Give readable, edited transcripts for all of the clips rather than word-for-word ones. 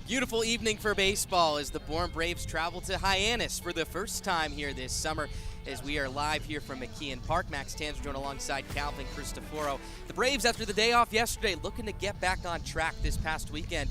Beautiful evening for baseball as the Bourne Braves travel to Hyannis for the first time here this summer as we are live here from McKeon Park. Max Tanzerdone alongside Calvin Cristoforo. The Braves, after the day off yesterday, looking to get back on track this past weekend.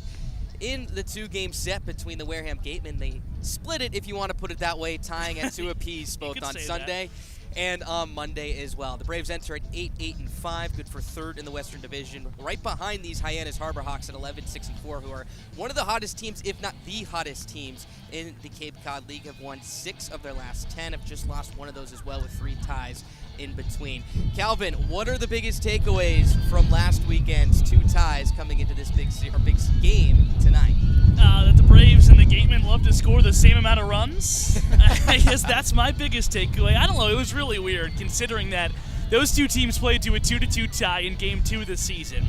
In the two-game set between the Wareham Gatemen, they split it, if you want to put it that way, tying at 2 apiece both on Sunday and on Monday as well. The Braves enter at 8-8-5, good for third in the Western Division. Right behind these Hyannis Harbor Hawks at 11-6-4, who are one of the hottest teams, if not the hottest teams, in the Cape Cod League. Have won 6 of their last 10, have just lost one of those as well with 3 ties in between. Calvin, what are the biggest takeaways from last weekend's 2 ties coming into this big game tonight? That the Braves and the Gatemen love to score the same amount of runs. I guess that's my biggest takeaway. I don't know, it was really weird considering that those 2 teams played to a 2-2 tie in Game 2 this season.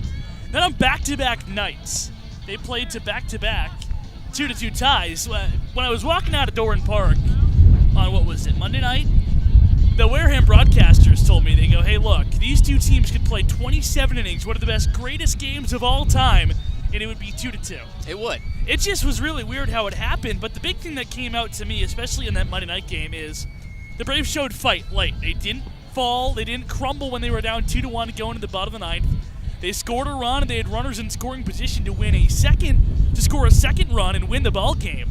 Then on back-to-back nights, they played to back-to-back 2-2 ties. When I was walking out of Doran Park on, Monday night? The Wareham broadcasters told me, they go, hey look, these 2 teams could play 27 innings, one of the greatest games of all time, and it would be 2-2. It would. It just was really weird how it happened, but the big thing that came out to me, especially in that Monday night game, is the Braves showed fight late. They didn't fall, they didn't crumble when they were down 2-1 going to the bottom of the 9th. They scored a run, and they had runners in scoring position to score a second run and win the ball game.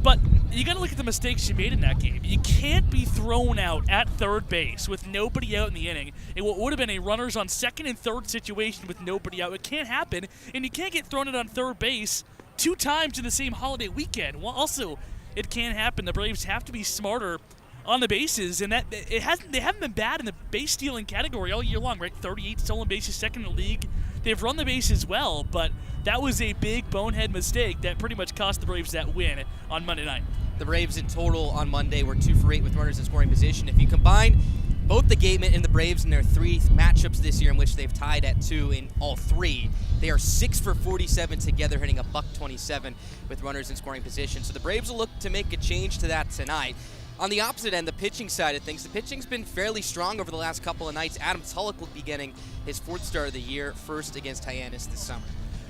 But you got to look at the mistakes you made in that game. You can't be thrown out at third base with nobody out in the inning in what would have been a runners on second and third situation with nobody out. It can't happen, and you can't get thrown out on third base 2 times in the same holiday weekend. Well, also, it can't happen. The Braves have to be smarter on the bases, and they haven't been bad in the base stealing category all year long, right? 38 stolen bases, second in the league. They've run the bases well, but that was a big bonehead mistake that pretty much cost the Braves that win on Monday night. The Braves in total on Monday were 2 for 8 with runners in scoring position. If you combine both the Gatemen and the Braves in their 3 matchups this year in which they've tied at 2 in all 3, they are 6 for 47 together, hitting a $127 with runners in scoring position. So the Braves will look to make a change to that tonight. On the opposite end, the pitching side of things, the pitching's been fairly strong over the last couple of nights. Adam Tulloch will be getting his 4th start of the year, first against Hyannis this summer.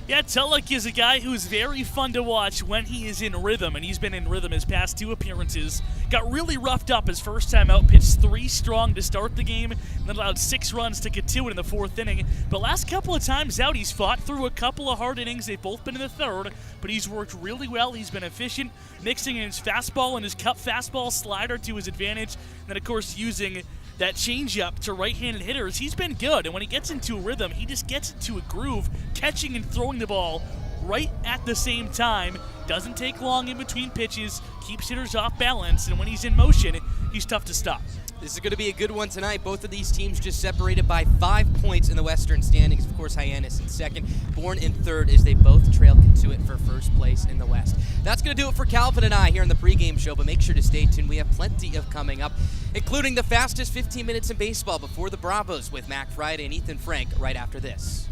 Yeah, Tulloch is a guy who's very fun to watch when he is in rhythm, and he's been in rhythm his past 2 appearances. Got really roughed up his first time out, pitched 3 strong to start the game, and then allowed 6 runs to get to it in the 4th inning. But last couple of times out, he's fought through a couple of hard innings. They've both been in the 3rd, but he's worked really well. He's been efficient, mixing in his fastball and his cup fastball slider to his advantage, and then, of course, using that changeup to right-handed hitters. He's been good, and when he gets into a rhythm, he just gets into a groove, catching and throwing the ball right at the same time. Doesn't take long in between pitches, keeps hitters off balance, and when he's in motion, he's tough to stop. This is going to be a good one tonight. Both of these teams just separated by 5 points in the Western standings. Of course, Hyannis in 2nd, Bourne in 3rd as they both trail Kentuit for 1st place in the West. That's going to do it for Calvin and I here on the pregame show, but make sure to stay tuned. We have plenty of coming up, including the fastest 15 minutes in baseball before the Bravos with Mac Friday and Ethan Frank right after this.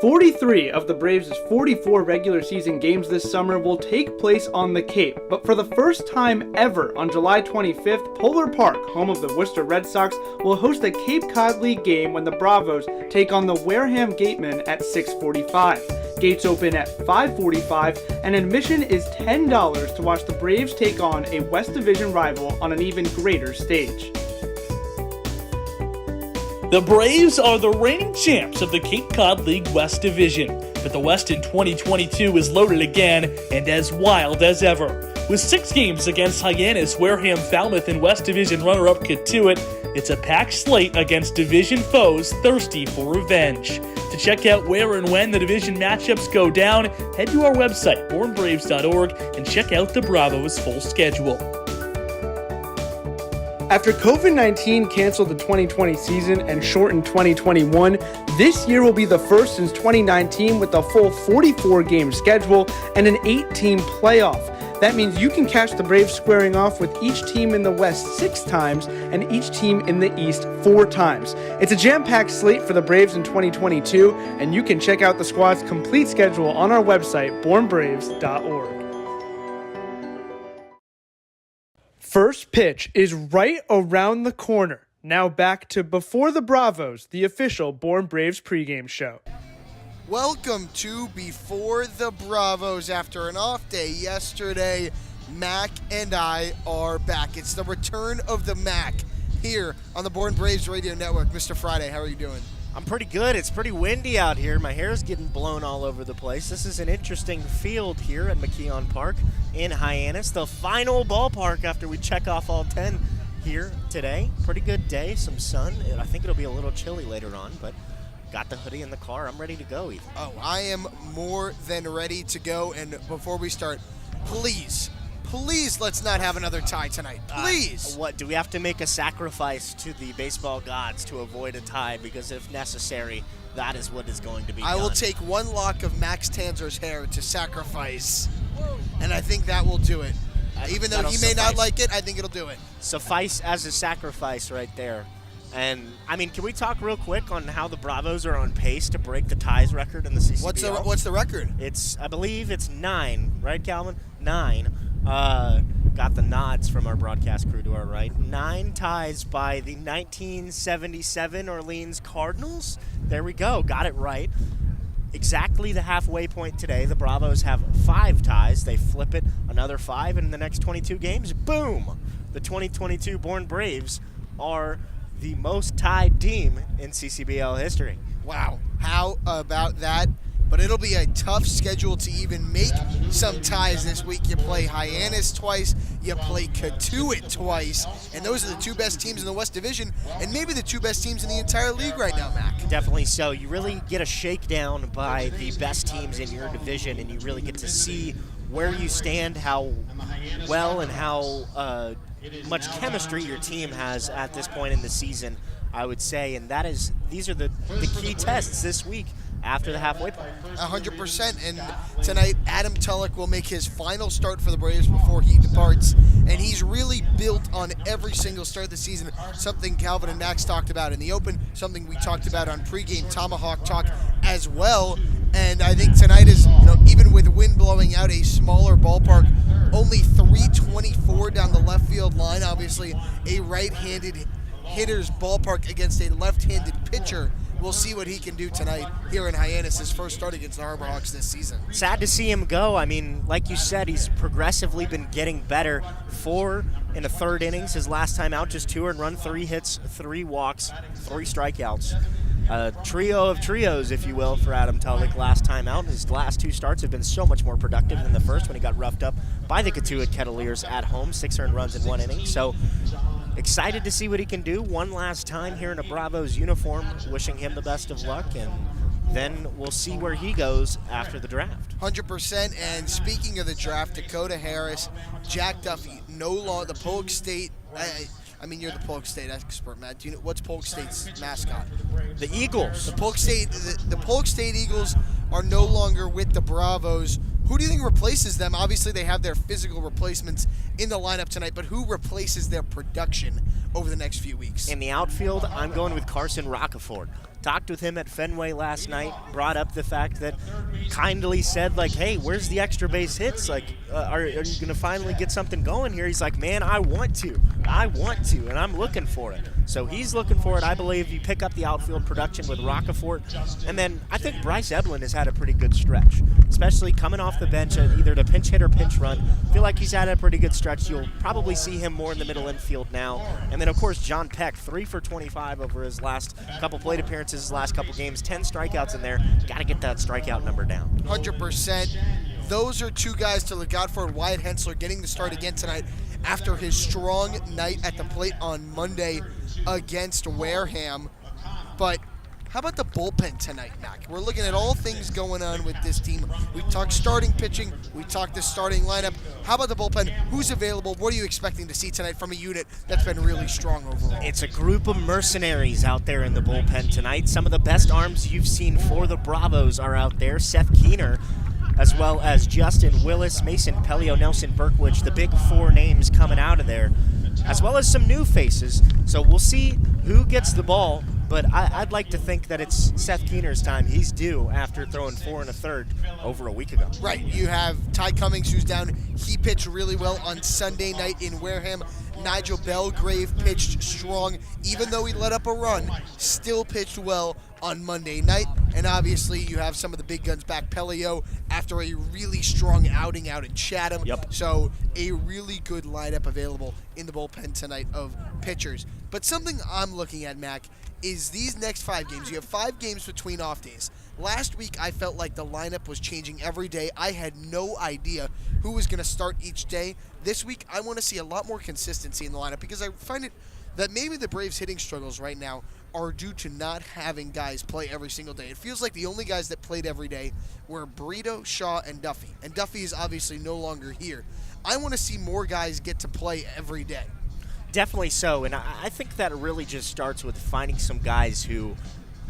43 of the Braves' 44 regular season games this summer will take place on the Cape, but for the first time ever on July 25th, Polar Park, home of the Worcester Red Sox, will host a Cape Cod League game when the Bravos take on the Wareham Gatemen at 6:45. Gates open at 5:45, and admission is $10 to watch the Braves take on a West Division rival on an even greater stage. The Braves are the reigning champs of the Cape Cod League West Division, but the West in 2022 is loaded again and as wild as ever. With 6 games against Hyannis, Wareham, Falmouth, and West Division runner-up Kentuit, it's a packed slate against division foes thirsty for revenge. To check out where and when the division matchups go down, head to our website, bournebraves.org, and check out the Bravos' full schedule. After COVID-19 canceled the 2020 season and shortened 2021, this year will be the first since 2019 with a full 44-game schedule and an 8-team playoff. That means you can catch the Braves squaring off with each team in the West 6 times and each team in the East 4 times. It's a jam-packed slate for the Braves in 2022, and you can check out the squad's complete schedule on our website, bournebraves.org. First pitch is right around the corner. Now back to Before the Bravos, the official Born Braves pregame show. Welcome to Before the Bravos. After an off day yesterday, Mac and I are back. It's the return of the Mac here on the Born Braves Radio Network. Mr. Friday, how are you doing? I'm pretty good. It's pretty windy out here. My hair's getting blown all over the place. This is an interesting field here at McKeon Park in Hyannis, the final ballpark after we check off all 10 here today. Pretty good day, some sun. I think it'll be a little chilly later on, but got the hoodie in the car. I'm ready to go, Ethan. Oh, I am more than ready to go. And before we start, please, let's not have another tie tonight. Please. What, do we have to make a sacrifice to the baseball gods to avoid a tie? Because if necessary, that is what is going to be I done. will take one lock of Max Tanzer's hair to sacrifice, and I think that will do it. Even though he may not like it, I think it'll do it. Suffice as a sacrifice right there. And, I mean, can we talk real quick on how the Bravos are on pace to break the ties record in the CCBL? What's the record? I believe it's 9, right, Calvin? 9. Got the nods from our broadcast crew to our right. 9 ties by the 1977 Orleans Cardinals. There we go. Got it right. Exactly the halfway point today. The Bravos have 5 ties. They flip it another 5 in the next 22 games. Boom! The 2022 Born Braves are the most tied team in CCBL history. Wow. How about that? But it'll be a tough schedule to even make some ties this week. You play Hyannis twice, you play Catuit twice, and those are the 2 best teams in the West Division, and maybe the 2 best teams in the entire league right now, Mac. Definitely so. You really get a shakedown by the best teams in your division, and you really get to see where you stand, how well and how much chemistry your team has at this point in the season, I would say. And these are the key tests this week after the halfway point. 100%. And tonight, Adam Tulloch will make his final start for the Braves before he departs. And he's really built on every single start of the season, something Calvin and Max talked about in the open, something we talked about on pregame Tomahawk Talk as well. And I think tonight is, even with wind blowing out, a smaller ballpark, only 324 down the left field line. Obviously, a right-handed hitter's ballpark against a left-handed pitcher. We'll see what he can do tonight here in Hyannis, his first start against the Harbor Hawks this season. Sad to see him go. I mean, like you said, he's progressively been getting better. 4 in the 3rd innings. His last time out, just 2 earned run, 3 hits, 3 walks, 3 strikeouts. A trio of trios, if you will, for Adam Tulloch last time out. His last 2 starts have been so much more productive than the first when he got roughed up by the Catuit Kettleers at home. 6 earned runs in 1 inning. So excited to see what he can do one last time here in a Bravos uniform. Wishing him the best of luck, and then we'll see where he goes after the draft. 100%. And speaking of the draft, Dakota Harris, Jack Duffy, no longer the Polk State. I mean, you're the Polk State expert, Matt. Do you know what's Polk State's mascot? The Eagles. The Polk State Eagles are no longer with the Bravos. Who do you think replaces them? Obviously, they have their physical replacements in the lineup tonight, but who replaces their production over the next few weeks? In the outfield, I'm going with Carson Rocafort. Talked with him at Fenway last night, brought up the fact that kindly said, like, hey, where's the extra base hits? Like, are you going to finally get something going here? He's like, man, I want to, and I'm looking for it. So he's looking for it. I believe you pick up the outfield production with Rocafort. And then I think Bryce Eblin has had a pretty good stretch, especially coming off the bench at either the pinch hit or pinch run. I feel like he's had a pretty good stretch. You'll probably see him more in the middle infield now. And then, of course, John Peck, 3 for 25 over his last couple plate appearances, his last couple games, 10 strikeouts in there. Got to get that strikeout number down. 100%. Those are 2 guys to look out for. Wyatt Hensler getting the start again tonight after his strong night at the plate on Monday against Wareham. But how about the bullpen tonight, Mac? We're looking at all things going on with this team. We talked starting pitching. We talked the starting lineup. How about the bullpen? Who's available? What are you expecting to see tonight from a unit that's been really strong overall? It's a group of mercenaries out there in the bullpen tonight. Some of the best arms you've seen for the Bravos are out there. Seth Keener, as well as Justin Willis, Mason Pelio, Nelson Berkwich, the big 4 names coming out of there, as well as some new faces. So we'll see who gets the ball. but I'd like to think that it's Seth Keener's time. He's due after throwing 4 1/3 over a week ago. Right. You have Ty Cummings, who's down. He pitched really well on Sunday night in Wareham. Nigel Belgrave pitched strong, even though he let up a run, still pitched well on Monday night. And obviously you have some of the big guns back. Pelio after a really strong outing out at Chatham. Yep. So a really good lineup available in the bullpen tonight of pitchers. But something I'm looking at, Mac, is these next 5 games. You have 5 games between off days. Last week, I felt like the lineup was changing every day. I had no idea who was going to start each day. This week, I want to see a lot more consistency in the lineup because I find it that maybe the Braves' hitting struggles right now are due to not having guys play every single day. It feels like the only guys that played every day were Burrito, Shaw, and Duffy. And Duffy is obviously no longer here. I want to see more guys get to play every day. Definitely so, and I think that really just starts with finding some guys who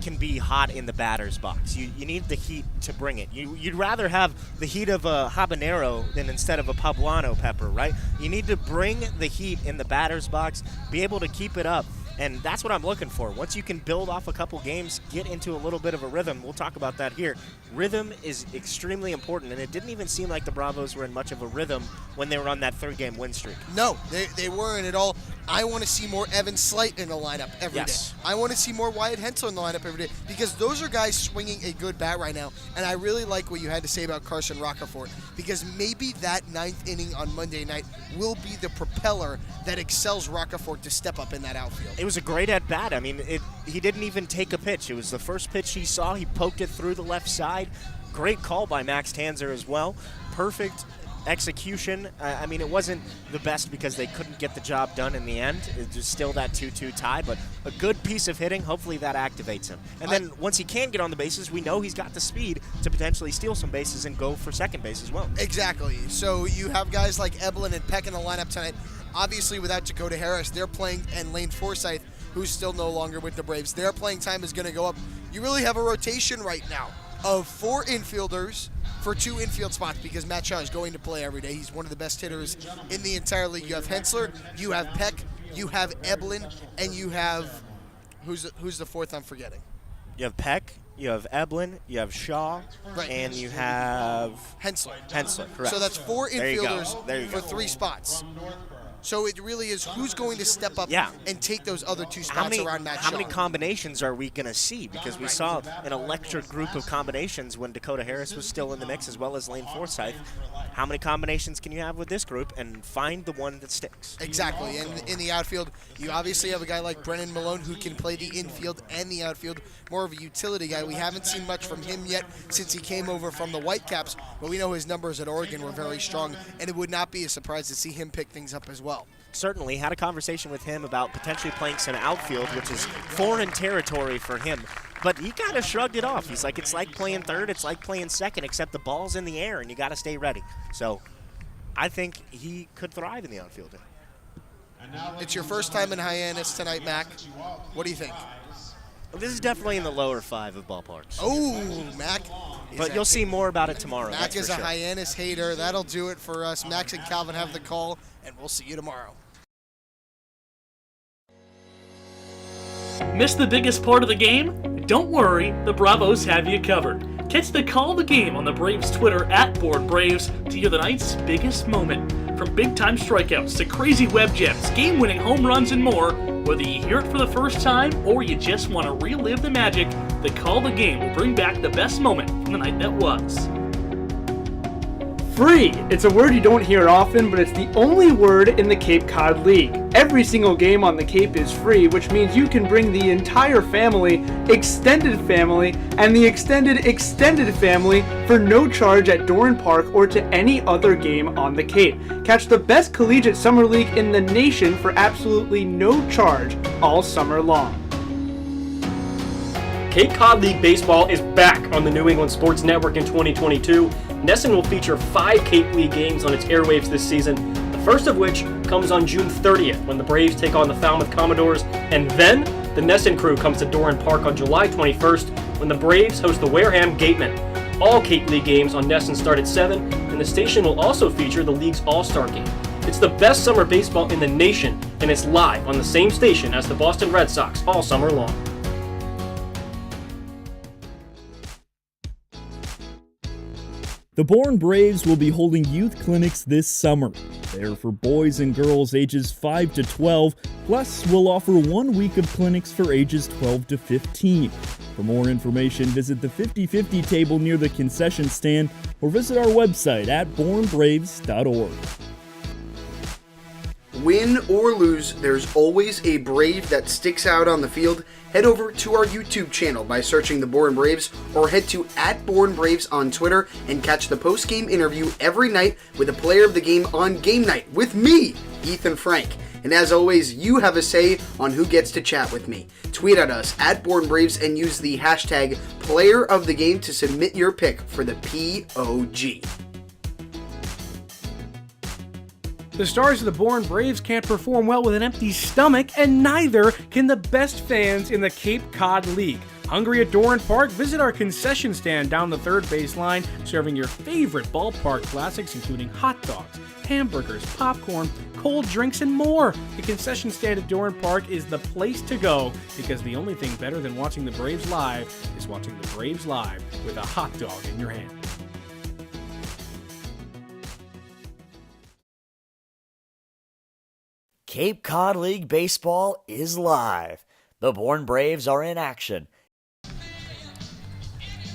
can be hot in the batter's box. You need the heat to bring it. You'd rather have the heat of a habanero than instead of a poblano pepper, right? You need to bring the heat in the batter's box, be able to keep it up. And that's what I'm looking for. Once you can build off a couple games, get into a little bit of a rhythm, we'll talk about that here. Rhythm is extremely important, and it didn't even seem like the Bravos were in much of a rhythm when they were on that 3-game win streak. No, they weren't at all. I want to see more Evan Slight in the lineup every day. I want to see more Wyatt Hensler in the lineup every day because those are guys swinging a good bat right now. And I really like what you had to say about Carson Roccaforte because maybe that 9th inning on Monday night will be the propeller that excels Roccaforte to step up in that outfield. It was a great at-bat. I mean, he didn't even take a pitch. It was the first pitch he saw. He poked it through the left side. Great call by Max Tanzer as well. Perfect execution. I mean, it wasn't the best because they couldn't get the job done in the end. It was still that 2-2 tie, but a good piece of hitting. Hopefully that activates him. And then once he can get on the bases, we know he's got the speed to potentially steal some bases and go for second base as well. Exactly. So you have guys like Eblin and Peck in the lineup tonight. Obviously, without Dakota Harris, they're playing, and Lane Forsythe, who's still no longer with the Braves, their playing time is going to go up. You really have a rotation right now of 4 infielders for 2 infield spots because Matt Shaw is going to play every day. He's one of the best hitters in the entire league. You have Hensler, you have Peck, you have Eblin, and you have who's the fourth I'm forgetting? You have Peck, you have Eblin, you have Shaw, and you have Hensler. Hensler, correct. So that's 4 infielders there you for go. 3 spots. So it really is who's going to step up and take those other 2 spots around Matt Shaw. How many combinations are we going to see? Because we saw an electric group of combinations when Dakota Harris was still in the mix, as well as Lane Forsythe. How many combinations can you have with this group and find the one that sticks? Exactly. And in the outfield, you obviously have a guy like Brennan Malone who can play the infield and the outfield, more of a utility guy. We haven't seen much from him yet since he came over from the Whitecaps, but we know his numbers at Oregon were very strong, and it would not be a surprise to see him pick things up as well. Certainly. Had a conversation with him about potentially playing some outfield, which is foreign territory for him. But he kind of shrugged it off. He's like, it's like playing third, it's like playing second, except the ball's in the air and you got to stay ready. So I think he could thrive in the outfield. It's your first time in Hyannis tonight, Mac. What do you think? This is definitely in the lower 5 of ballparks. Oh, Mac. But you'll see more about it tomorrow. Mac is a Hyannis hater. That'll do it for us. Max and Calvin have the call, and we'll see you tomorrow. Missed the biggest part of the game? Don't worry, the Bravos have you covered. Catch the call of the game on the Braves Twitter @BoardBraves to hear the night's biggest moment. From big-time strikeouts to crazy web gems, game-winning home runs, and more, whether you hear it for the first time or you just want to relive the magic, the call of the game will bring back the best moment from the night that was. Free. It's a word you don't hear often, but it's the only word in the Cape Cod League. Every single game on the Cape is free, which means you can bring the entire family, extended family, and the extended family for no charge at Doran Park or to any other game on the Cape. Catch the best collegiate summer league in the nation for absolutely no charge all summer long. Cape Cod League Baseball is back on the New England Sports Network in 2022. NESN will feature 5 Cape League games on its airwaves this season, the first of which comes on June 30th when the Braves take on the Falmouth Commodores, and then the NESN crew comes to Doran Park on July 21st when the Braves host the Wareham Gatemen. All Cape League games on NESN start at 7, and the station will also feature the league's All-Star Game. It's the best summer baseball in the nation, and it's live on the same station as the Boston Red Sox all summer long. The Bourne Braves will be holding youth clinics this summer. They're for boys and girls ages 5 to 12, plus we'll offer 1 week of clinics for ages 12 to 15. For more information, visit the 50/50 table near the concession stand or visit our website at bournebraves.org. Win or lose, there's always a Brave that sticks out on the field. Head over to our YouTube channel by searching the Bourne Braves or head to @BourneBraves on Twitter and catch the post-game interview every night with a player of the game on game night with me, Ethan Frank. And as always, you have a say on who gets to chat with me. Tweet at us @BourneBraves and use the hashtag Player of the Game to submit your pick for the POG. The stars of the Bourne Braves can't perform well with an empty stomach, and neither can the best fans in the Cape Cod League. Hungry at Doran Park? Visit our concession stand down the third base line, serving your favorite ballpark classics, including hot dogs, hamburgers, popcorn, cold drinks, and more. The concession stand at Doran Park is the place to go, because the only thing better than watching the Braves live is watching the Braves live with a hot dog in your hand. Cape Cod League Baseball is live. The Bourne Braves are in action.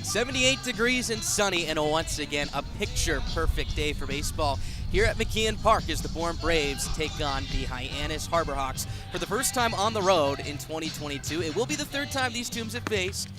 78 degrees and sunny, and once again a picture-perfect day for baseball here at McKeon Park as the Bourne Braves take on the Hyannis Harbor Hawks for the first time on the road in 2022. It will be the third time these teams have faced.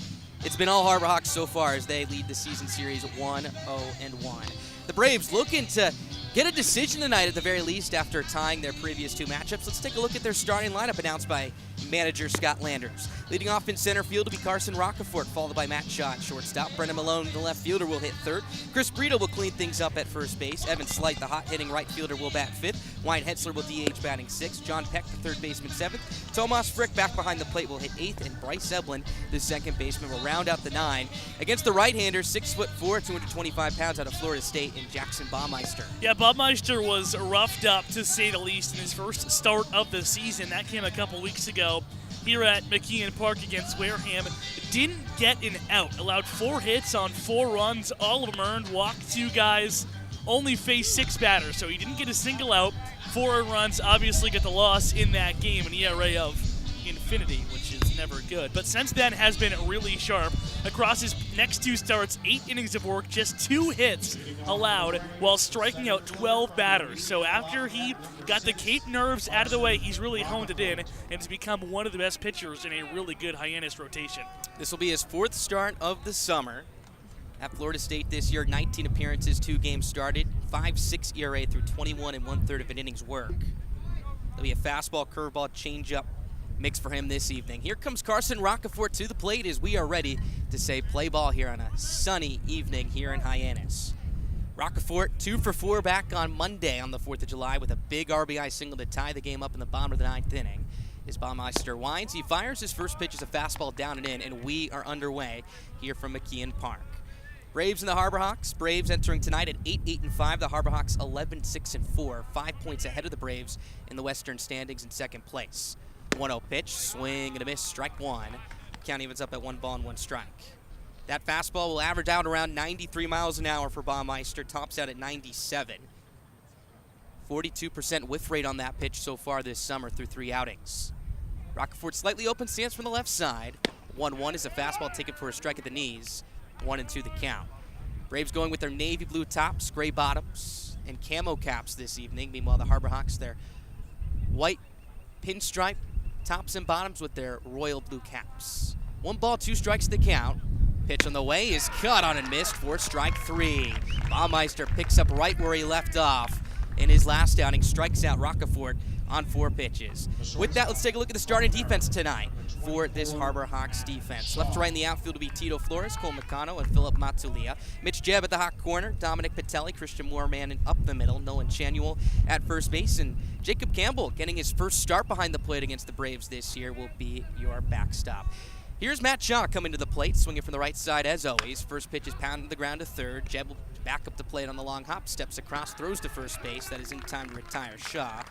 It's been all Harbor Hawks so far as they lead the season series 1-0-1. The Braves looking to get a decision tonight at the very least after tying their previous 2 matchups. Let's take a look at their starting lineup announced by manager Scott Landers. Leading off in center field will be Carson Rocafort, followed by Matt Shaw at shortstop. Brendan Malone, the left fielder, will hit third. Chris Brito will clean things up at first base. Evan Slight, the hot-hitting right fielder, will bat fifth. Wyatt Hetzler will DH batting sixth. John Peck, the third baseman, seventh. Tomas Frick back behind the plate will hit eighth. And Bryce Eblin, the second baseman, will round out the 9. Against the right-hander, 6'4", 225 pounds out of Florida State, in Jackson Baumeister. Yeah, Baumeister was roughed up, to say the least, in his first start of the season. That came a couple weeks ago here at McKeon Park against Wareham. Didn't get an out. Allowed 4 hits on 4 runs, all of them earned, walked 2 guys, only faced 6 batters. So he didn't get a single out, 4 earned runs, obviously got the loss in that game, an ERA of infinity, which is never good. But since then has been really sharp. Across his next 2 starts, 8 innings of work, just 2 hits allowed while striking out 12 batters. So after he got the Cape nerves out of the way, he's really honed it in and has become one of the best pitchers in a really good Hyannis rotation. This will be his 4th start of the summer. At Florida State this year, 19 appearances, 2 games started, 5.6 ERA through 21 1/3 of an inning's work. There'll be a fastball, curveball, changeup mix for him this evening. Here comes Carson Rocafort to the plate as we are ready to say play ball here on a sunny evening here in Hyannis. Rocafort 2 for 4 back on Monday on the 4th of July with a big RBI single to tie the game up in the bottom of the 9th inning. As Baumeister winds, he fires his first pitch as a fastball down and in, and we are underway here from McKeon Park. Braves and the Harbor Hawks. Braves entering tonight at 8-8-5. The Harbor Hawks 11-6-4, 5 points ahead of the Braves in the Western standings in second place. 1-0 pitch, swing and a miss, strike 1. Count evens up at 1 ball and 1 strike. That fastball will average out around 93 miles an hour for Baumeister, tops out at 97. 42% whiff rate on that pitch so far this summer through 3 outings. Rocafort slightly open stance from the left side. 1-1 is a fastball taken for a strike at the knees. 1-2 the count. Braves going with their navy blue tops, gray bottoms, and camo caps this evening. Meanwhile, the Harbor Hawks, their white pinstripe tops and bottoms with their royal blue caps. 1 ball, 2 strikes to count. Pitch on the way is caught on and missed for strike 3. Baumeister picks up right where he left off in his last outing, strikes out Rocafort on 4 pitches. With that, let's take a look at the starting defense tonight for this Harbor Hawks defense. Left to right in the outfield will be Tito Flores, Cole Meccano, and Philip Matulia. Mitch Jebb at the hot corner, Dominic Patelli, Christian Moorman up the middle, Nolan Chanuel at first base, and Jacob Campbell getting his first start behind the plate against the Braves this year will be your backstop. Here's Matt Shaw coming to the plate, swinging from the right side as always. First pitch is pounded to the ground to third. Jebb will back up the plate on the long hop, steps across, throws to first base. That is in time to retire Shaw.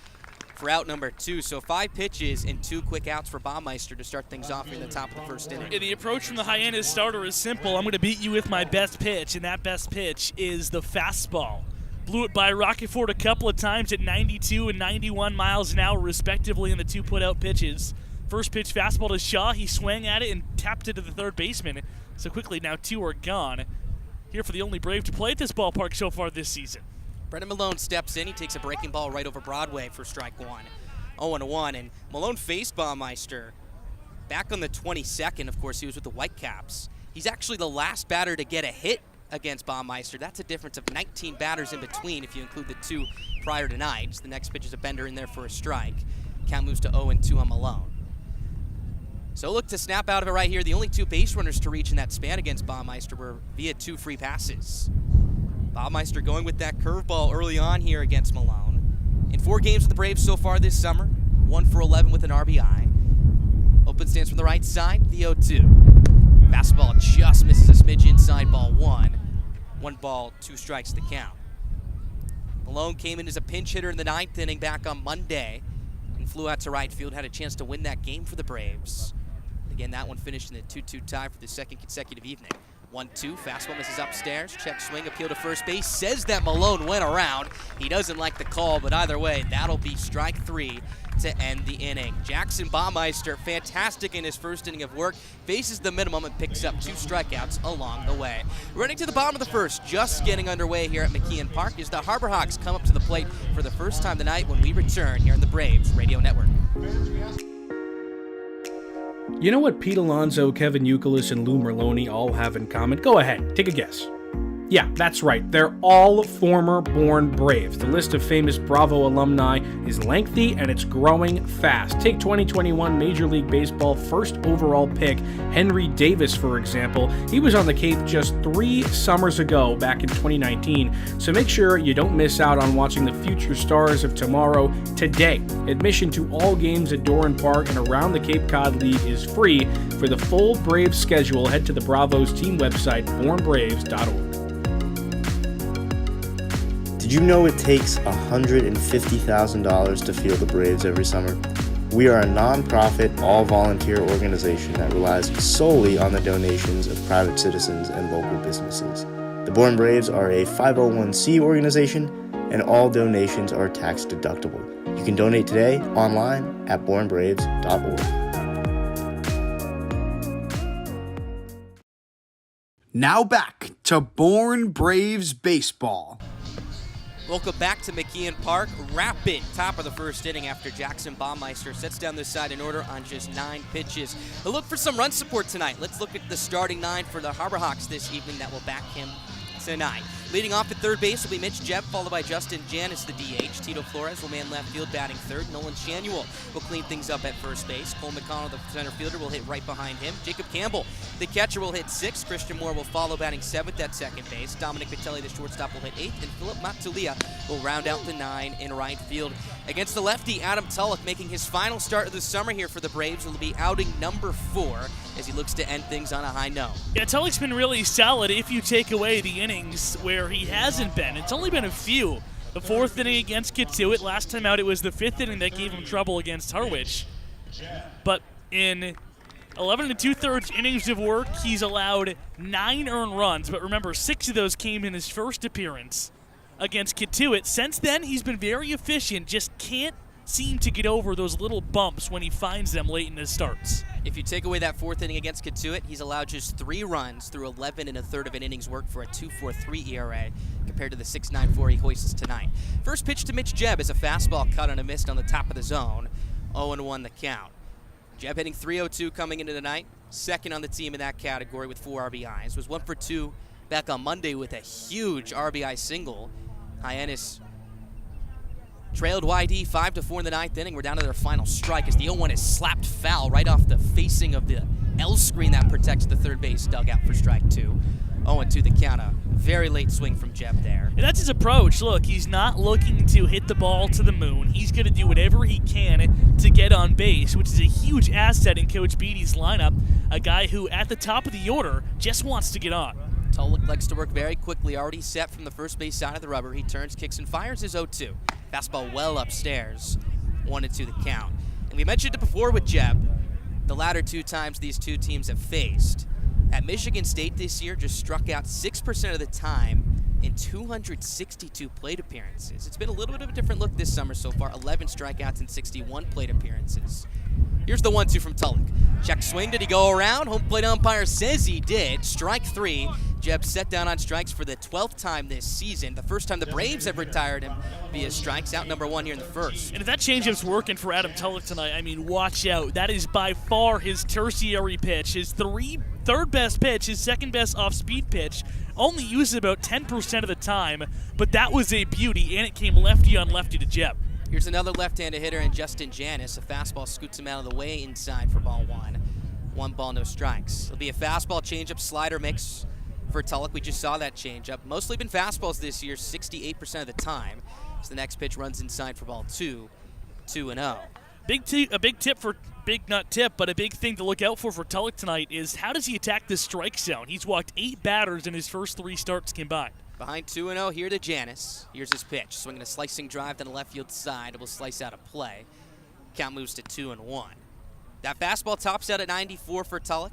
for out number 2. So 5 pitches and 2 quick outs for Baumeister to start things off in the top of the first inning. And the approach from the Hyannis starter is simple. I'm going to beat you with my best pitch, and that best pitch is the fastball. Blew it by Rockefort a couple of times at 92 and 91 miles an hour, respectively, in the 2 put-out pitches. First pitch fastball to Shaw. He swung at it and tapped it to the third baseman. So quickly, now 2 are gone. Here for the only Brave to play at this ballpark so far this season. Brendan Malone steps in. He takes a breaking ball right over Broadway for strike 1. 0-1, and Malone faced Baumeister back on the 22nd. Of course, he was with the Whitecaps. He's actually the last batter to get a hit against Baumeister. That's a difference of 19 batters in between if you include the 2 prior to tonight. The next pitch is a bender in there for a strike. Count moves to 0-2 on Malone. So look to snap out of it right here. The only 2 base runners to reach in that span against Baumeister were via 2 free passes. Baumeister going with that curveball early on here against Malone. In 4 games with the Braves so far this summer, 1 for 11 with an RBI. Open stance from the right side, the 0-2. Fastball just misses a smidge inside, ball 1. 1 ball, 2 strikes the count. Malone came in as a pinch hitter in the 9th inning back on Monday and flew out to right field, had a chance to win that game for the Braves. Again, that one finished in a 2-2 tie for the 2nd consecutive evening. 1-2, fastball misses upstairs, check swing, appeal to first base, says that Malone went around. He doesn't like the call, but either way, that'll be strike 3 to end the inning. Jackson Baumeister, fantastic in his first inning of work, faces the minimum and picks up 2 strikeouts along the way. Running to the bottom of the first, just getting underway here at McKeon Park, as the Harbor Hawks come up to the plate for the first time tonight when we return here on the Braves Radio Network. You know what Pete Alonso, Kevin Youkilis, and Lou Merloni all have in common? Go ahead, take a guess. Yeah, that's right. They're all former Bourne Braves. The list of famous Bravo alumni is lengthy and it's growing fast. Take 2021 Major League Baseball first overall pick Henry Davis, for example. He was on the Cape just 3 summers ago, back in 2019. So make sure you don't miss out on watching the future stars of tomorrow today. Admission to all games at Doran Park and around the Cape Cod League is free. For the full Braves schedule, head to the Bravos team website, bournebraves.org. Did you know it takes $150,000 to field the Braves every summer? We are a non-profit, all-volunteer organization that relies solely on the donations of private citizens and local businesses. The Bourne Braves are a 501c organization, and all donations are tax deductible. You can donate today online at bournebraves.org. Now back to Bourne Braves baseball. Welcome back to McKeon Park. Rapid top of the first inning after Jackson Baumeister sets down this side in order on just 9 pitches. A look for some run support tonight. Let's look at the starting 9 for the Harbor Hawks this evening that will back him tonight. Leading off at third base will be Mitch Jebb, followed by Justin Janis, the DH. Tito Flores will man left field, batting third. Nolan Shanuel will clean things up at first base. Cole McConnell, the center fielder, will hit right behind him. Jacob Campbell, the catcher, will hit 6th. Christian Moore will follow, batting 7th at second base. Dominic Vitelli, the shortstop, will hit 8th. And Philip Matulia will round out the 9 in right field. Against the lefty, Adam Tulloch, making his final start of the summer here for the Braves, will be outing number 4 as he looks to end things on a high note. Yeah, Tulloch's been really solid if you take away the innings where he hasn't been. It's only been a few. The 4th inning against Kituitt. Last time out, it was the 5th inning that gave him trouble against Harwich. But in 11 2/3 innings of work, he's allowed 9 earned runs. But remember, 6 of those came in his first appearance against Kituitt. Since then, he's been very efficient, just can't seem to get over those little bumps when he finds them late in his starts. If you take away that 4th inning against Kituitt, he's allowed just 3 runs through 11 1/3 of an inning's work for a 2.43 ERA compared to the 6.94 he hoists tonight. First pitch to Mitch Jebb is a fastball cut on a miss on the top of the zone. 0-1 the count. Jebb hitting .302 coming into the night, second on the team in that category with 4 RBIs. Was 1 for 2 back on Monday with a huge RBI single. Hyannis trailed YD 5-4 in the 9th inning. We're down to their final strike as the 0-1 is slapped foul right off the facing of the L screen that protects the third base dugout for strike 2. 0-2 the count. A very late swing from Jebb there. And that's his approach. Look, he's not looking to hit the ball to the moon. He's going to do whatever he can to get on base, which is a huge asset in Coach Beatty's lineup. A guy who, at the top of the order, just wants to get on. Tulloch likes to work very quickly, already set from the first base side of the rubber. He turns, kicks, and fires his 0-2. Fastball well upstairs. 1-2 the count. And we mentioned it before with Jeb, the latter 2 times these 2 teams have faced. At Michigan State this year, just struck out 6% of the time in 262 plate appearances. It's been a little bit of a different look this summer so far, 11 strikeouts and 61 plate appearances. Here's the 1-2 from Tulloch. Check swing, did he go around? Home plate umpire says he did. Strike 3. Jeb set down on strikes for the 12th time this season. The first time the Braves have retired him via strikes, out number 1 here in the first. And if that changeup's working for Adam Tulloch tonight, I mean, watch out. That is by far his tertiary pitch, his third best pitch, his second best off-speed pitch. Only used about 10% of the time, but that was a beauty, and it came lefty on lefty to Jeb. Here's another left-handed hitter in Justin Janis. A fastball scoots him out of the way inside for ball 1. 1 ball, no strikes. It'll be a fastball changeup slider mix for Tulloch. We just saw that changeup. Mostly been fastballs this year, 68% of the time. So the next pitch runs inside for ball 2, 2-0. A big tip for not tip, but a big thing to look out for Tulloch tonight is how does he attack this strike zone? He's walked 8 batters in his first 3 starts combined. Behind 2-0 here to Janis. Here's his pitch. Swinging a slicing drive down the left field side. It will slice out of play. Count moves to 2-1. That fastball tops out at 94 for Tulloch.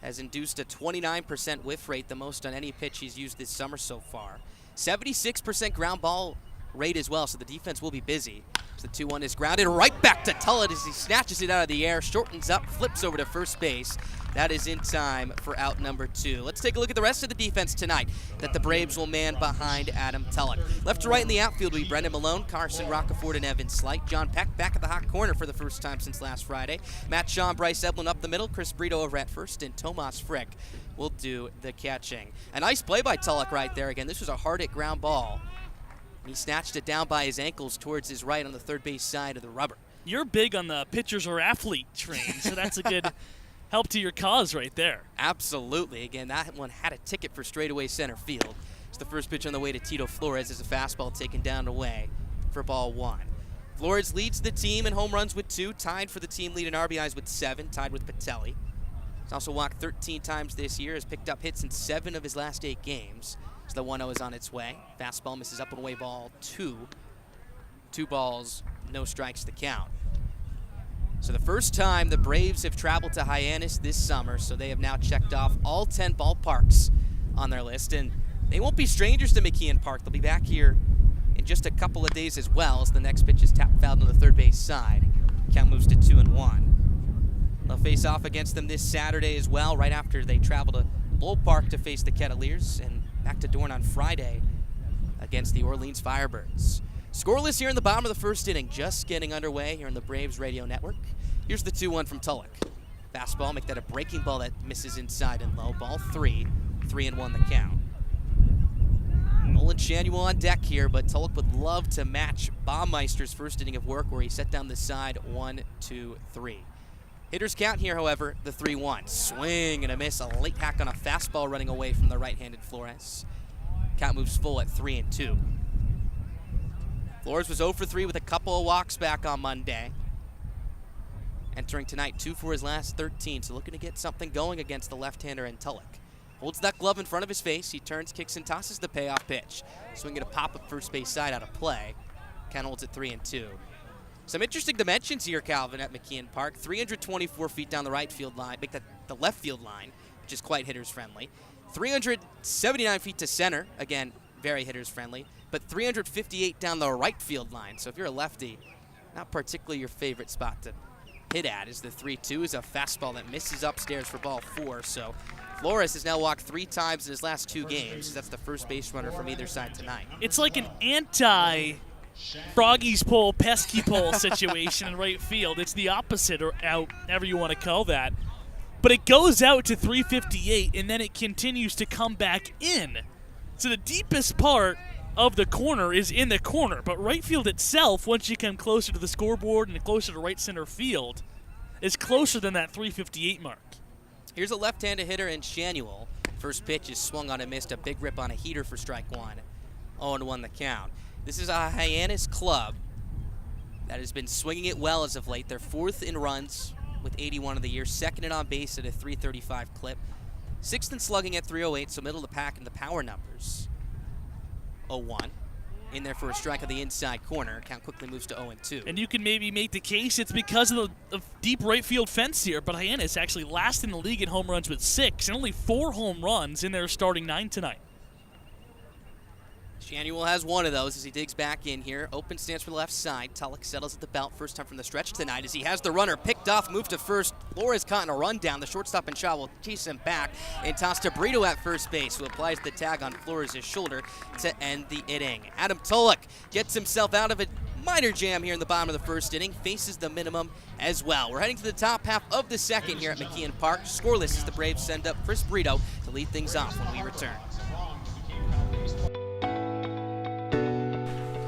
Has induced a 29% whiff rate, the most on any pitch he's used this summer so far. 76% ground ball rate as well, so the defense will be busy. So the 2-1 is grounded right back to Tulloch as he snatches it out of the air, shortens up, flips over to first base. That is in time for out number 2. Let's take a look at the rest of the defense tonight that the Braves will man behind Adam Tulloch. Left to right in the outfield will be Brendan Malone, Carson Rocafort, and Evan Slight. John Peck back at the hot corner for the first time since last Friday. Matt Shaw, Bryce Eblin up the middle, Chris Brito over at first, and Tomas Frick will do the catching. A nice play by Tulloch right there. Again, this was a hard-hit ground ball. He snatched it down by his ankles towards his right on the third base side of the rubber. You're big on the pitchers or athlete train, so that's a good help to your cause right there. Absolutely. Again, that one had a ticket for straightaway center field. It's the first pitch on the way to Tito Flores as a fastball taken down away for ball 1. Flores leads the team in home runs with 2, tied for the team lead in RBIs with 7, tied with Patelli. He's also walked 13 times this year, has picked up hits in 7 of his last 8 games. So the 1-0 is on its way. Fastball misses up and away, ball 2. 2 balls, no strikes to count. So the first time the Braves have traveled to Hyannis this summer, so they have now checked off all 10 ballparks on their list, and they won't be strangers to McKeon Park. They'll be back here in just a couple of days as well, as the next pitch is tapped fouled on the third base side. Count moves to 2-1. They'll face off against them this Saturday as well, right after they travel to Lowell Park to face the Kettleers, and back to Dorn on Friday against the Orleans Firebirds. Scoreless here in the bottom of the first inning, just getting underway here on the Braves radio network. Here's the 2-1 from Tulloch. Fastball, make that a breaking ball that misses inside and low. Ball 3, 3-1 the count. Nolan Shanuel on deck here, but Tulloch would love to match Baumeister's first inning of work where he set down the side 1, 2, 3. Hitters count here, however, the 3-1. Swing and a miss, a late hack on a fastball running away from the right-handed Flores. Count moves full at 3-2. Flores was 0 for 3 with a couple of walks back on Monday. Entering tonight, 2 for his last 13, so looking to get something going against the left-hander and Tulloch. Holds that glove in front of his face. He turns, kicks, and tosses the payoff pitch. Swinging a pop-up first base side out of play. Count holds at 3-2. Some interesting dimensions here, Calvin, at McKeon Park. 324 feet down the right field line, make that the left field line, which is quite hitters friendly. 379 feet to center, again, very hitters friendly, but 358 down the right field line. So if you're a lefty, not particularly your favorite spot to hit at, is the 3-2 is a fastball that misses upstairs for ball 4. So Flores has now walked 3 times in his last 2 games. That's the first base runner from either side tonight. It's like an anti-Froggy's pole, pesky pole situation in right field. It's the opposite, or however you want to call that. But it goes out to 358, and then it continues to come back in. So the deepest part of the corner is in the corner, but right field itself, once you come closer to the scoreboard and closer to right center field, is closer than that 358 mark. Here's a left-handed hitter in Shanuel. First pitch is swung on and missed. A big rip on a heater for strike 1. 0-1 the count. This is a Hyannis club that has been swinging it well as of late. They're 4th in runs with 81 of the year, 2nd in on base at a 335 clip, 6th in slugging at 308, so middle of the pack in the power numbers. 0-1. in there for a strike on the inside corner. Count quickly moves to 0-2. And you can maybe make the case it's because of the deep right field fence here, but Hyannis actually last in the league in home runs with 6 and only 4 home runs in their starting 9 tonight. Shanuel has one of those as he digs back in here. Open stance for the left side. Tulloch settles at the belt. First time from the stretch tonight as he has the runner picked off, moved to first. Flores caught in a run down. The shortstop and Shaw will chase him back and toss to Brito at first base, who applies the tag on Flores' shoulder to end the inning. Adam Tulloch gets himself out of a minor jam here in the bottom of the first inning, faces the minimum as well. We're heading to the top half of the second here at McKeon Park. Scoreless as the Braves send up Chris Brito to lead things off when we return.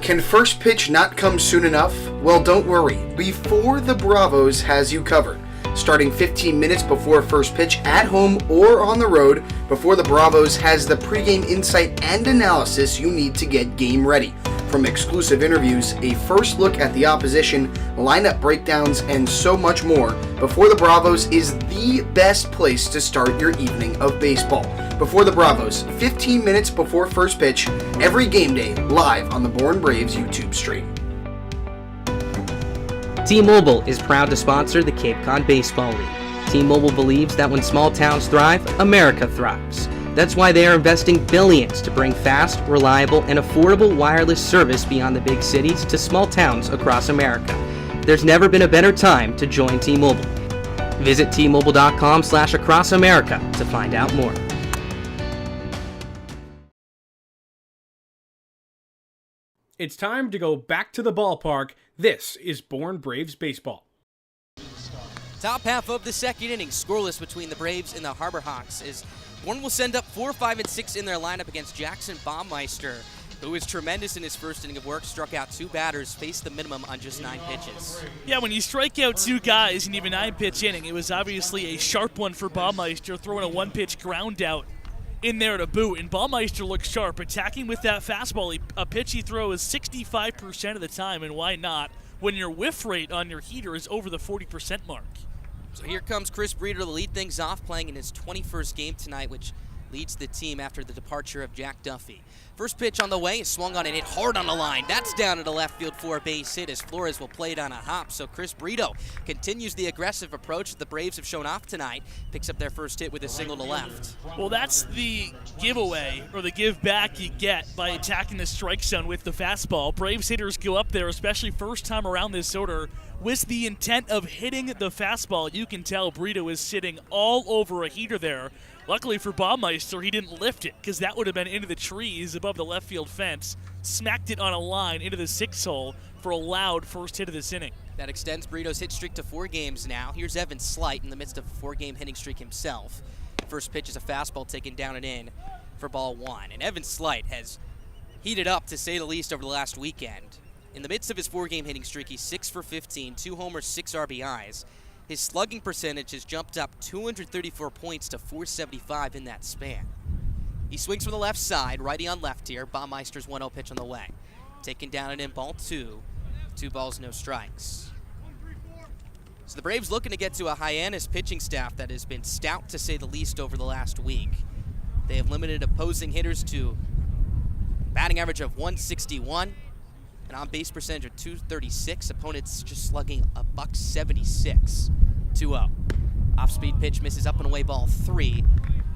Can first pitch not come soon enough? Well, don't worry. Before the Bravos has you covered. Starting 15 minutes before first pitch at home or on the road, Before the Bravos has the pregame insight and analysis you need to get game ready. From exclusive interviews, a first look at the opposition, lineup breakdowns, and so much more, Before the Bravos is the best place to start your evening of baseball. Before the Bravos, 15 minutes before first pitch, every game day, live on the Born Braves YouTube stream. T-Mobile is proud to sponsor the Cape Cod Baseball League. T-Mobile believes that when small towns thrive, America thrives. That's why they are investing billions to bring fast, reliable, and affordable wireless service beyond the big cities to small towns across America. There's never been a better time to join T-Mobile. Visit T-Mobile.com/acrossamerica to find out more. It's time to go back to the ballpark. This is Born Braves Baseball. Top half of the second inning, scoreless between the Braves and the Harbor Hawks, as Born will send up 4, 5, and 6 in their lineup against Jackson Baumeister, who was tremendous in his first inning of work, struck out 2 batters, faced the minimum on just 9 pitches. Yeah, when you strike out 2 guys in even 9-pitch inning, it was obviously a sharp one for Baumeister, throwing a 1-pitch ground out in there to boot, and Baumeister looks sharp, attacking with that fastball. A pitch he throws 65% of the time, and why not when your whiff rate on your heater is over the 40% mark? So here comes Chris Brito to lead things off, playing in his 21st game tonight, which leads the team after the departure of Jack Duffy. First pitch on the way is swung on and hit hard on the line. That's down to the left field for a base hit as Flores will play it on a hop. So Chris Brito continues the aggressive approach that the Braves have shown off tonight. Picks up their first hit with a single to left. Well, that's the giveaway or the give back you get by attacking the strike zone with the fastball. Braves hitters go up there, especially first time around this order, with the intent of hitting the fastball. You can tell Brito is sitting all over a heater there. Luckily for Baumeister, he didn't lift it, because that would have been into the trees above the left field fence. Smacked it on a line into the 6th hole for a loud first hit of this inning. That extends Brito's hit streak to 4 games now. Here's Evan Slight in the midst of a 4-game hitting streak himself. First pitch is a fastball taken down and in for ball 1. And Evan Slight has heated up, to say the least, over the last weekend. In the midst of his 4-game hitting streak, he's 6 for 15, 2 homers, 6 RBIs. His slugging percentage has jumped up 234 points to 475 in that span. He swings from the left side, righty on left here. Baumeister's 1-0 pitch on the way. Taken down and in, ball 2. 2 balls, no strikes. So the Braves looking to get to a Hyannis pitching staff that has been stout, to say the least, over the last week. They have limited opposing hitters to batting average of 161. An on-base percentage of 236. Opponents just slugging a .176. 2-0. Off-speed pitch misses up and away, ball 3.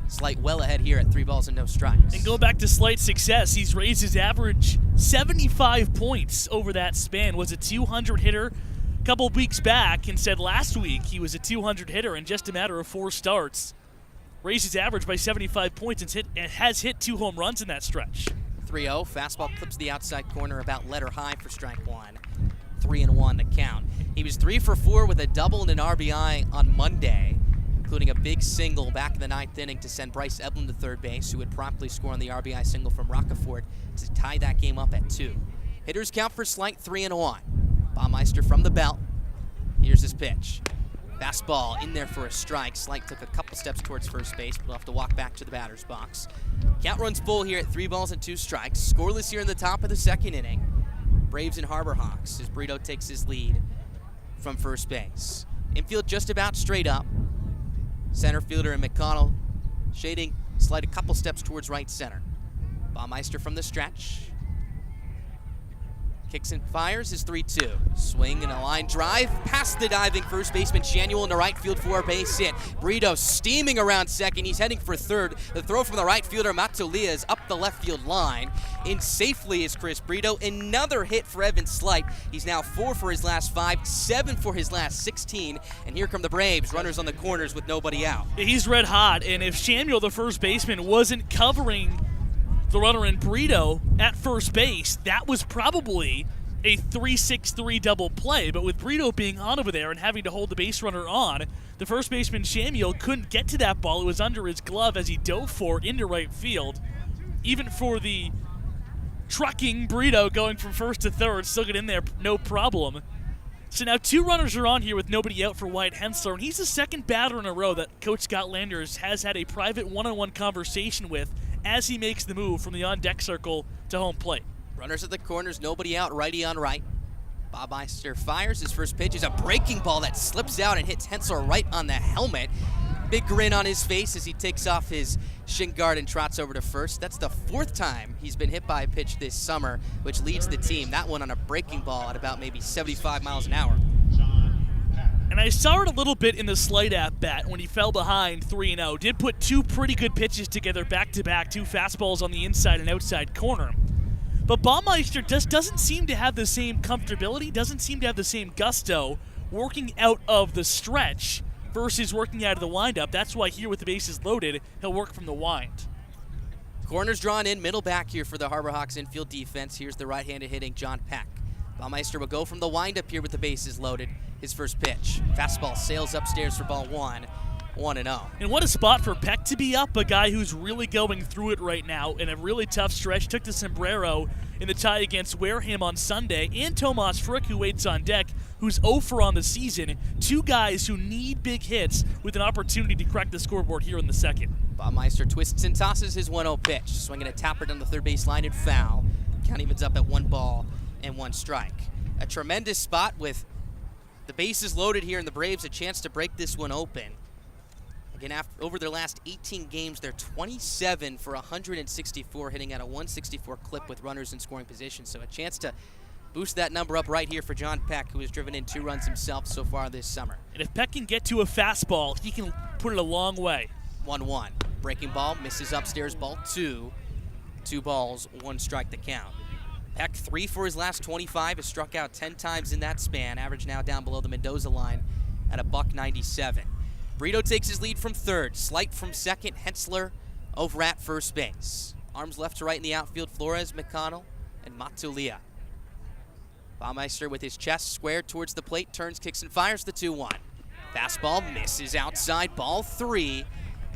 Slight well ahead here at 3 balls and no strikes. And go back to Slight's success. He's raised his average 75 points over that span. Was a 200 hitter a couple weeks back, and said last week he was a 200 hitter in just a matter of 4 starts. Raised his average by 75 points and has hit 2 home runs in that stretch. 3-0. Fastball clips the outside corner about letter high for strike 1. 3-1 to count. He was 3 for 4 with a double and an RBI on Monday, including a big single back in the 9th inning to send Bryce Eblin to third base, who would promptly score on the RBI single from Rockefort to tie that game up at 2. Hitters count for Slight 3-1. Baumeister from the belt. Here's his pitch. Fastball in there for a strike. Slight took a couple steps towards first base, but will have to walk back to the batter's box. Count runs full here at 3 balls and 2 strikes. Scoreless here in the top of the second inning. Braves and Harbor Hawks as Brito takes his lead from first base. Infield just about straight up. Center fielder and McConnell shading Slight a couple steps towards right center. Baumeister from the stretch. Kicks and fires his 3-2. Swing and a line drive past the diving first baseman Shanuel in the right field for a base hit. Brito steaming around second. He's heading for third. The throw from the right fielder Matulia is up the left field line. In safely is Chris Brito. Another hit for Evan Slight. He's now 4 for his last 5, 7 for his last 16. And here come the Braves, runners on the corners with nobody out. He's red hot, and if Shanuel, the first baseman, wasn't covering the runner in Brito at first base, that was probably a 3-6-3 double play. But with Brito being on over there and having to hold the base runner on, the first baseman Shanuel couldn't get to that ball. It was under his glove as he dove for it into right field. Even for the trucking Brito going from first to third, still get in there, no problem. So now 2 runners are on here with nobody out for Wyatt Hensler, and he's the second batter in a row that Coach Scott Landers has had a private one-on-one conversation with as he makes the move from the on-deck circle to home plate. Runners at the corners, nobody out, righty on right. Bob Meister fires. His first pitch is a breaking ball that slips out and hits Hensler right on the helmet. Big grin on his face as he takes off his shin guard and trots over to first. That's the 4th time he's been hit by a pitch this summer, which leads the team. That one on a breaking ball at about maybe 75 miles an hour. And I saw it a little bit in the Slight at bat when he fell behind 3-0. Did put 2 pretty good pitches together back-to-back, 2 fastballs on the inside and outside corner. But Baumeister just doesn't seem to have the same comfortability, doesn't seem to have the same gusto working out of the stretch versus working out of the windup. That's why here with the bases loaded, he'll work from the wind. Corners drawn in, middle back here for the Harbor Hawks infield defense. Here's the right-handed hitting John Peck. Baumeister will go from the windup here with the bases loaded. His first pitch. Fastball sails upstairs for ball 1. 1-0. And what a spot for Peck to be up, a guy who's really going through it right now in a really tough stretch. Took the sombrero in the tie against Wareham on Sunday, and Tomas Frick, who waits on deck, who's 0 for on the season. 2 guys who need big hits with an opportunity to crack the scoreboard here in the second. Baumeister twists and tosses his 1-0 pitch. Swinging a tapper down the third base line and foul. Count evens up at 1 ball and 1 strike. A tremendous spot with the bases loaded here, and the Braves a chance to break this one open. Again, over their last 18 games, they're 27 for 164, hitting at a 164 clip with runners in scoring position. So a chance to boost that number up right here for John Peck, who has driven in 2 runs himself so far this summer. And if Peck can get to a fastball, he can put it a long way. 1-1. Breaking ball, misses upstairs, ball 2. 2 balls, 1 strike to count. Peck 3 for his last 25, has struck out 10 times in that span, average now down below the Mendoza line at a $197. Brito takes his lead from third. Slight from second. Hensler over at first base. Arms left to right in the outfield. Flores, McConnell, and Matulia. Baumeister with his chest squared towards the plate. Turns, kicks, and fires the 2-1. Fastball misses outside. Ball 3.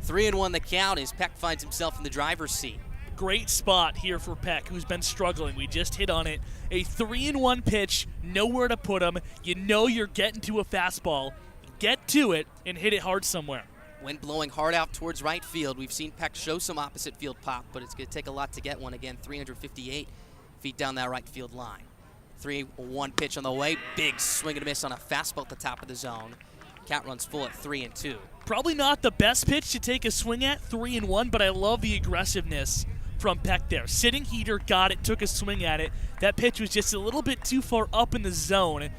3-1 the count as Peck finds himself in the driver's seat. Great spot here for Peck, who's been struggling. We just hit on it. A 3-1 pitch. Nowhere to put him. You know you're getting to a fastball. Get to it and hit it hard somewhere. Wind blowing hard out towards right field. We've seen Peck show some opposite field pop, but it's going to take a lot to get one again. 358 feet down that right field line. 3-1 pitch on the way. Big swing and a miss on a fastball at the top of the zone. Count runs full at 3-2. Probably not the best pitch to take a swing at, 3-1, but I love the aggressiveness from Peck there. Sitting heater, got it, took a swing at it. That pitch was just a little bit too far up in the zone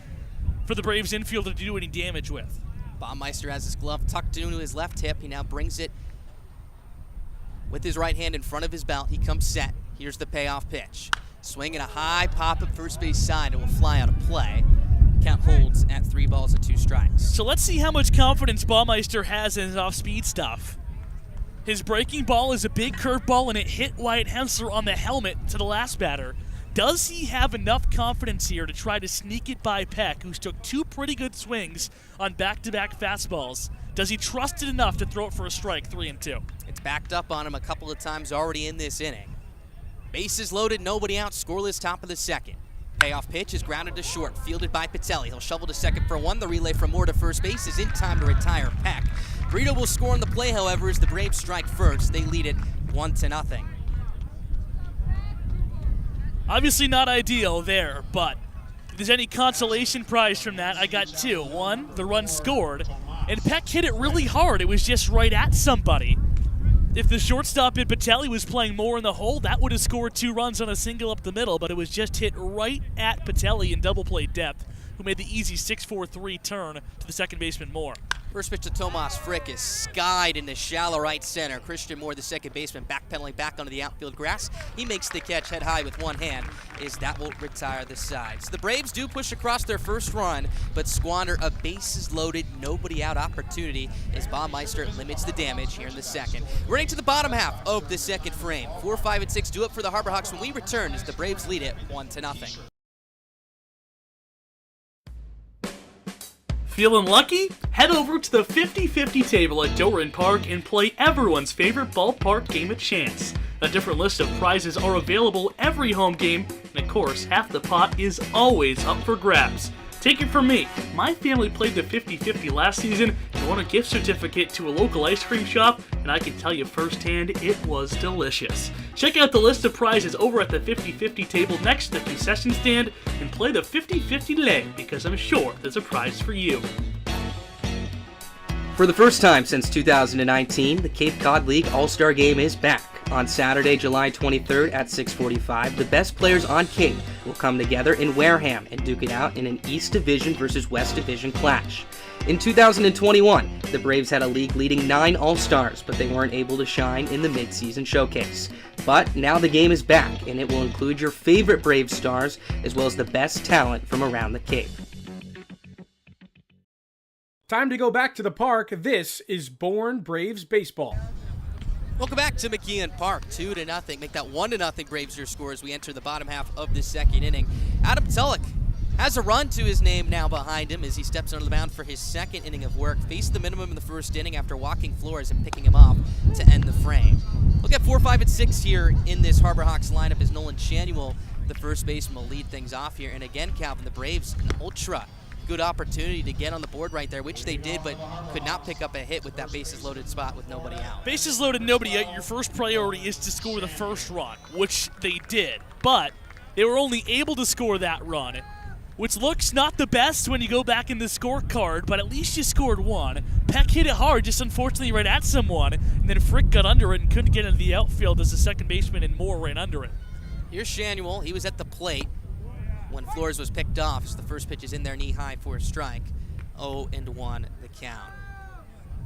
for the Braves infielder to do any damage with. Baumeister has his glove tucked into his left hip. He now brings it with his right hand in front of his belt. He comes set. Here's the payoff pitch. Swing and a high pop up first base side. It will fly out of play. Count holds at 3 balls and 2 strikes. So let's see how much confidence Baumeister has in his off-speed stuff. His breaking ball is a big curveball, and it hit Wyatt Hensler on the helmet to the last batter. Does he have enough confidence here to try to sneak it by Peck, who's took 2 pretty good swings on back-to-back fastballs? Does he trust it enough to throw it for a strike, 3-2? It's backed up on him a couple of times already in this inning. Bases loaded, nobody out, scoreless top of the second. Payoff pitch is grounded to short, fielded by Patelli. He'll shovel to second for 1. The relay from Moore to first base is in time to retire Peck. Brito will score on the play, however, as the Braves strike first. They lead it 1-0. Obviously not ideal there, but if there's any consolation prize from that, I got 2. 1, the run scored, and Peck hit it really hard. It was just right at somebody. If the shortstop in Patelli was playing more in the hole, that would have scored 2 runs on a single up the middle, but it was just hit right at Patelli in double play depth, who made the easy 6-4-3 turn to the second baseman Moore. First pitch to Tomas Frick is skied into shallow right center. Christian Moore, the second baseman, backpedaling back onto the outfield grass. He makes the catch head high with one hand, as that will retire the side. So the Braves do push across their first run, but squander a bases-loaded, nobody-out opportunity as Baumeister limits the damage here in the second. We're into the bottom half of the second frame. 4, 5, and 6 do it for the Harbor Hawks when we return as the Braves lead it 1-0. Feeling lucky? Head over to the 50-50 table at Doran Park and play everyone's favorite ballpark game of chance. A different list of prizes are available every home game, and of course, half the pot is always up for grabs. Take it from me, my family played the 50-50 last season and won a gift certificate to a local ice cream shop, and I can tell you firsthand it was delicious. Check out the list of prizes over at the 50-50 table next to the concession stand and play the 50-50 leg, because I'm sure there's a prize for you. For the first time since 2019, the Cape Cod League All-Star Game is back. On Saturday, July 23rd at 6:45, the best players on Cape will come together in Wareham and duke it out in an East Division versus West Division clash. In 2021, the Braves had a league-leading 9 All-Stars, but they weren't able to shine in the mid-season showcase. But now the game is back, and it will include your favorite Braves stars, as well as the best talent from around the Cape. Time to go back to the park. This is Bourne Braves Baseball. Welcome back to McKeon Park, 2-0. Make that 1-0 Braves your score as we enter the bottom half of the second inning. Adam Tulloch has a run to his name now behind him as he steps onto the mound for his second inning of work. Faced the minimum in the first inning after walking Flores and picking him off to end the frame. Look at 4, 5, and 6 here in this Harbor Hawks lineup as Nolan Shanuel, the first baseman, will lead things off here. And again, Calvin, the Braves, an ultra good opportunity to get on the board right there, which they did, but could not pick up a hit with that bases loaded spot with nobody out. Bases loaded, nobody out. Your first priority is to score the first run, which they did. But they were only able to score that run, which looks not the best when you go back in the scorecard, but at least you scored one. Peck hit it hard, just unfortunately right at someone, and then Frick got under it and couldn't get into the outfield as the second baseman and Moore ran under it. Here's Shanuel. He was at the plate when Flores was picked off, so the first pitch is in there knee-high for a strike. 0-1 the count.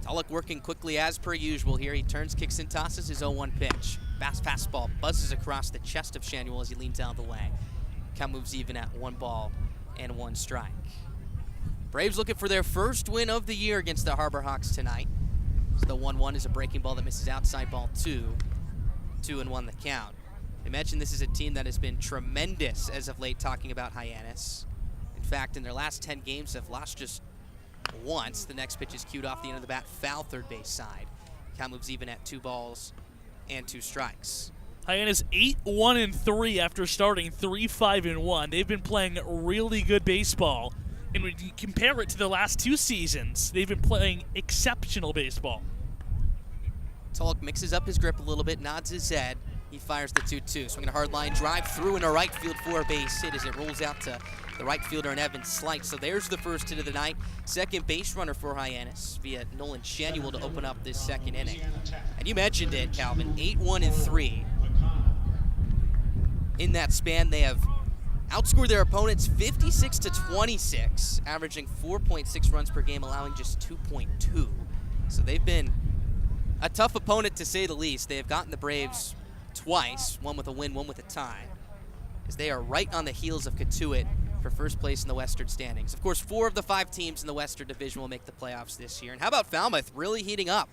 Tulloch working quickly as per usual here. He turns, kicks, and tosses his 0-1 pitch. Fast fastball buzzes across the chest of Shanuel as he leans out of the way. Count moves even at 1-1 strike. Braves looking for their first win of the year against the Harbor Hawks tonight. So the 1-1 is a breaking ball that misses outside ball 2. 2-1 the count. I mentioned this is a team that has been tremendous as of late, talking about Hyannis. In fact, in their last 10 games, have lost just once. The next pitch is cued off the end of the bat, foul third base side. Count moves even at 2-2 strikes. Hyannis 8-1-3 after starting 3-5-1. They've been playing really good baseball. And when you compare it to the last 2 seasons, they've been playing exceptional baseball. Tulloch mixes up his grip a little bit, nods his head. He fires the 2-2, swinging a hard line drive through into right field for a base hit as it rolls out to the right fielder and Evan Slight. So there's the first hit of the night. Second base runner for Hyannis via Nolan Shanuel to open up this second inning. And you mentioned it, Calvin, 8-1-3. In that span, they have outscored their opponents 56-26, averaging 4.6 runs per game, allowing just 2.2. So they've been a tough opponent to say the least. They have gotten the Braves twice, one with a win, one with a tie, as they are right on the heels of Katuitt for first place in the Western standings. Of course, 4 of the 5 teams in the Western Division will make the playoffs this year. And how about Falmouth really heating up?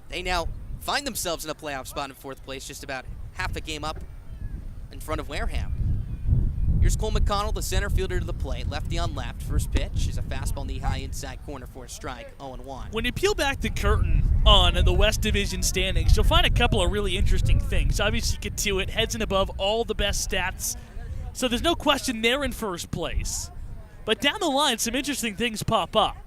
They now find themselves in a playoff spot in 4th place, just about half a game up in front of Wareham. Here's Cole McConnell, the center fielder, to the plate. Lefty on left. First pitch is a fastball knee-high inside corner for a strike. 0-1. When you peel back the curtain on the West Division standings, you'll find a couple of really interesting things. Obviously, Katuitt heads and above all the best stats, so there's no question they're in first place. But down the line, some interesting things pop up.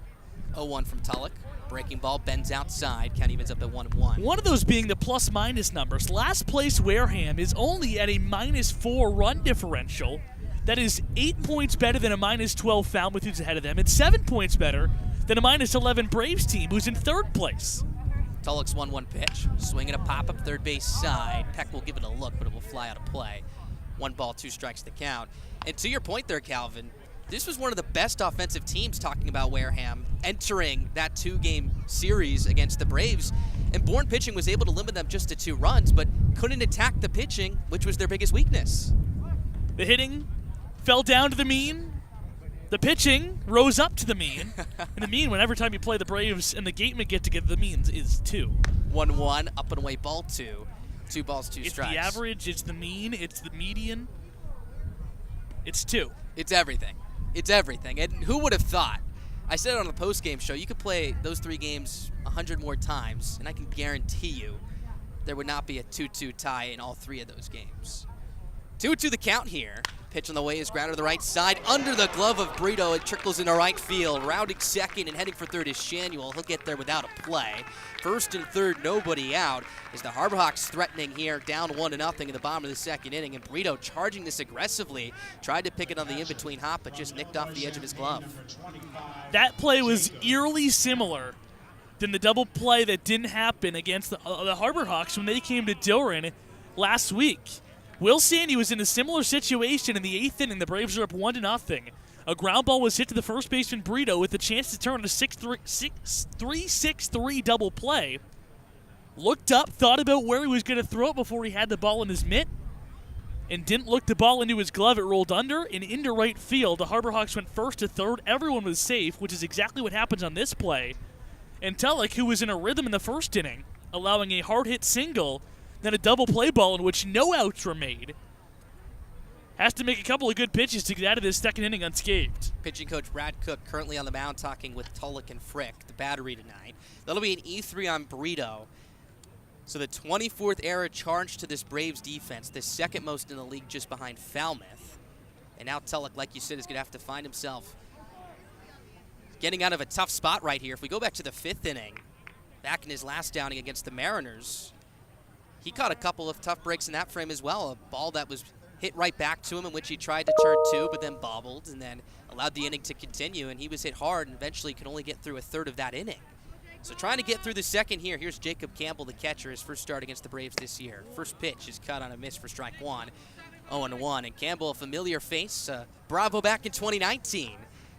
0-1 from Tulloch. Breaking ball bends outside. Count evens up at 1-1. One of those being the plus-minus numbers. Last place Wareham is only at a -4 run differential. That is 8 points better than a -12 Falmouth, who's ahead of them, and 7 points better than a -11 Braves team, who's in 3rd place. Tulloch's 1-1 pitch. Swinging a pop-up third base side. Peck will give it a look, but it will fly out of play. 1 ball, 2 strikes to count. And to your point there, Calvin, this was one of the best offensive teams, talking about Wareham, entering that 2-game series against the Braves. And Bourne pitching was able to limit them just to 2 runs, but couldn't attack the pitching, which was their biggest weakness. The hitting fell down to the mean. The pitching rose up to the mean. And the mean, when every time you play the Braves and the Gatemen get together, the mean is 2. 1-1, up and away, ball 2. 2 balls, 2 strikes. It's the average, it's the mean, it's the median. It's 2. It's everything. It's everything. And who would have thought? I said it on the post-game show, you could play those 3 games 100 more times, and I can guarantee you there would not be a 2-2 tie in all 3 of those games. 2-2 the count here. Pitch on the way is grounded to the right side. Under the glove of Brito, it trickles into right field. Rounding second and heading for third is Shanuel. He'll get there without a play. First and third, nobody out. As the Harborhawks threatening here, down 1-0 in the bottom of the second inning. And Brito charging this aggressively. Tried to pick it on the in-between hop, but just nicked off the edge of his glove. That play was eerily similar than the double play that didn't happen against the Harborhawks when they came to Dilron last week. Will Sandy was in a similar situation in the 8th inning. The Braves are up 1-0. A ground ball was hit to the first baseman Brito with a chance to turn a 3-6-3 double play. Looked up, thought about where he was going to throw it before he had the ball in his mitt, and didn't look the ball into his glove. It rolled under and into right field. The Harborhawks went first to third. Everyone was safe, which is exactly what happens on this play. And Tulloch, who was in a rhythm in the first inning, allowing a hard-hit single, then a double play ball in which no outs were made, has to make a couple of good pitches to get out of this second inning unscathed. Pitching coach Brad Cook currently on the mound talking with Tulloch and Frick, the battery tonight. That'll be an E3 on Brito. So the 24th error charge to this Braves defense, the second most in the league just behind Falmouth. And now Tulloch, like you said, is going to have to find himself getting out of a tough spot right here. If we go back to the 5th inning, back in his last outing against the Mariners, he caught a couple of tough breaks in that frame as well. A ball that was hit right back to him in which he tried to turn 2 but then bobbled and then allowed the inning to continue, and he was hit hard and eventually could only get through a third of that inning. So trying to get through the second here. Here's Jacob Campbell, the catcher, his first start against the Braves this year. First pitch is cut on a miss for strike 1, 0-1. And Campbell, a familiar face, Bravo back in 2019.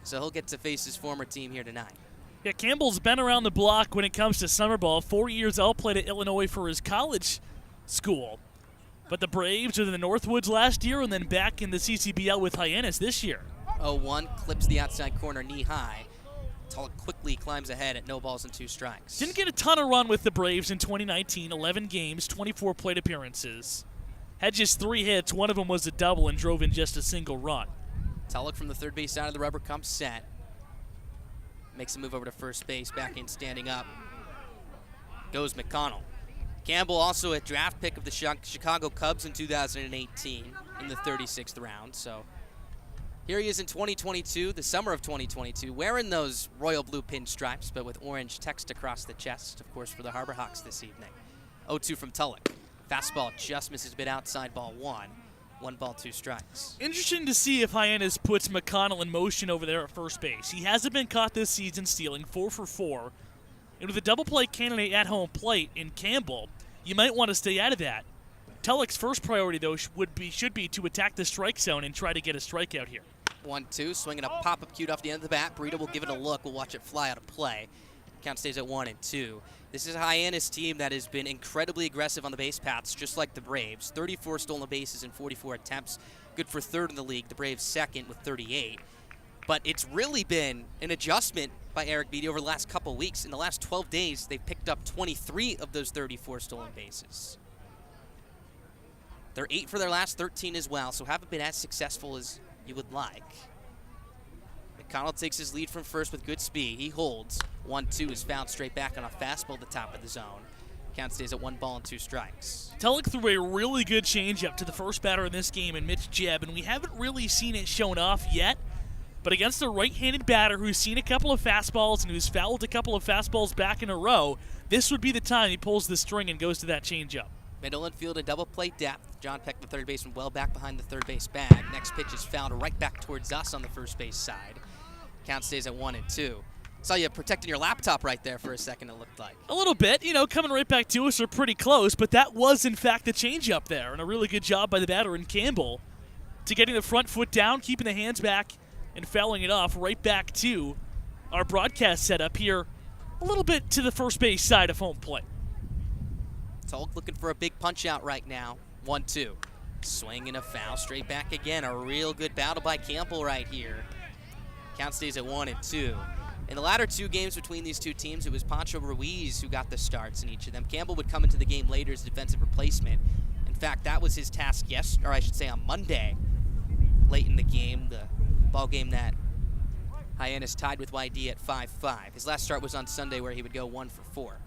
So he'll get to face his former team here tonight. Yeah, Campbell's been around the block when it comes to summer ball. 4 years out, played at Illinois for his college school. But the Braves are in the Northwoods last year and then back in the CCBL with Hyannis this year. 0-1, clips the outside corner knee high. Tulloch quickly climbs ahead at no balls and 2 strikes. Didn't get a ton of run with the Braves in 2019, 11 games, 24 plate appearances. Had just 3 hits, one of them was a double and drove in just a single run. Tulloch from the third base side of the rubber comes set. Makes a move over to first base, back in standing up. Goes McConnell. Campbell also a draft pick of the Chicago Cubs in 2018 in the 36th round. So here he is in 2022, the summer of 2022, wearing those royal blue pinstripes, but with orange text across the chest, of course, for the Harborhawks this evening. 0-2 from Tulloch. Fastball just misses a bit outside, ball 1. 1 ball, 2 strikes. Interesting to see if Hyannis puts McConnell in motion over there at first base. He hasn't been caught this season stealing, 4 for 4. And with a double play candidate at home plate in Campbell, you might want to stay out of that. Tulloch's first priority, though, should be to attack the strike zone and try to get a strikeout here. 1-2, swinging a pop-up cute off the end of the bat. Brito will give it a look. We'll watch it fly out of play. Count stays at 1-2. This is a Hyannis team that has been incredibly aggressive on the base paths, just like the Braves. 34 stolen bases in 44 attempts. Good for 3rd in the league. The Braves 2nd with 38. But it's really been an adjustment by Eric Beatty over the last couple weeks. In the last 12 days, they've picked up 23 of those 34 stolen bases. They're 8 for their last 13 as well, so haven't been as successful as you would like. McConnell takes his lead from first with good speed. He holds. 1-2 is fouled straight back on a fastball at the top of the zone. Count stays at 1 ball and 2 strikes. Tulloch threw a really good changeup to the first batter in this game in Mitch Jebb, and we haven't really seen it shown off yet. But against a right-handed batter who's seen a couple of fastballs and who's fouled a couple of fastballs back in a row, this would be the time he pulls the string and goes to that changeup. Middle infield and double play depth. John Peck, the third baseman, well back behind the third base bag. Next pitch is fouled right back towards us on the first base side. Count stays at 1-2. Saw you protecting your laptop right there for a second, it looked like. A little bit, coming right back to us are pretty close, but that was in fact the changeup there, and a really good job by the batter in Campbell to getting the front foot down, keeping the hands back, and fouling it off right back to our broadcast setup here, a little bit to the first base side of home plate. Tulk looking for a big punch out right now. 1-2. Swing and a foul, straight back again. A real good battle by Campbell right here. Count stays at 1-2. In the latter two games between these two teams, it was Pancho Ruiz who got the starts in each of them. Campbell would come into the game later as defensive replacement. In fact, that was his task on Monday, late in the game, the ball game that Hyannis tied with YD at 5-5. His last start was on Sunday where he would go 1 for 4.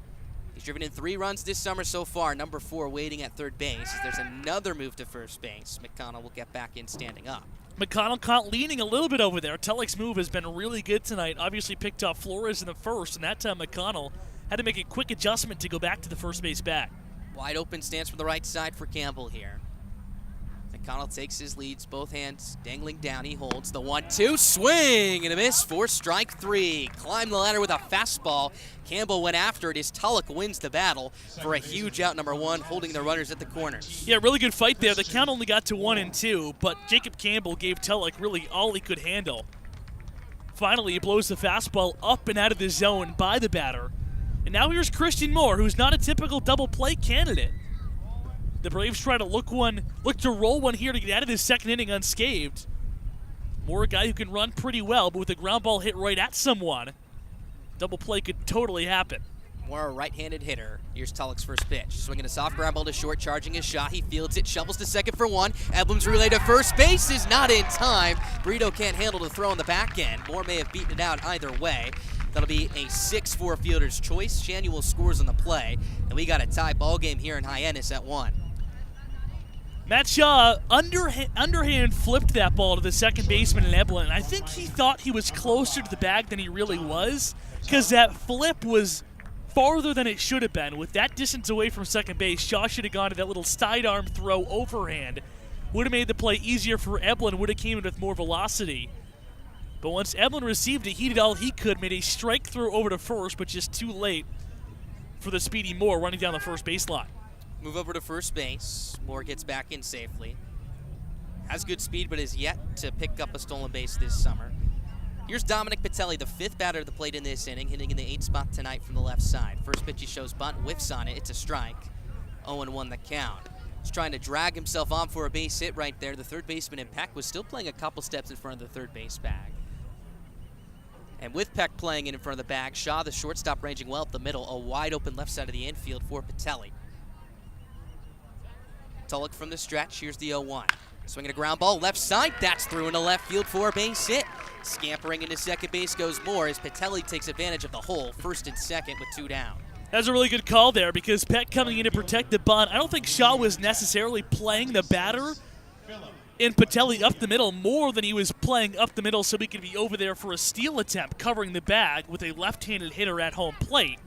He's driven in 3 runs this summer so far, number 4 waiting at third base. As there's another move to first base, McConnell will get back in standing up. McConnell caught leaning a little bit over there. Tulloch's move has been really good tonight. Obviously picked off Flores in the first, and that time McConnell had to make a quick adjustment to go back to the first base bag. Wide open stance from the right side for Campbell here. McConnell takes his leads, both hands dangling down. He holds the 1-2, swing and a miss for strike 3. Climbed the ladder with a fastball. Campbell went after it as Tulloch wins the battle for a huge out, number 1, holding the runners at the corners. Yeah, really good fight there. The count only got to 1-2, but Jacob Campbell gave Tulloch really all he could handle. Finally, he blows the fastball up and out of the zone by the batter. And now here's Christian Moore, who's not a typical double play candidate. The Braves try to look to roll one here to get out of this second inning unscathed. Moore, a guy who can run pretty well, but with a ground ball hit right at someone, double play could totally happen. Moore, a right-handed hitter. Here's Tulloch's first pitch. Swinging a soft ground ball to short, charging his shot. He fields it, shovels to second for 1. Edlund's relay to first base is not in time. Brito can't handle the throw on the back end. Moore may have beaten it out either way. That'll be a 6-4 fielder's choice. Shanuel scores on the play, and we got a tie ball game here in Hyannis at 1. Matt Shaw underhand flipped that ball to the second baseman in Eblin. I think he thought he was closer to the bag than he really was, because that flip was farther than it should have been. With that distance away from second base, Shaw should have gone to that little sidearm throw overhand. Would have made the play easier for Eblin, would have came in with more velocity. But once Eblin received it, he did all he could, made a strike throw over to first, but just too late for the speedy Moore running down the first baseline. Move over to first base. Moore gets back in safely. Has good speed, but is yet to pick up a stolen base this summer. Here's Dominic Patelli, the 5th batter of the plate in this inning, hitting in the 8th spot tonight from the left side. First pitch he shows bunt, whiffs on it. It's a strike. 0-1 the count. He's trying to drag himself on for a base hit right there. The third baseman in Peck was still playing a couple steps in front of the third base bag. And with Peck playing in front of the bag, Shaw, the shortstop, ranging well up the middle. A wide open left side of the infield for Patelli. Tulloch from the stretch. Here's the 0-1. Swinging a ground ball left side. That's through into left field for a base hit. Scampering into second base goes Moore as Patelli takes advantage of the hole. First and second with 2 down. That's a really good call there because Peck coming in to protect the bunt. I don't think Shaw was necessarily playing the batter in Patelli up the middle more than he was playing up the middle so he could be over there for a steal attempt covering the bag with a left-handed hitter at home plate.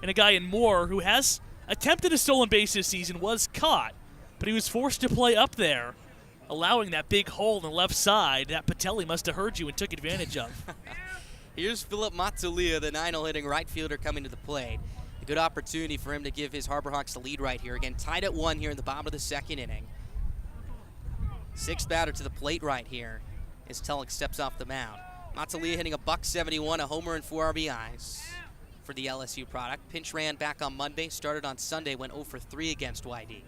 And a guy in Moore who has attempted a stolen base this season was caught, but he was forced to play up there, allowing that big hole in the left side that Patelli must have heard you and took advantage of. Here's Philip Matalia, the 9-hole hitting right fielder, coming to the plate. A good opportunity for him to give his Harbor Hawks the lead right here. Again, tied at 1 here in the bottom of the second inning. 6th batter to the plate right here as Tulloch steps off the mound. Matalia hitting a .171, a homer and 4 RBIs for the LSU product. Pinch ran back on Monday, started on Sunday, went 0 for 3 against YD.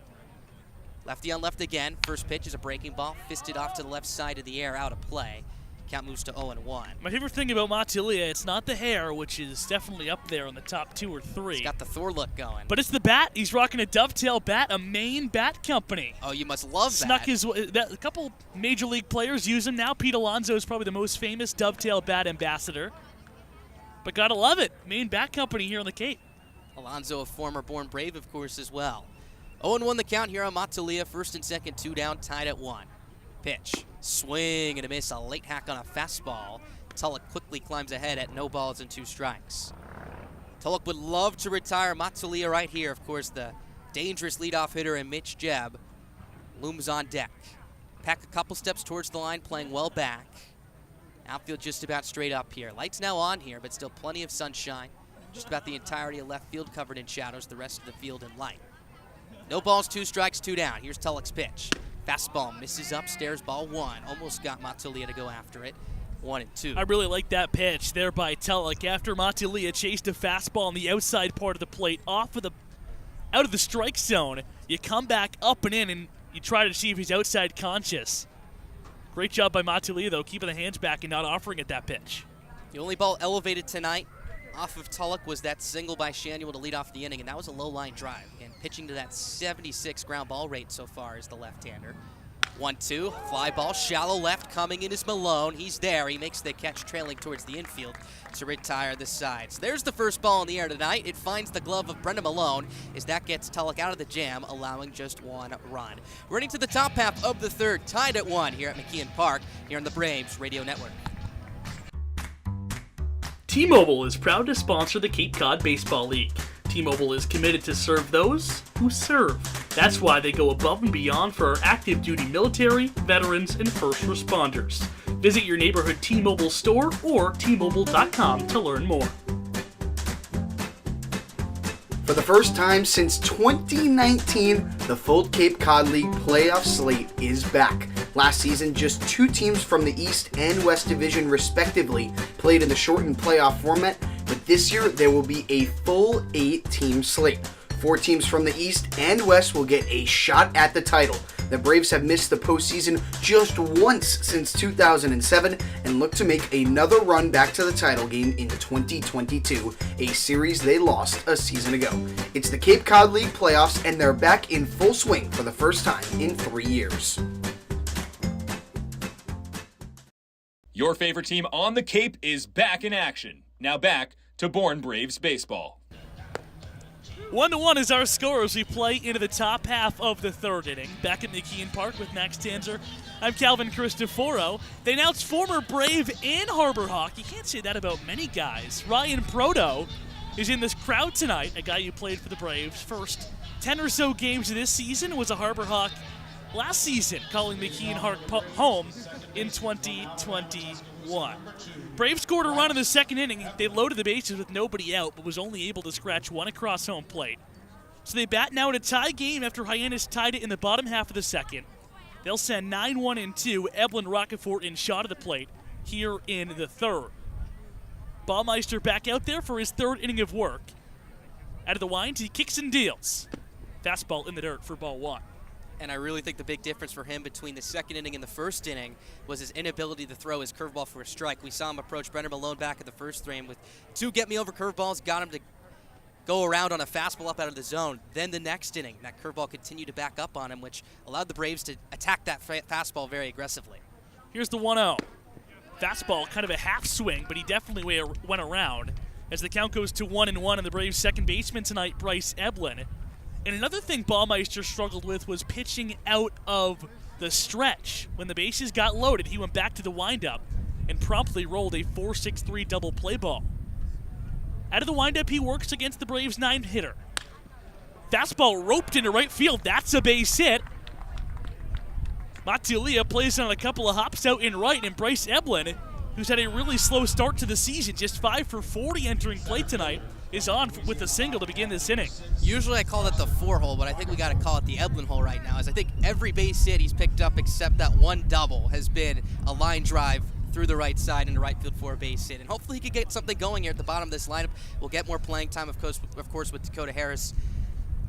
Lefty on left again. First pitch is a breaking ball, fisted off to the left side of the air, out of play. Count moves to 0-1. My favorite thing about Matalia, it's not the hair, which is definitely up there in the top 2 or 3. He's got the Thor look going. But it's the bat. He's rocking a dovetail bat, a Maine bat company. Oh, you must love Snuck that. A couple major league players use him now. Pete Alonso is probably the most famous dovetail bat ambassador. But gotta love it. Maine bat company here on the Cape. Alonso, a former Born Brave, of course, as well. 0-1 the count here on Matalia. First and second, 2 down, tied at 1. Pitch, swing and a miss, a late hack on a fastball. Tulloch quickly climbs ahead at no balls and 2 strikes. Tulloch would love to retire Matalia right here. Of course, the dangerous leadoff hitter and Mitch Jebb looms on deck. Peck a couple steps towards the line, playing well back. Outfield just about straight up here. Lights now on here, but still plenty of sunshine. Just about the entirety of left field covered in shadows, the rest of the field in light. No balls, 2 strikes, 2 down. Here's Tulloch's pitch. Fastball misses upstairs, ball 1. Almost got Matalia to go after it. 1-2. I really like that pitch there by Tulloch after Matalia chased a fastball on the outside part of the plate out of the strike zone. You come back up and in, and you try to see if he's outside conscious. Great job by Matalia, though, keeping the hands back and not offering it that pitch. The only ball elevated tonight off of Tulloch was that single by Shanuel to lead off the inning, and that was a low-line drive. Again, pitching to that 76 ground ball rate so far is the left-hander. 1-2, fly ball, shallow left, coming in is Malone. He's there. He makes the catch trailing towards the infield to retire the sides. There's the first ball in the air tonight. It finds the glove of Brendan Malone as that gets Tulloch out of the jam, allowing just 1 run. Running to the top half of the third, tied at 1 here at McKeon Park, here on the Braves Radio Network. T-Mobile is proud to sponsor the Cape Cod Baseball League. T-Mobile is committed to serve those who serve. That's why they go above and beyond for our active duty military, veterans, and first responders. Visit your neighborhood T-Mobile store or T-Mobile.com to learn more. For the first time since 2019, the full Cape Cod League playoff slate is back. Last season, just 2 teams from the East and West Division respectively played in the shortened playoff format, but this year there will be a full 8-team slate. 4 teams from the East and West will get a shot at the title. The Braves have missed the postseason just once since 2007 and look to make another run back to the title game in 2022, a series they lost a season ago. It's the Cape Cod League playoffs, and they're back in full swing for the first time in 3 years. Your favorite team on the Cape is back in action. Now back to Bourne Braves baseball. 1-1 is our score as we play into the top half of the third inning. Back at McKeon Park with Max Tanzer. I'm Calvin Cristoforo. They announced former Brave and Harbor Hawk. You can't say that about many guys. Ryan Proto is in this crowd tonight, a guy who played for the Braves. First 10 or so games of this season was a Harbor Hawk last season, calling McKeon Park home in 2021. Braves scored a run in the second inning. They loaded the bases with nobody out, but was only able to scratch 1 across home plate. So they bat now in a tie game after Hyannis tied it in the bottom half of the second. They'll send 9-1 and 2, Evelyn Roccaforte in shot of the plate here in the third. Baumeister back out there for his third inning of work. Out of the winds, he kicks and deals. Fastball in the dirt for ball 1. And I really think the big difference for him between the second inning and the first inning was his inability to throw his curveball for a strike. We saw him approach Brendan Malone back at the first frame with 2 get-me-over curveballs, got him to go around on a fastball up out of the zone. Then the next inning, that curveball continued to back up on him, which allowed the Braves to attack that fastball very aggressively. Here's the 1-0. Fastball, kind of a half swing, but he definitely went around. As the count goes to 1-1, and the Braves' second baseman tonight, Bryce Eblin. And another thing Baumeister struggled with was pitching out of the stretch. When the bases got loaded, he went back to the windup and promptly rolled a 4-6-3 double play ball. Out of the windup, he works against the Braves' 9th hitter. Fastball roped into right field. That's a base hit. Matalia plays on a couple of hops out in right, and Bryce Eblin, who's had a really slow start to the season, just 5 for 40 entering play tonight, is on with a single to begin this inning. Usually I call that the 4-hole, but I think we got to call it the Eblin hole right now, as I think every base hit he's picked up except that one double has been a line drive through the right side into right field for a base hit. And hopefully he can get something going here at the bottom of this lineup. We'll get more playing time, of course, with Dakota Harris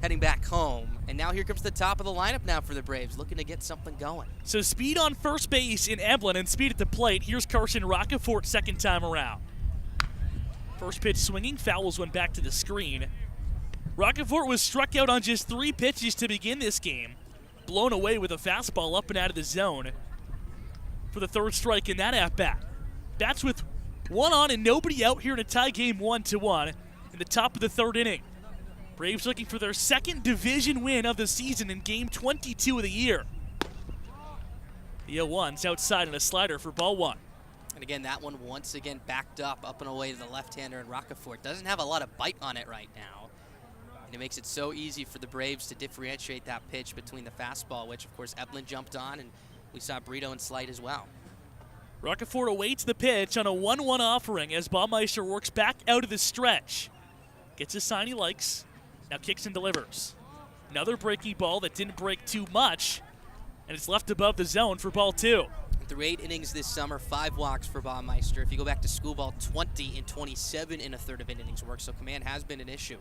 heading back home. And now here comes the top of the lineup now for the Braves, looking to get something going. So speed on first base in Eblin and speed at the plate. Here's Carson Roccaforte second time around. First pitch swinging, fouls went back to the screen. Roccaforte was struck out on just 3 pitches to begin this game. Blown away with a fastball up and out of the zone for the third strike in that at-bat. Bats with 1 on and nobody out here in a tie game 1-1 in the top of the third inning. Braves looking for their second division win of the season in game 22 of the year. The 0-1's outside and a slider for ball 1. And again, that one once again backed up and away to the left-hander, and Roccaforte doesn't have a lot of bite on it right now. And it makes it so easy for the Braves to differentiate that pitch between the fastball, which of course Eblin jumped on, and we saw Brito and Slight as well. Rockefeller awaits the pitch on a 1-1 offering as Baumeister works back out of the stretch. Gets a sign he likes, now kicks and delivers. Another breaking ball that didn't break too much, and it's left above the zone for ball 2. Through 8 innings this summer, 5 walks for Baumeister. If you go back to school ball, 20 and 27 in a third of an innings work, so command has been an issue.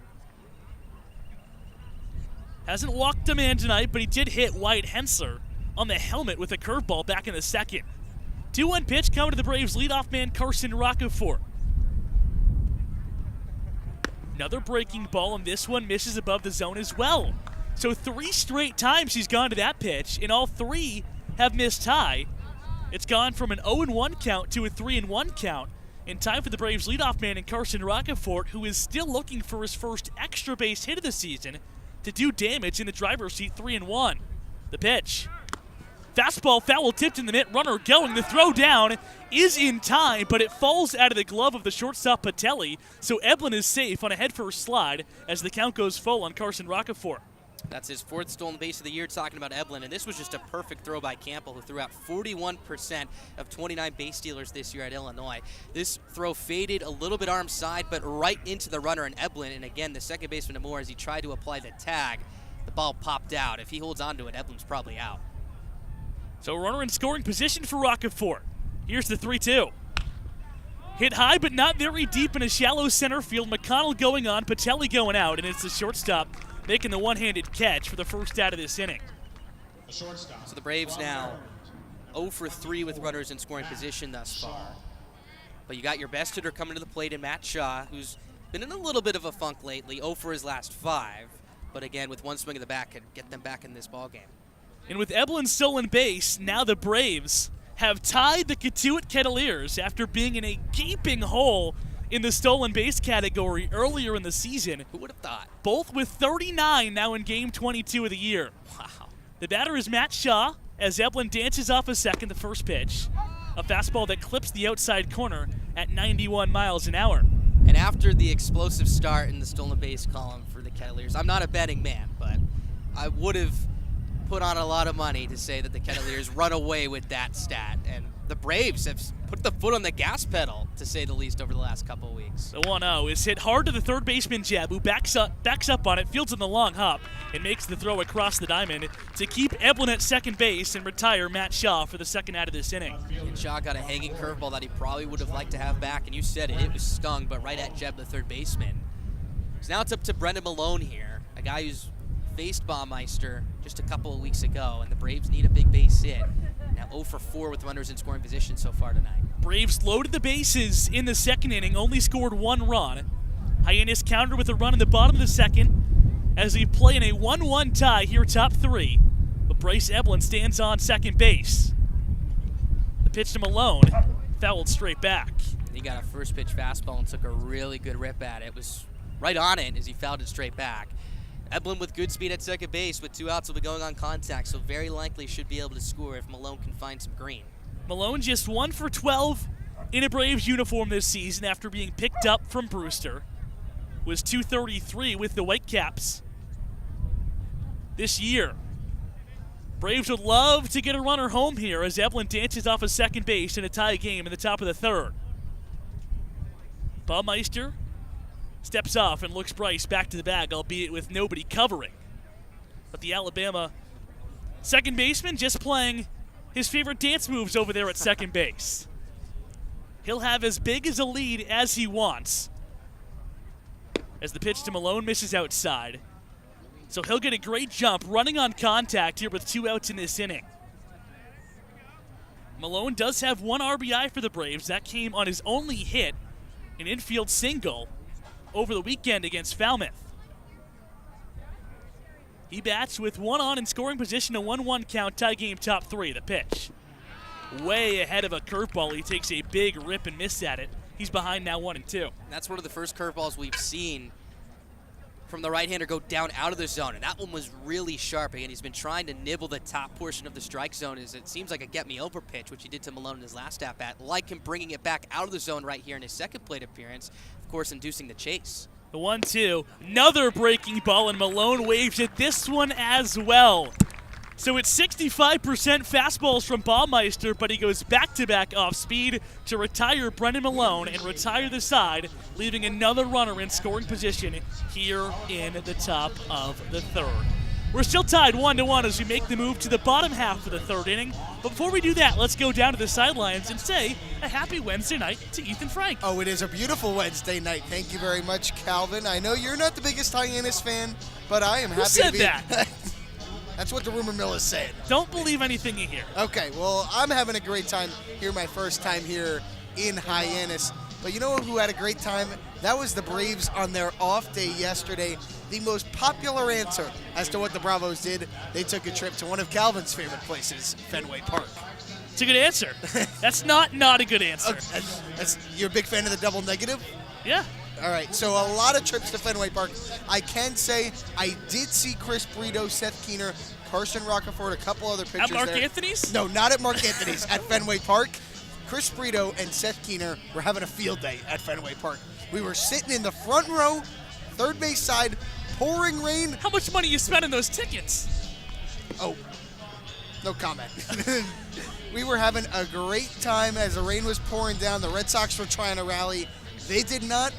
Hasn't walked a man tonight, but he did hit Wyatt Hensler on the helmet with a curveball back in the second. 2-1 pitch coming to the Braves leadoff man Carson Rockefeller. Another breaking ball, and this one misses above the zone as well. So 3 straight times he's gone to that pitch, and all 3 have missed high. It's gone from an 0-1 count to a 3-1 count. In time for the Braves leadoff man and Carson Rockefeller, who is still looking for his first extra base hit of the season, to do damage in the driver's seat. 3-1. The pitch. Fastball foul tipped in the mitt, runner going. The throw down is in time, but it falls out of the glove of the shortstop Patelli, so Eblin is safe on a headfirst slide as the count goes full on Carson Rockefeller. That's his 4th stolen base of the year, talking about Eblin, and this was just a perfect throw by Campbell, who threw out 41% of 29 base stealers this year at Illinois. This throw faded a little bit arm side, but right into the runner and Eblin, and again, the second baseman Amore, as he tried to apply the tag, the ball popped out. If he holds onto it, Eblin's probably out. So runner in scoring position for Rockefeller. Here's the 3-2. Hit high, but not very deep in a shallow center field. McConnell going on, Patelli going out, and it's the shortstop making the one-handed catch for the first out of this inning. So the Braves now 0 for 3 with runners in scoring position thus far. But you got your best hitter coming to the plate in Matt Shaw, who's been in a little bit of a funk lately, 0 for his last 5. But again, with one swing of the bat, could get them back in this ballgame. And with Eblin still in base, now the Braves have tied the Katuitt Kettleers after being in a gaping hole in the stolen base category earlier in the season. Who would have thought? Both with 39 now in game 22 of the year. Wow. The batter is Matt Shaw as Eblin dances off a second, the first pitch. A fastball that clips the outside corner at 91 miles an hour. And after the explosive start in the stolen base column for the Kettleers, I'm not a betting man, but I would have put on a lot of money to say that the Kettleers run away with that stat. And the Braves have put the foot on the gas pedal, to say the least, over the last couple of weeks. The 1-0 is hit hard to the third baseman Jeb, who backs up on it, fields in the long hop, and makes the throw across the diamond to keep Eblin at second base and retire Matt Shaw for the second out of this inning. And Shaw got a hanging curveball that he probably would have liked to have back, and you said it was stung, but right at Jeb, the third baseman. So now it's up to Brendan Malone here, a guy who's faced Baumeister just a couple of weeks ago, and the Braves need a big base hit. Now 0 for 4 with runners in scoring position so far tonight. Braves loaded the bases in the second inning, only scored 1 run. Hyannis countered with a run in the bottom of the second as they play in a 1-1 tie here, top 3. But Bryce Eblin stands on second base. The pitch to Malone, fouled straight back. He got a first pitch fastball and took a really good rip at it. It was right on it as he fouled it straight back. Eblin with good speed at second base with 2 outs will be going on contact, so very likely should be able to score if Malone can find some green. Malone just 1 for 12 in a Braves uniform this season after being picked up from Brewster. Was .233 with the Whitecaps this year. Braves would love to get a runner home here as Eblin dances off a second base in a tie game in the top of the third. Baumeister steps off and looks Bryce back to the bag, albeit with nobody covering. But the Alabama second baseman just playing his favorite dance moves over there at second base. He'll have as big as a lead as he wants as the pitch to Malone misses outside. So he'll get a great jump running on contact here with 2 outs in this inning. Malone does have 1 RBI for the Braves. That came on his only hit, an infield single over the weekend against Falmouth. He bats with 1 on in scoring position, a 1-1 count, tie game top 3. The pitch way ahead of a curveball. He takes a big rip and miss at it. He's behind now 1-2. That's one of the first curveballs we've seen from the right-hander go down out of the zone, and that one was really sharp. Again, he's been trying to nibble the top portion of the strike zone. As it seems like a get-me-over pitch, which he did to Malone in his last at-bat. Like him bringing it back out of the zone right here in his second plate appearance, of course, inducing the chase. The 1-2, another breaking ball, and Malone waves it this one as well. So it's 65% fastballs from Baumeister, but he goes back-to-back off speed to retire Brendan Malone and retire the side, leaving another runner in scoring position here in the top of the third. We're still tied 1-1 as we make the move to the bottom half of the third inning. But before we do that, let's go down to the sidelines and say a happy Wednesday night to Ethan Frank. Oh, it is a beautiful Wednesday night. Thank you very much, Calvin. I know you're not the biggest Hyannis fan, but I am happy Who said to be. that? That's what the rumor mill is saying. Don't believe anything you hear. Okay, well, I'm having a great time here, my first time here in Hyannis. But you know who had a great time? That was the Braves on their off day yesterday. The most popular answer as to what the Bravos did, they took a trip to one of Calvin's favorite places, Fenway Park. It's a good answer. That's not a good answer. Okay, you're a big fan of the double negative? Yeah. All right, so a lot of trips to Fenway Park. I can say I did see Chris Brito, Seth Keener, Carson Rockefeller, a couple other pitchers At Mark there. Anthony's? No, not at Mark Anthony's, at Fenway Park. Chris Brito and Seth Keener were having a field day at Fenway Park. We were sitting in the front row, third base side, pouring rain. How much money you spent on those tickets? Oh, no comment. We were having a great time as the rain was pouring down. The Red Sox were trying to rally. They did not,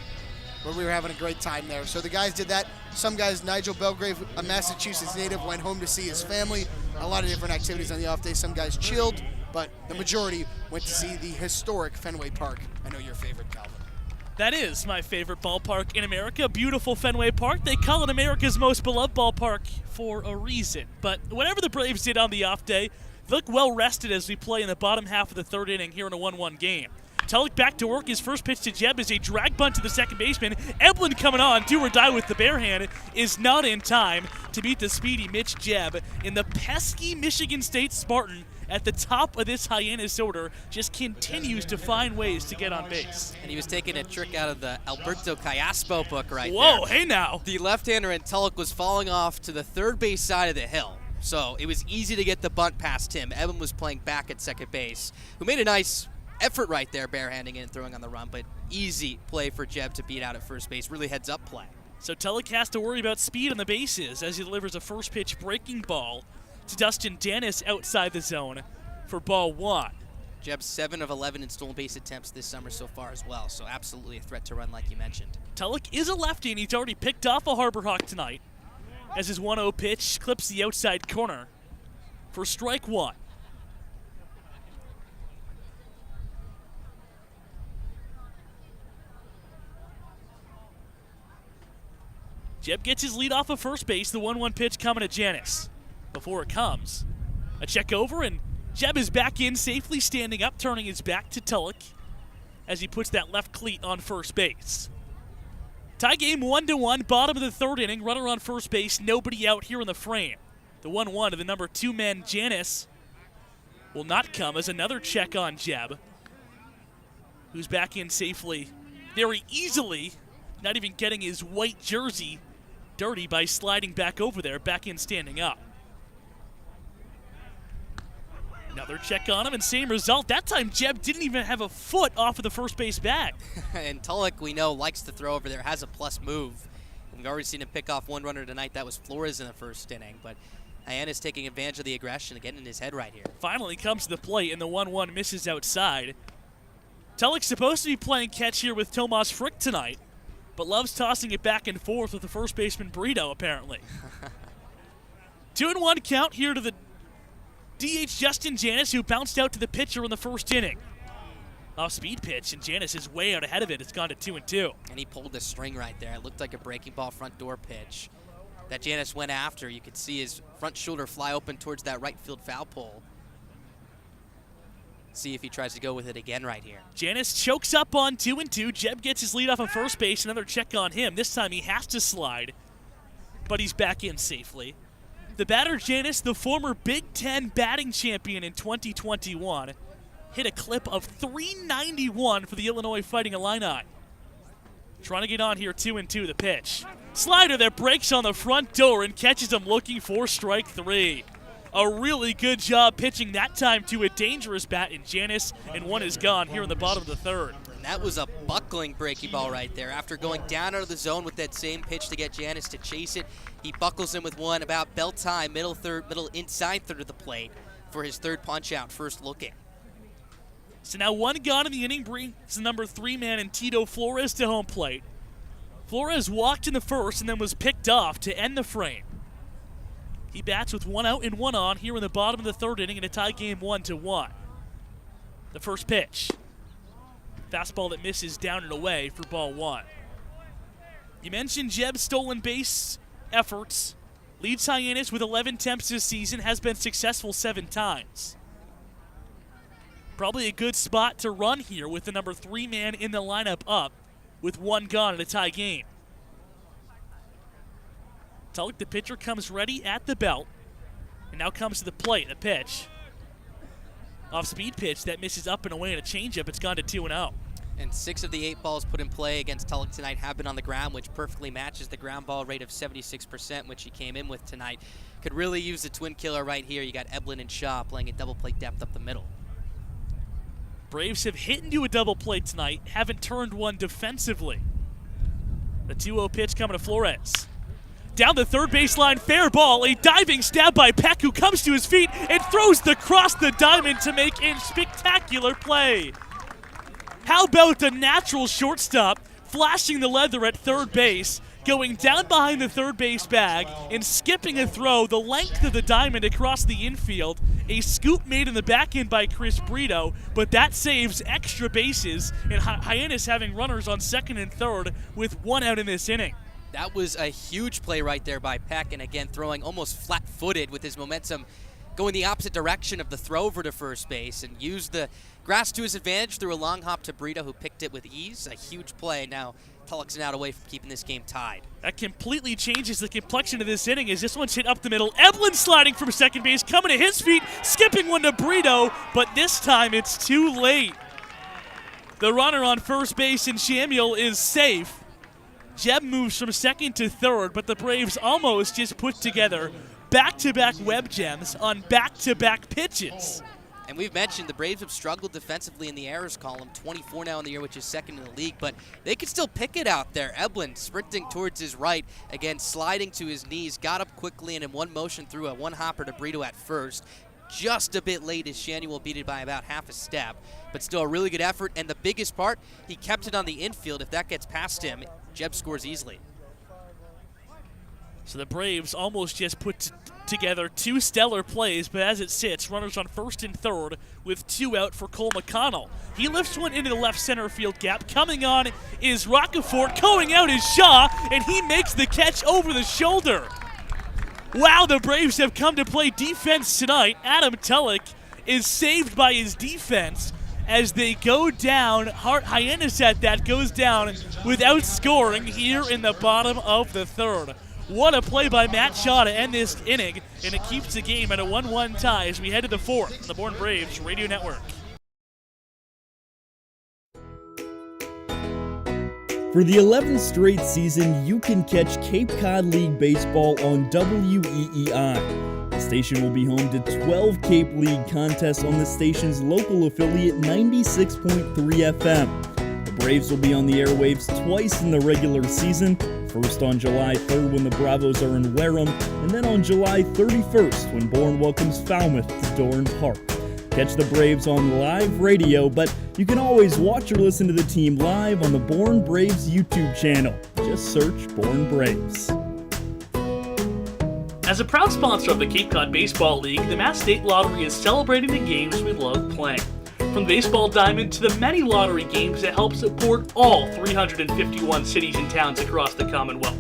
but we were having a great time there. So the guys did that. Some guys, Nigel Belgrave, a Massachusetts native, went home to see his family. A lot of different activities on the off day. Some guys chilled, but the majority went to see the historic Fenway Park. I know your favorite, Calvin. That is my favorite ballpark in America, beautiful Fenway Park. They call it America's most beloved ballpark for a reason. But whatever the Braves did on the off day, they look well rested as we play in the bottom half of the third inning here in a 1-1 game. Tulloch back to work. His first pitch to Jeb is a drag bunt to the second baseman. Eblin coming on, do or die with the bare hand, is not in time to beat the speedy Mitch Jeb in the pesky Michigan State Spartan at the top of this Hyannis order, just continues to find ways to get on base. And he was taking a trick out of the Alberto Callaspo book right there. Whoa, hey now. The left-hander in Tulloch was falling off to the third base side of the hill. So it was easy to get the bunt past him. Evan was playing back at second base, who made a nice effort right there, barehanding it and throwing on the run, but easy play for Jeb to beat out at first base. Really heads-up play. So Tulloch has to worry about speed on the bases as he delivers a first pitch breaking ball to Dustin Dennis outside the zone for ball one. Jeb 7 of 11 in stolen base attempts this summer so far as well, so absolutely a threat to run like you mentioned. Tulloch is a lefty, and he's already picked off a Harbor Hawk tonight as his 1-0 pitch clips the outside corner for strike one. Jeb gets his lead off of first base, the 1-1 pitch coming to Janis. Before it comes, a check over, and Jeb is back in, safely standing up, turning his back to Tulloch as he puts that left cleat on first base. Tie game 1-1, bottom of the third inning, runner on first base, nobody out here in the frame. The 1-1 to the number 2 man, Janis, will not come as another check on Jeb, who's back in safely very easily, not even getting his white jersey dirty by sliding back over there, back in standing up. Another check on him, and same result. That time, Jeb didn't even have a foot off of the first base bag. And Tulloch, we know, likes to throw over there, has a plus move. We've already seen him pick off one runner tonight. That was Flores in the first inning, but Hyannis taking advantage of the aggression and getting in his head right here. Finally comes to the plate, and the 1-1 misses outside. Tulloch's supposed to be playing catch here with Tomas Frick tonight, but loves tossing it back and forth with the first baseman Brito, apparently. 2-1 count here to the DH Justin Janis, who bounced out to the pitcher in the first inning. Off-speed pitch, and Janis is way out ahead of it. It's gone to 2-2. And he pulled the string right there. It looked like a breaking ball front door pitch that Janis went after. You could see his front shoulder fly open towards that right field foul pole. See if he tries to go with it again right here. Janis chokes up on 2-2. Jeb gets his lead off of first base. Another check on him. This time he has to slide, but he's back in safely. The batter, Janis, the former Big Ten batting champion in 2021, hit a clip of .391 for the Illinois Fighting Illini. Trying to get on here, 2-2 the pitch. Slider that breaks on the front door and catches him looking for strike three. A really good job pitching that time to a dangerous bat in Janis, and one is gone here in the bottom of the third. And that was a buckling breaking ball right there. After going down out of the zone with that same pitch to get Janis to chase it, he buckles him with one about belt time, middle inside third of the plate for his third punch out, first looking. So now one gone in the inning brings the number 3 man and Tito Flores to home plate. Flores walked in the first and then was picked off to end the frame. He bats with 1 out and 1 on here in the bottom of the third inning in a tie game 1-1. The first pitch. Fastball that misses down and away for ball 1. You mentioned Jeb's stolen base efforts. Leads Hyannis with 11 attempts this season, has been successful 7 times. Probably a good spot to run here with the number 3 man in the lineup up with 1 gone in a tie game. Tulloch, the pitcher, comes ready at the belt and now comes to the plate. The pitch. Off-speed pitch that misses up and away and a changeup. It's gone to 2-0. And 6 of the 8 balls put in play against Tulloch tonight have been on the ground, which perfectly matches the ground ball rate of 76%, which he came in with tonight. Could really use the twin killer right here. You got Eblin and Shaw playing at double play depth up the middle. Braves have hit into a double play tonight, haven't turned one defensively. The 2-0 pitch coming to Flores. Down the third baseline, fair ball, a diving stab by Peck, who comes to his feet and throws across the diamond to make a spectacular play. How about the natural shortstop flashing the leather at third base, going down behind the third base bag and skipping a throw the length of the diamond across the infield. A scoop made in the back end by Chris Brito, but that saves extra bases, and Hyannis having runners on second and third with 1 out in this inning. That was a huge play right there by Peck, and again throwing almost flat-footed with his momentum going the opposite direction of the throw over to first base, and used the grass to his advantage through a long hop to Brito, who picked it with ease. A huge play. Now Tulloch's an out away from keeping this game tied. That completely changes the complexion of this inning as this one's hit up the middle. Eblin sliding from second base, coming to his feet, skipping one to Brito, but this time it's too late. The runner on first base and Samuel is safe. Jeb moves from second to third, but the Braves almost just put together back-to-back web gems on back-to-back pitches. And we've mentioned the Braves have struggled defensively in the errors column, 24 now in the year, which is second in the league, but they could still pick it out there. Eblin sprinting towards his right, again sliding to his knees, got up quickly and in one motion threw a one-hopper to Brito at first. Just a bit late as Shanuel beat it by about half a step, but still a really good effort. And the biggest part, he kept it on the infield. If that gets past him, Jeb scores easily. So the Braves almost just put together 2 stellar plays, but as it sits, runners on first and third with 2 out for Cole McConnell. He lifts one into the left center field gap. Coming on is Roccaforte. Going out is Shaw, and he makes the catch over the shoulder. Wow, the Braves have come to play defense tonight. Adam Tulloch is saved by his defense as they go down. Hyannis at that goes down without scoring here in the bottom of the third. What a play by Matt Shaw to end this inning, and it keeps the game at a 1-1 tie as we head to the fourth on the Bourne Braves Radio Network. For the 11th straight season, you can catch Cape Cod League Baseball on WEEI. The station will be home to 12 Cape League contests on the station's local affiliate 96.3 FM. The Braves will be on the airwaves twice in the regular season, first on July 3rd when the Bravos are in Wareham, and then on July 31st when Bourne welcomes Falmouth to Dorn Park. Catch the Braves on live radio, but you can always watch or listen to the team live on the Bourne Braves YouTube channel. Just search Bourne Braves. As a proud sponsor of the Cape Cod Baseball League, the Mass State Lottery is celebrating the games we love playing. From the baseball diamond to the many lottery games that help support all 351 cities and towns across the Commonwealth.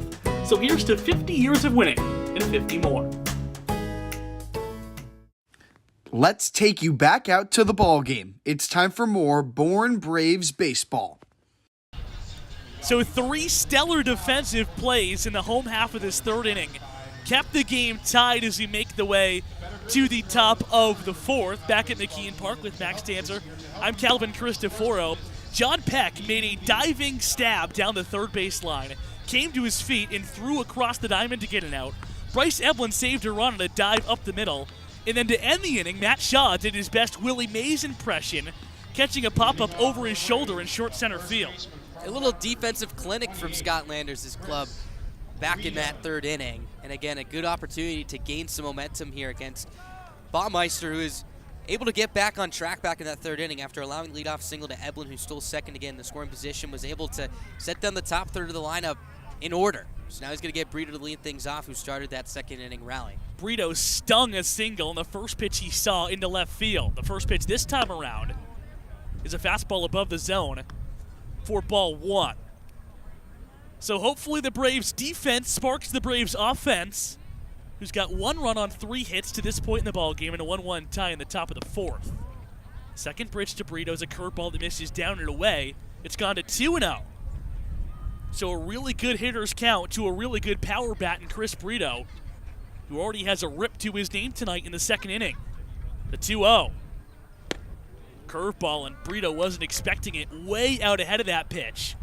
So here's to 50 years of winning and 50 more. Let's take you back out to the ball game. It's time for more Bourne Braves baseball. So 3 stellar defensive plays in the home half of this third inning kept the game tied as we make the way to the top of the fourth. Back at McKeon Park with Max Danzer, I'm Calvin Cristoforo. John Peck made a diving stab down the third base line, came to his feet and threw across the diamond to get an out. Bryce Eblin saved a run on a dive up the middle. And then to end the inning, Matt Shaw did his best Willie Mays impression, catching a pop-up over his shoulder in short center field. A little defensive clinic from Scott Landers' club back in that third inning. And again, a good opportunity to gain some momentum here against Baumeister, who is able to get back on track back in that third inning after allowing leadoff single to Eblin, who stole second again in the scoring position, was able to set down the top third of the lineup in order. So now he's going to get Brito to lead things off, who started that second inning rally. Brito stung a single on the first pitch he saw into left field. The first pitch this time around is a fastball above the zone for ball one. So hopefully the Braves defense sparks the Braves offense, who's got 1 run on 3 hits to this point in the ballgame and a 1-1 tie in the top of the fourth. Second pitch to Brito is a curveball that misses down and away. It's gone to 2-0. So a really good hitter's count to a really good power bat in Chris Brito, who already has a rip to his name tonight in the second inning. The 2-0. Curveball, and Brito wasn't expecting it, way out ahead of that pitch.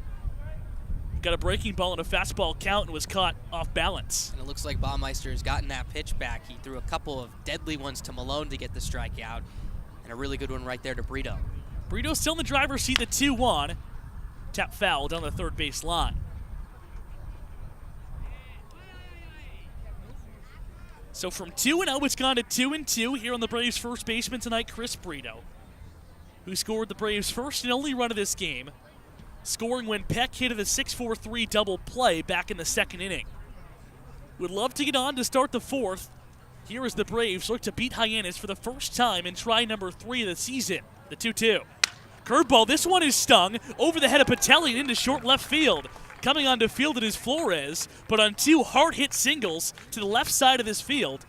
Got a breaking ball and a fastball count and was caught off balance. And it looks like Baumeister has gotten that pitch back. He threw a couple of deadly ones to Malone to get the strikeout, and a really good one right there to Brito. Brito still in the driver's seat, the 2-1. Tap foul down the third base line. So from 2-0, it's gone to 2-2 here on the Braves' first baseman tonight, Chris Brito, who scored the Braves' first and only run of this game, scoring when Peck hit a 6-4-3 double play back in the second inning. Would love to get on to start the fourth. Here as the Braves look to beat Hyannis for the first time in try number 3 of the season, the 2-2. Curveball, this one is stung over the head of Patelli and into short left field. Coming onto field it is Flores, but on 2 hard-hit singles to the left side of this field,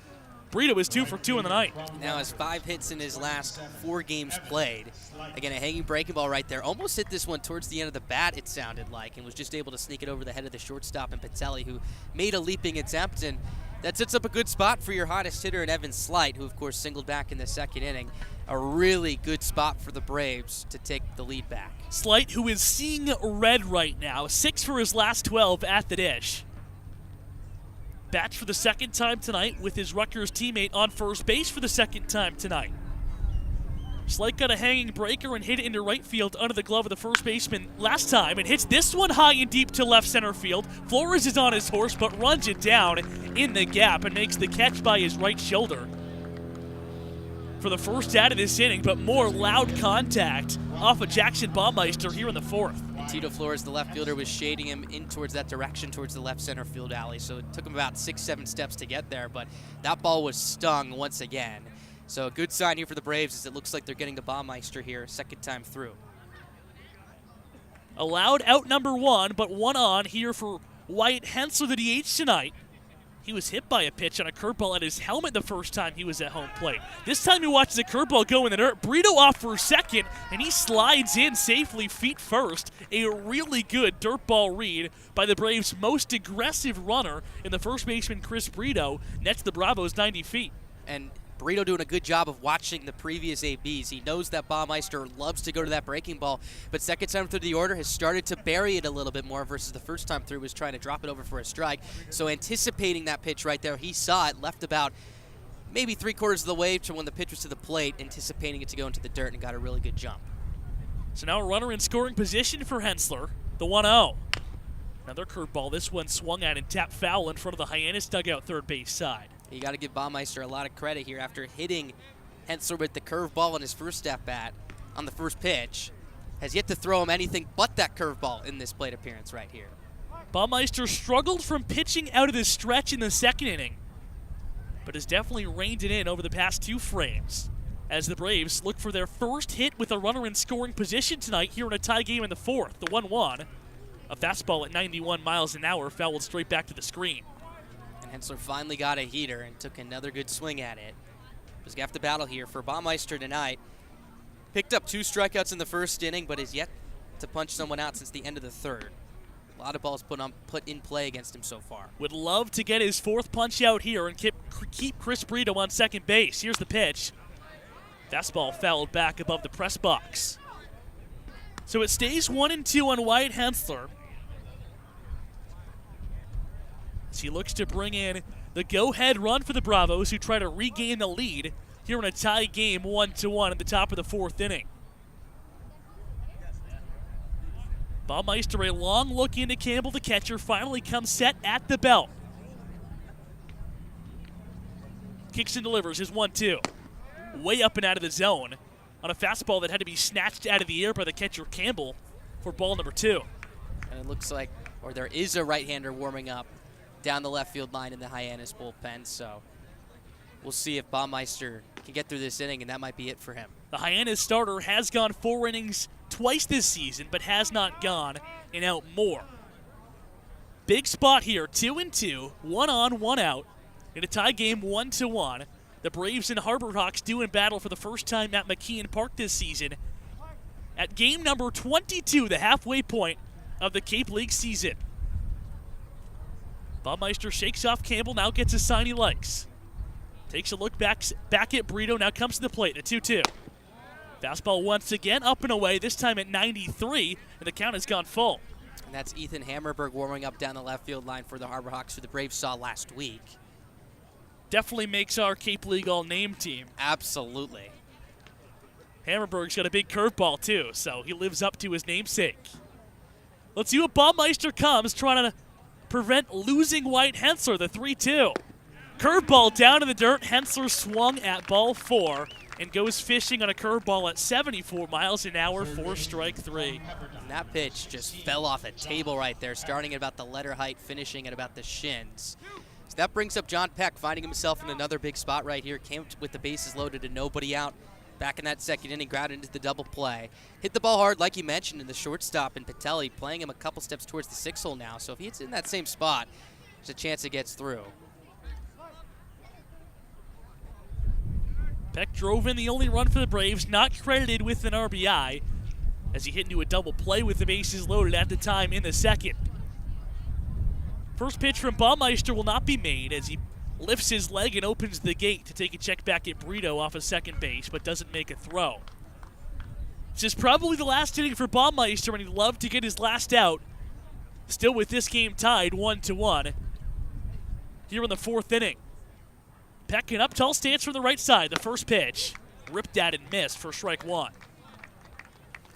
Brito is 2 for 2 in the night. Now has 5 hits in his last 4 games played. Again, a hanging breaking ball right there. Almost hit this one towards the end of the bat, it sounded like, and was just able to sneak it over the head of the shortstop and Patelli, who made a leaping attempt. And that sets up a good spot for your hottest hitter in Evan Slight, who of course singled back in the second inning. A really good spot for the Braves to take the lead back. Slight, who is seeing red right now, 6 for his last 12 at the dish. Bats for the second time tonight with his Rutgers teammate on first base for the second time tonight. Slight got a hanging breaker and hit it into right field under the glove of the first baseman last time and hits this one high and deep to left center field. Flores is on his horse but runs it down in the gap and makes the catch by his right shoulder for the first out of this inning, but more loud contact off of Jackson Baumeister here in the fourth. Tito Flores, the left fielder, was shading him in towards that direction, towards the left center field alley. So it took him about 6-7 steps to get there, but that ball was stung once again. So a good sign here for the Braves as it looks like they're getting to Baumeister here second time through. Allowed out number 1, but 1 on here for Wyatt Hensler, the DH tonight. He was hit by a pitch on a curveball at his helmet the first time he was at home plate. This time he watches a curveball go in the dirt. Brito off for second, and he slides in safely feet first. A really good dirt ball read by the Braves' most aggressive runner in the first baseman, Chris Brito. Nets the Bravos 90 feet. And Brito doing a good job of watching the previous ABs. He knows that Baumeister loves to go to that breaking ball, but second time through the order has started to bury it a little bit more versus the first time through was trying to drop it over for a strike. So anticipating that pitch right there, he saw it, left about maybe 3/4 of the way to when the pitch was to the plate, anticipating it to go into the dirt and got a really good jump. So now a runner in scoring position for Hensler, the 1-0. Another curveball, this one swung at and tapped foul in front of the Hyannis dugout third base side. You got to give Baumeister a lot of credit here after hitting Hensler with the curveball in his first at-bat on the first pitch. Has yet to throw him anything but that curveball in this plate appearance right here. Baumeister struggled from pitching out of this stretch in the second inning, but has definitely reined it in over the past 2 frames as the Braves look for their first hit with a runner in scoring position tonight here in a tie game in the fourth, the 1-1. A fastball at 91 miles an hour fouled straight back to the screen. And Hensler finally got a heater and took another good swing at it. Was going to have to battle here for Baumeister tonight. Picked up 2 strikeouts in the first inning, but is yet to punch someone out since the end of the third. A lot of balls put in play against him so far. Would love to get his 4th punch out here and keep Chris Brito on second base. Here's the pitch. Fastball fouled back above the press box. So it stays 1-2 on Wyatt Hensler. As he looks to bring in the go-ahead run for the Bravos, who try to regain the lead here in a tie game 1-1 at the top of the 4th inning. Baumeister, a long look into Campbell, the catcher, finally comes set at the belt. Kicks and delivers his 1-2. Way up and out of the zone on a fastball that had to be snatched out of the air by the catcher Campbell for ball number 2. And it looks like, or there is a right-hander warming up down the left field line in the Hyannis bullpen, so we'll see if Baumeister can get through this inning, and that might be it for him. The Hyannis starter has gone 4 innings twice this season, but has not gone and out more. Big spot here, 2-2, 1 on, 1 out, in a tie game 1-1. The Braves and Harbor Hawks do in battle for the first time at McKeon Park this season. At game number 22, the halfway point of the Cape League season. Baumeister shakes off Campbell, now gets a sign he likes. Takes a look back at Brito, now comes to the plate, a 2-2. Fastball once again, up and away, this time at 93, and the count has gone full. And that's Ethan Hammerberg warming up down the left field line for the Harbor Hawks, who the Braves saw last week. Definitely makes our Cape League All-Name team. Absolutely. Hammerberg's got a big curveball, too, so he lives up to his namesake. Let's see what Baumeister comes, trying to prevent losing White Hensler, the 3-2. Curveball down to the dirt. Hensler swung at ball 4 and goes fishing on a curveball at 74 miles an hour for strike 3. And that pitch just fell off a table right there, starting at about the letter height, finishing at about the shins. So that brings up John Peck, finding himself in another big spot right here. Came with the bases loaded and nobody out. Back in that second inning, grounded into the double play. Hit the ball hard, like you mentioned, in the shortstop, and Patelli playing him a couple steps towards the 6 hole now. So if he's in that same spot, there's a chance it gets through. Peck drove in the only run for the Braves, not credited with an RBI, as he hit into a double play with the bases loaded at the time in the second. First pitch from Baumeister will not be made as he lifts his leg and opens the gate to take a check back at Brito off of second base, but doesn't make a throw. This is probably the last inning for Baumeister, and he'd love to get his last out. Still with this game tied 1-1 here in the 4th inning. Peck an up tall stance from the right side. The first pitch ripped at and missed for strike 1.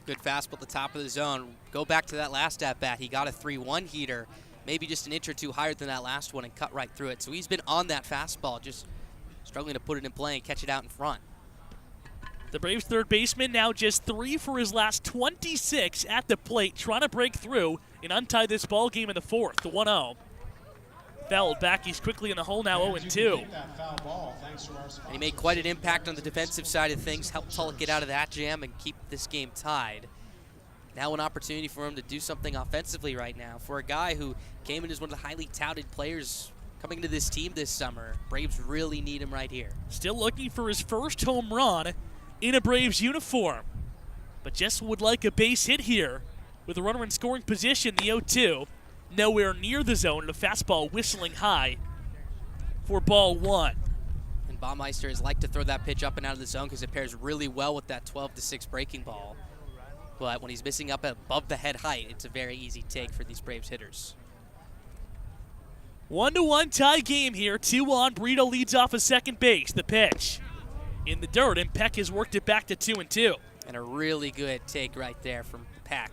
Good fastball at the top of the zone. Go back to that last at-bat. He got a 3-1 heater, maybe just an inch or two higher than that last one, and cut right through it. So he's been on that fastball, just struggling to put it in play and catch it out in front. The Braves' third baseman now just 3 for his last 26 at the plate, trying to break through and untie this ball game in the 4th, the 1-0. Fouled back, he's quickly in the hole now, 0-2. And he made quite an impact on the defensive side of things, helped Tulloch get out of that jam and keep this game tied. Now an opportunity for him to do something offensively right now. For a guy who came in as one of the highly touted players coming into this team this summer, Braves really need him right here. Still looking for his first home run in a Braves uniform, but just would like a base hit here with a runner in scoring position, the 0-2. Nowhere near the zone, and a fastball whistling high for ball 1. And Baumeister has liked to throw that pitch up and out of the zone because it pairs really well with that 12-6 breaking ball. But when he's missing up above the head height, it's a very easy take for these Braves hitters. 1-1 tie game here. 2 on. Brito leads off of second base. The pitch in the dirt, and Peck has worked it back to 2-2. And a really good take right there from Peck.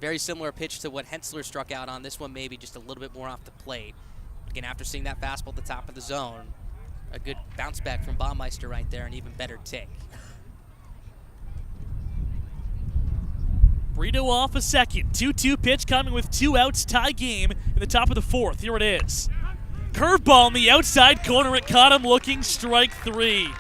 Very similar pitch to what Hensler struck out on. This one maybe just a little bit more off the plate. Again, after seeing that fastball at the top of the zone, a good bounce back from Baumeister right there, an even better take. Brito off a second. 2-2 pitch coming with 2 outs. Tie game in the top of the 4th. Here it is. Curveball in the outside corner. It caught him looking, strike 3.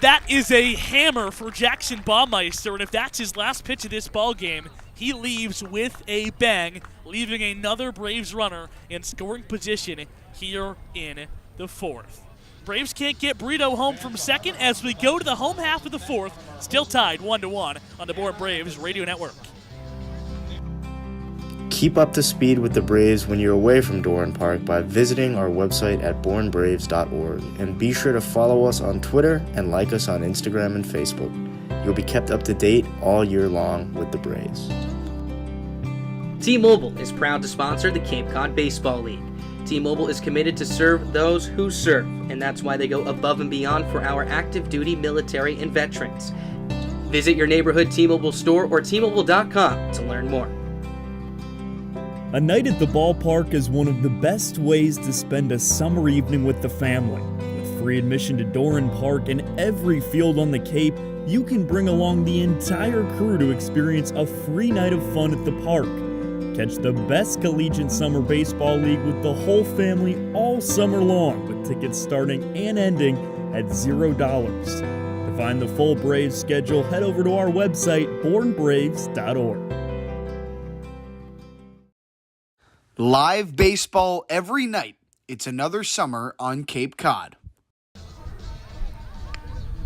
That is a hammer for Jackson Baumeister, and if that's his last pitch of this ball game, he leaves with a bang, leaving another Braves runner in scoring position here in the 4th. Braves can't get Brito home from second as we go to the home half of the 4th, still tied 1-1 on the Born Braves Radio Network. Keep up to speed with the Braves when you're away from Doran Park by visiting our website at bornbraves.org, and be sure to follow us on Twitter and like us on Instagram and Facebook. You'll be kept up to date all year long with the Braves. T-Mobile is proud to sponsor the Cape Cod Baseball League. T-Mobile is committed to serve those who serve, and that's why they go above and beyond for our active duty military and veterans. Visit your neighborhood T-Mobile store or T-Mobile.com to learn more. A night at the ballpark is one of the best ways to spend a summer evening with the family. With free admission to Doran Park and every field on the Cape, you can bring along the entire crew to experience a free night of fun at the park. Catch the best collegiate summer baseball league with the whole family all summer long, with tickets starting and ending at $0. To find the full Braves schedule, head over to our website, bornbraves.org. Live baseball every night. It's another summer on Cape Cod.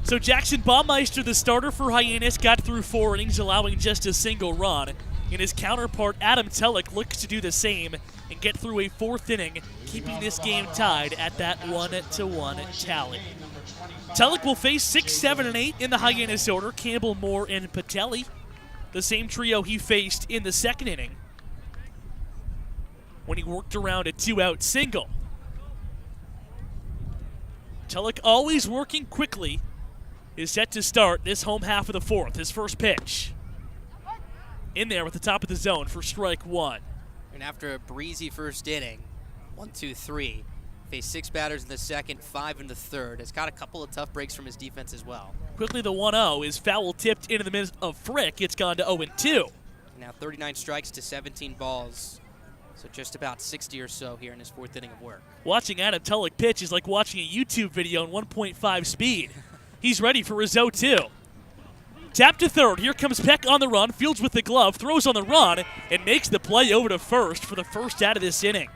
So Jackson Baumeister, the starter for Hyannis, got through 4 innings, allowing just a single run. And his counterpart, Adam Telek, looks to do the same and get through a 4th inning, keeping this game tied at that 1-1 tally. Telek will face 6, 7, and 8 in the Hyannis order, Campbell, Moore, and Patelli, the same trio he faced in the 2nd inning when he worked around a 2-out single. Telek, always working quickly, is set to start this home half of the 4th. His first pitch in there at the top of the zone for strike 1. And after a breezy first inning, 1, 2, 3, faced 6 batters in the 2nd, 5 in the 3rd. Has got a couple of tough breaks from his defense as well. Quickly, the 1-0 is foul tipped into the midst of Frick. It's gone to 0-2. Now 39 strikes to 17 balls. So just about 60 or so here in his 4th inning of work. Watching Adam Telek pitch is like watching a YouTube video in 1.5 speed. He's ready for his 0-2. Tap to 3rd. Here comes Peck on the run. Fields with the glove. Throws on the run and makes the play over to 1st for the first out of this inning.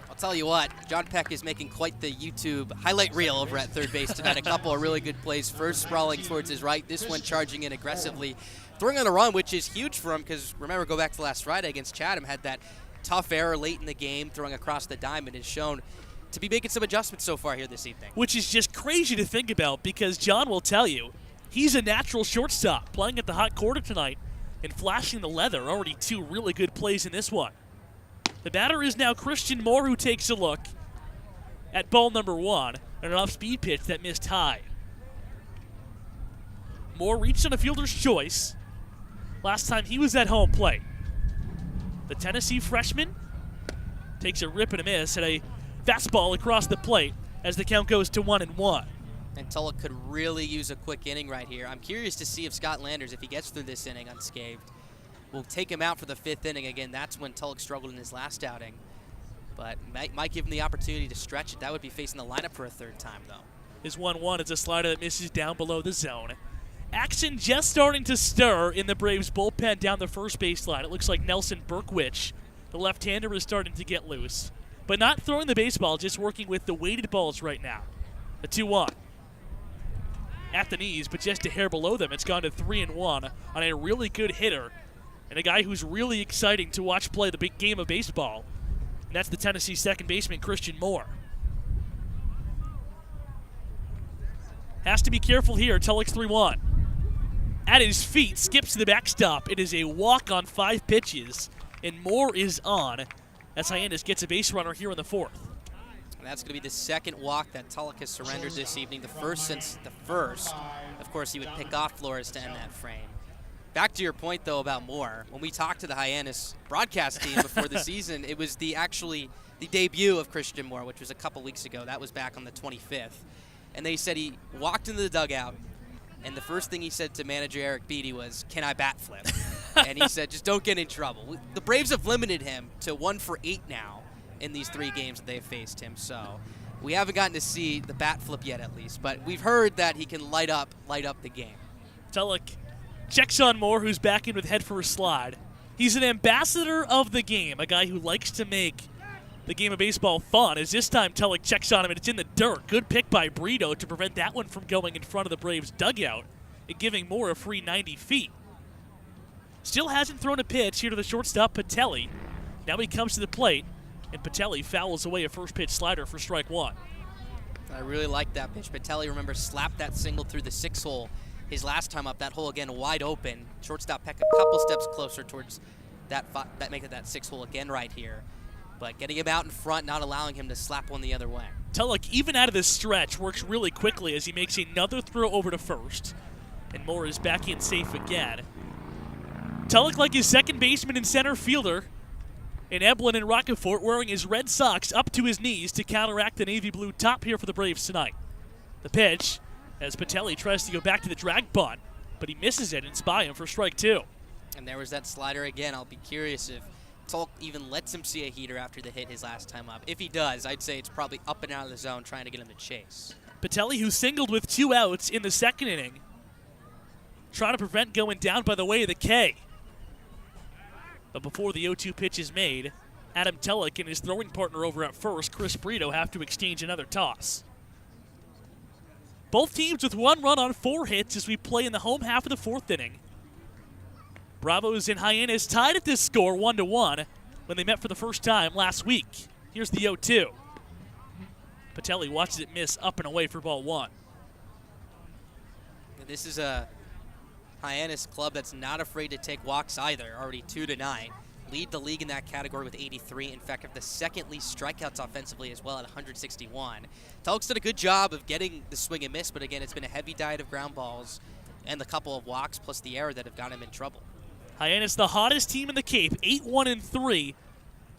I'll tell you what, John Peck is making quite the YouTube highlight reel over at 3rd base tonight. A couple of really good plays. First sprawling towards his right. This one charging in aggressively. Throwing on the run, which is huge for him because, remember, go back to last Friday against Chatham. Had that tough error late in the game. Throwing across the diamond is shown to be making some adjustments so far here this evening. Which is just crazy to think about because John will tell you, he's a natural shortstop, playing at the hot corner tonight and flashing the leather. Already 2 really good plays in this one. The batter is now Christian Moore, who takes a look at ball number 1, and an off-speed pitch that missed high. Moore reached on a fielder's choice last time he was at home plate. The Tennessee freshman takes a rip and a miss at a fastball across the plate as the count goes to 1-1. And Tulloch could really use a quick inning right here. I'm curious to see if Scott Landers, if he gets through this inning unscathed, will take him out for the 5th inning. Again, that's when Tulloch struggled in his last outing. But might give him the opportunity to stretch it. That would be facing the lineup for a 3rd time, though. His 1-1 is a slider that misses down below the zone. Action just starting to stir in the Braves bullpen down the first base line. It looks like Nelson Berkwich, the left-hander, is starting to get loose. But not throwing the baseball, just working with the weighted balls right now. The 2-1. At the knees, but just a hair below them. It's gone to 3-1 on a really good hitter and a guy who's really exciting to watch play the big game of baseball. And that's the Tennessee second baseman, Christian Moore. Has to be careful here. Tulloch's 3-1. At his feet, skips to the backstop. It is a walk on 5 pitches, and Moore is on as Hyannis gets a base runner here in the 4th. And that's going to be the 2nd walk that Tulloch has surrendered this evening, the first since the 1st. Of course, he would pick off Flores to end that frame. Back to your point, though, about Moore. When we talked to the Hyannis broadcast team before the season, it was the debut of Christian Moore, which was a couple weeks ago. That was back on the 25th. And they said he walked into the dugout, and the first thing he said to manager Eric Beattie was, "Can I bat flip?" And he said, just don't get in trouble. The Braves have limited him to 1 for 8 now in these 3 games that they've faced him. So we haven't gotten to see the bat flip yet, at least. But we've heard that he can light up the game. Tulloch checks on Moore, who's back in with head first slide. He's an ambassador of the game, a guy who likes to make the game of baseball fun. As this time Tulloch checks on him, and it's in the dirt. Good pick by Brito to prevent that one from going in front of the Braves' dugout and giving Moore a free 90 feet. Still hasn't thrown a pitch here to the shortstop, Patelli. Now he comes to the plate, and Patelli fouls away a first pitch slider for strike 1. I really like that pitch. Patelli, remember, slapped that single through the 6 hole his last time up. That hole again wide open. Shortstop Peck a couple steps closer towards that making that 6 hole again right here. But getting him out in front, not allowing him to slap one the other way. Tulloch, even out of this stretch, works really quickly as he makes another throw over to first. And Moore is back in safe again. Tulloch, like his second baseman and center fielder, And Eblin in Rockefort wearing his red socks up to his knees to counteract the navy blue top here for the Braves tonight. The pitch as Patelli tries to go back to the drag bunt, but he misses it and it's by him for strike 2. And there was that slider again. I'll be curious if Tulk even lets him see a heater after the hit his last time up. If he does, I'd say it's probably up and out of the zone trying to get him to chase. Patelli, who singled with 2 outs in the second inning, trying to prevent going down by the way of the K. But before the 0-2 pitch is made, Adam Telek and his throwing partner over at first, Chris Brito, have to exchange another toss. Both teams with 1 run on 4 hits as we play in the home half of the 4th inning. Bravos and Hyannis tied at this score 1-1 when they met for the first time last week. Here's the 0-2. Patelli watches it miss up and away for ball 1. This is a Hyannis club that's not afraid to take walks either, already 2 tonight. Lead the league in that category with 83. In fact, have the second least strikeouts offensively as well at 161. Tulk's done a good job of getting the swing and miss, but again, it's been a heavy diet of ground balls and the couple of walks plus the error that have got him in trouble. Hyannis, the hottest team in the Cape, 8-1-3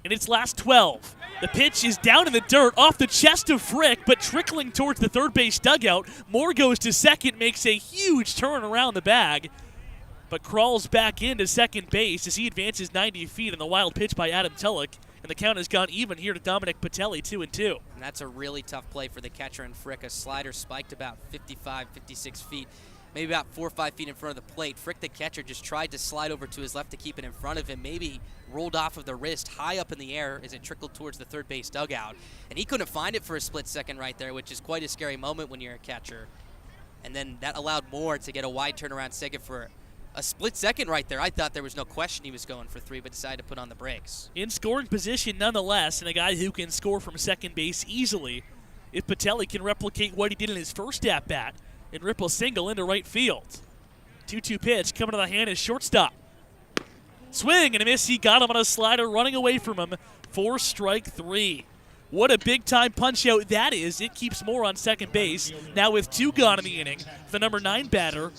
in its last 12. The pitch is down in the dirt off the chest of Frick, but trickling towards the third base dugout. Moore goes to second, makes a huge turn around the bag, but crawls back into second base as he advances 90 feet on the wild pitch by Adam Telek, and the count has gone even here to Dominic Patelli, 2-2. And that's a really tough play for the catcher and Frick. A slider spiked about 55, 56 feet, maybe about 4 or 5 feet in front of the plate. Frick, the catcher, just tried to slide over to his left to keep it in front of him, maybe rolled off of the wrist high up in the air as it trickled towards the third base dugout. And he couldn't find it for a split second right there, which is quite a scary moment when you're a catcher. And then that allowed Moore to get a wide turnaround second for a split second right there. I thought there was no question he was going for 3, but decided to put on the brakes. In scoring position nonetheless, and a guy who can score from second base easily if Patelli can replicate what he did in his first at-bat and rip a single into right field. 2-2 pitch coming to the hand is shortstop. Swing and a miss. He got him on a slider, running away from him for strike 3. What a big-time punch-out that is. It keeps Moore on second base, now with 2 gone in the inning. The number 9 batter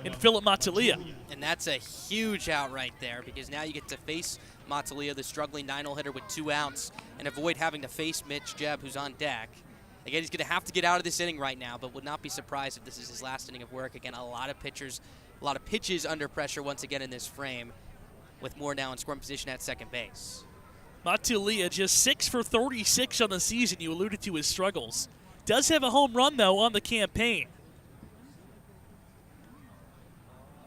in Philip Matalia. And that's a huge out right there, because now you get to face Matalia, the struggling 9-hole hitter with 2 outs, and avoid having to face Mitch Jebb, who's on deck. Again, he's going to have to get out of this inning right now, but would not be surprised if this is his last inning of work. Again, a lot of pitches under pressure once again in this frame, with Moore now in scoring position at second base. Matalia just 6 for 36 on the season. You alluded to his struggles. Does have a home run, though, on the campaign.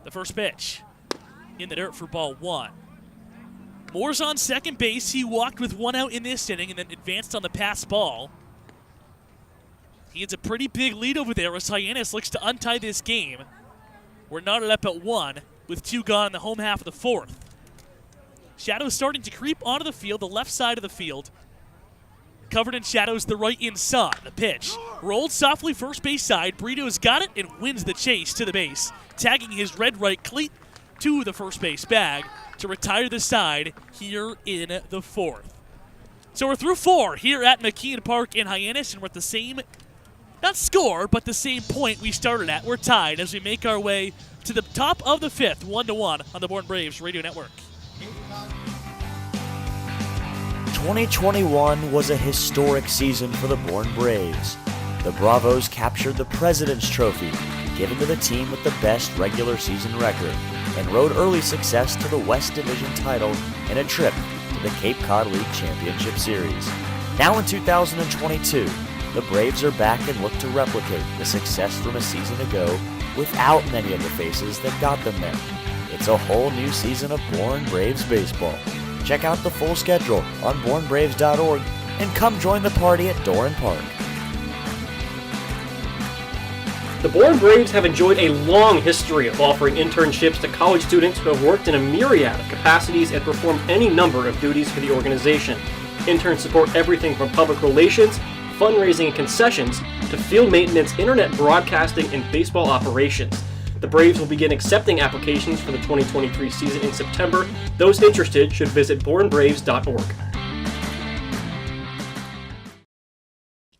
The first pitch in the dirt for ball 1. Moore's on second base. He walked with 1 out in this inning and then advanced on the pass ball. He has a pretty big lead over there as Hyannis looks to untie this game. We're knotted up at 1 with 2 gone in the home half of the 4th. Shadows starting to creep onto the field, the left side of the field. Covered in shadows, the right in sun. The pitch rolled softly first base side. Brito's got it and wins the chase to the base, tagging his red right cleat to the first base bag to retire the side here in the 4th. So we're through 4 here at McKeon Park in Hyannis, and we're at the same, not score, but the same point we started at. We're tied as we make our way to the top of the 5th, 1-1 on the Bourne Braves Radio Network. 2021 was a historic season for the Bourne Braves. The Bravos captured the President's Trophy, given to the team with the best regular season record, and rode early success to the West Division title and a trip to the Cape Cod League Championship Series. Now in 2022, the Braves are back and look to replicate the success from a season ago without many of the faces that got them there. It's a whole new season of Bourne Braves baseball. Check out the full schedule on bournebraves.org and come join the party at Doran Park. The Bourne Braves have enjoyed a long history of offering internships to college students who have worked in a myriad of capacities and performed any number of duties for the organization. Interns support everything from public relations, fundraising and concessions, to field maintenance, internet broadcasting, and baseball operations. The Braves will begin accepting applications for the 2023 season in September. Those interested should visit bournebraves.org.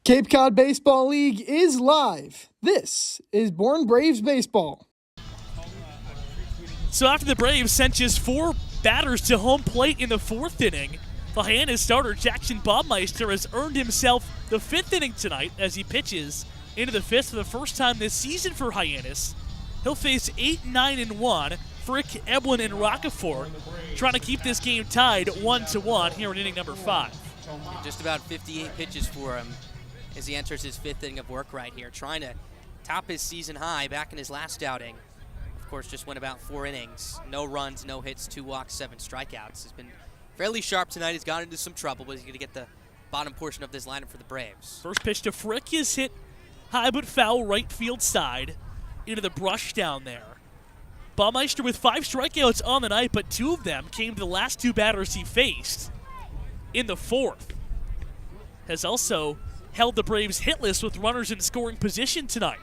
Cape Cod Baseball League is live. This is Bourne Braves Baseball. So after the Braves sent just 4 batters to home plate in the 4th inning, The Hyannis starter, Jackson Baumeister, has earned himself the 5th inning tonight as he pitches into the 5th for the first time this season for Hyannis. He'll face 8, 9, and 1. Frick, Eblin, and Rockefort trying to keep this game tied 1-1 here in inning number 5. Just about 58 pitches for him as he enters his 5th inning of work right here, trying to top his season high back in his last outing. Of course, just went about 4 innings. No runs, no hits, 2 walks, 7 strikeouts. Has been fairly sharp tonight. He's gotten into some trouble, but he's going to get the bottom portion of this lineup for the Braves. First pitch to Frick is hit high but foul right field side into the brush down there. Baumeister with 5 strikeouts on the night, but 2 of them came to the last 2 batters he faced in the 4th. Has also held the Braves hitless with runners in scoring position tonight.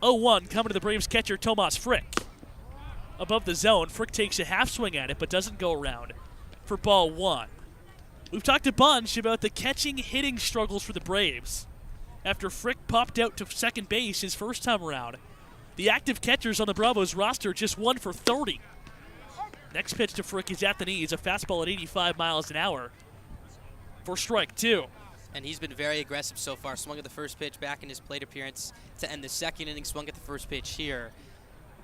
0-1 coming to the Braves catcher Tomas Frick. Above the zone, Frick takes a half swing at it but doesn't go around for ball 1. We've talked a bunch about the catching hitting struggles for the Braves. After Frick popped out to second base his first time around, the active catchers on the Bravos roster just 1 for 30. Next pitch to Frick is at the knees, a fastball at 85 miles an hour for strike 2. And he's been very aggressive so far. Swung at the first pitch back in his plate appearance to end the 2nd inning, swung at the first pitch here.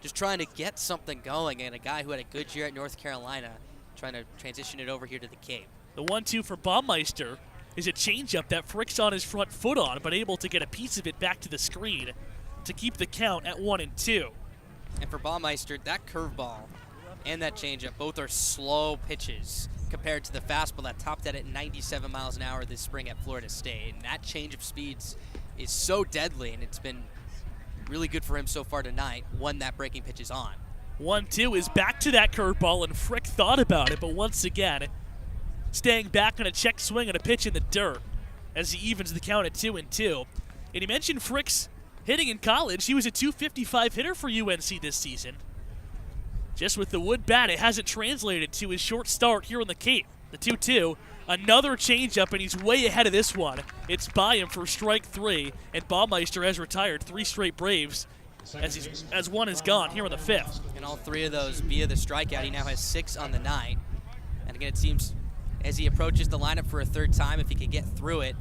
Just trying to get something going, and a guy who had a good year at North Carolina trying to transition it over here to the Cape. The 1-2 for Baumeister is a changeup that Frick's on his front foot on, but able to get a piece of it back to the screen to keep the count at 1-2. And for Baumeister, that curveball and that changeup both are slow pitches compared to the fastball that topped out at 97 miles an hour this spring at Florida State. And that change of speeds is so deadly, and it's been really good for him so far tonight when that breaking pitch is on. 1-2 is back to that curveball, and Frick thought about it, but once again, staying back on a check swing and a pitch in the dirt as he evens the count at 2-2. And he mentioned Frick's hitting in college. He was a .255 hitter for UNC this season. Just with the wood bat, it hasn't translated to his short start here on the Cape. The 2-2, another changeup, and he's way ahead of this one. It's by him for strike 3, and Baumeister has retired 3 straight Braves as one is gone here on the 5th. And all 3 of those via the strikeout. He now has 6 on the night. And again, it seems as he approaches the lineup for a 3rd time, if he can get through it,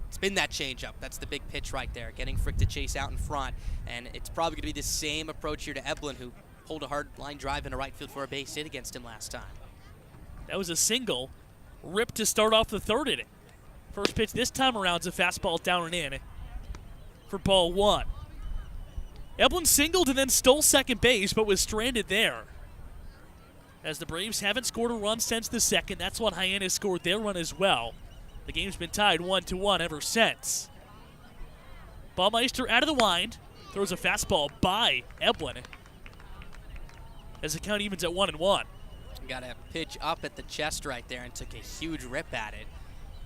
it's been that changeup. That's the big pitch right there, getting Frick to chase out in front. And it's probably going to be the same approach here to Eblin, who pulled a hard line drive into right field for a base hit against him last time. That was a single ripped to start off the 3rd inning. First pitch this time around is a fastball down and in for ball 1. Eblin singled and then stole second base, but was stranded there. As the Braves haven't scored a run since the 2nd, that's when Hyannis scored their run as well. The game's been tied 1-1 ever since. Baumeister out of the wind, throws a fastball by Eblin as the count evens at 1-1. Got a pitch up at the chest right there and took a huge rip at it.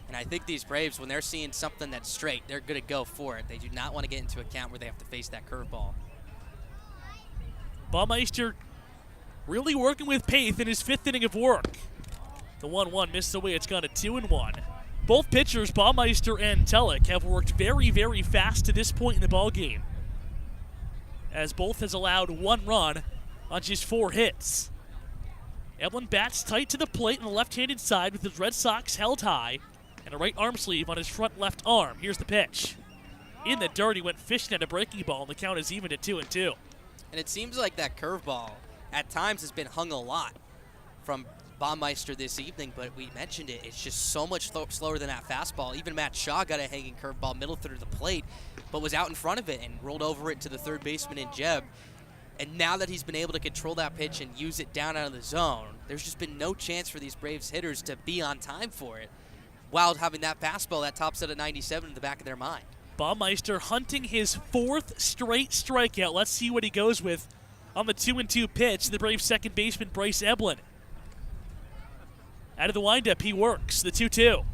And I think these Braves, when they're seeing something that's straight, they're going to go for it. They do not want to get into a count where they have to face that curveball. Baumeister really working with Paith in his 5th inning of work. The 1-1 missed away. It's gone to 2-1. Both pitchers, Baumeister and Telek, have worked very, very fast to this point in the ballgame, as both has allowed 1 run on just 4 hits. Eblin bats tight to the plate on the left-handed side with his Red Sox held high and a right arm sleeve on his front left arm. Here's the pitch. In the dirt, he went fishing at a breaking ball, and the count is even at 2-2. And it seems like that curveball at times has been hung a lot from Baumeister this evening, but we mentioned it. It's just so much slower than that fastball. Even Matt Shaw got a hanging curveball middle third of the plate, but was out in front of it and rolled over it to the third baseman in Jeb. And now that he's been able to control that pitch and use it down out of the zone, there's just been no chance for these Braves hitters to be on time for it, while having that fastball that tops out at 97 in the back of their mind. Baumeister hunting his 4th straight strikeout. Let's see what he goes with on the 2-2 pitch. The Braves second baseman, Bryce Eblin. Out of the windup, he works. The 2-2.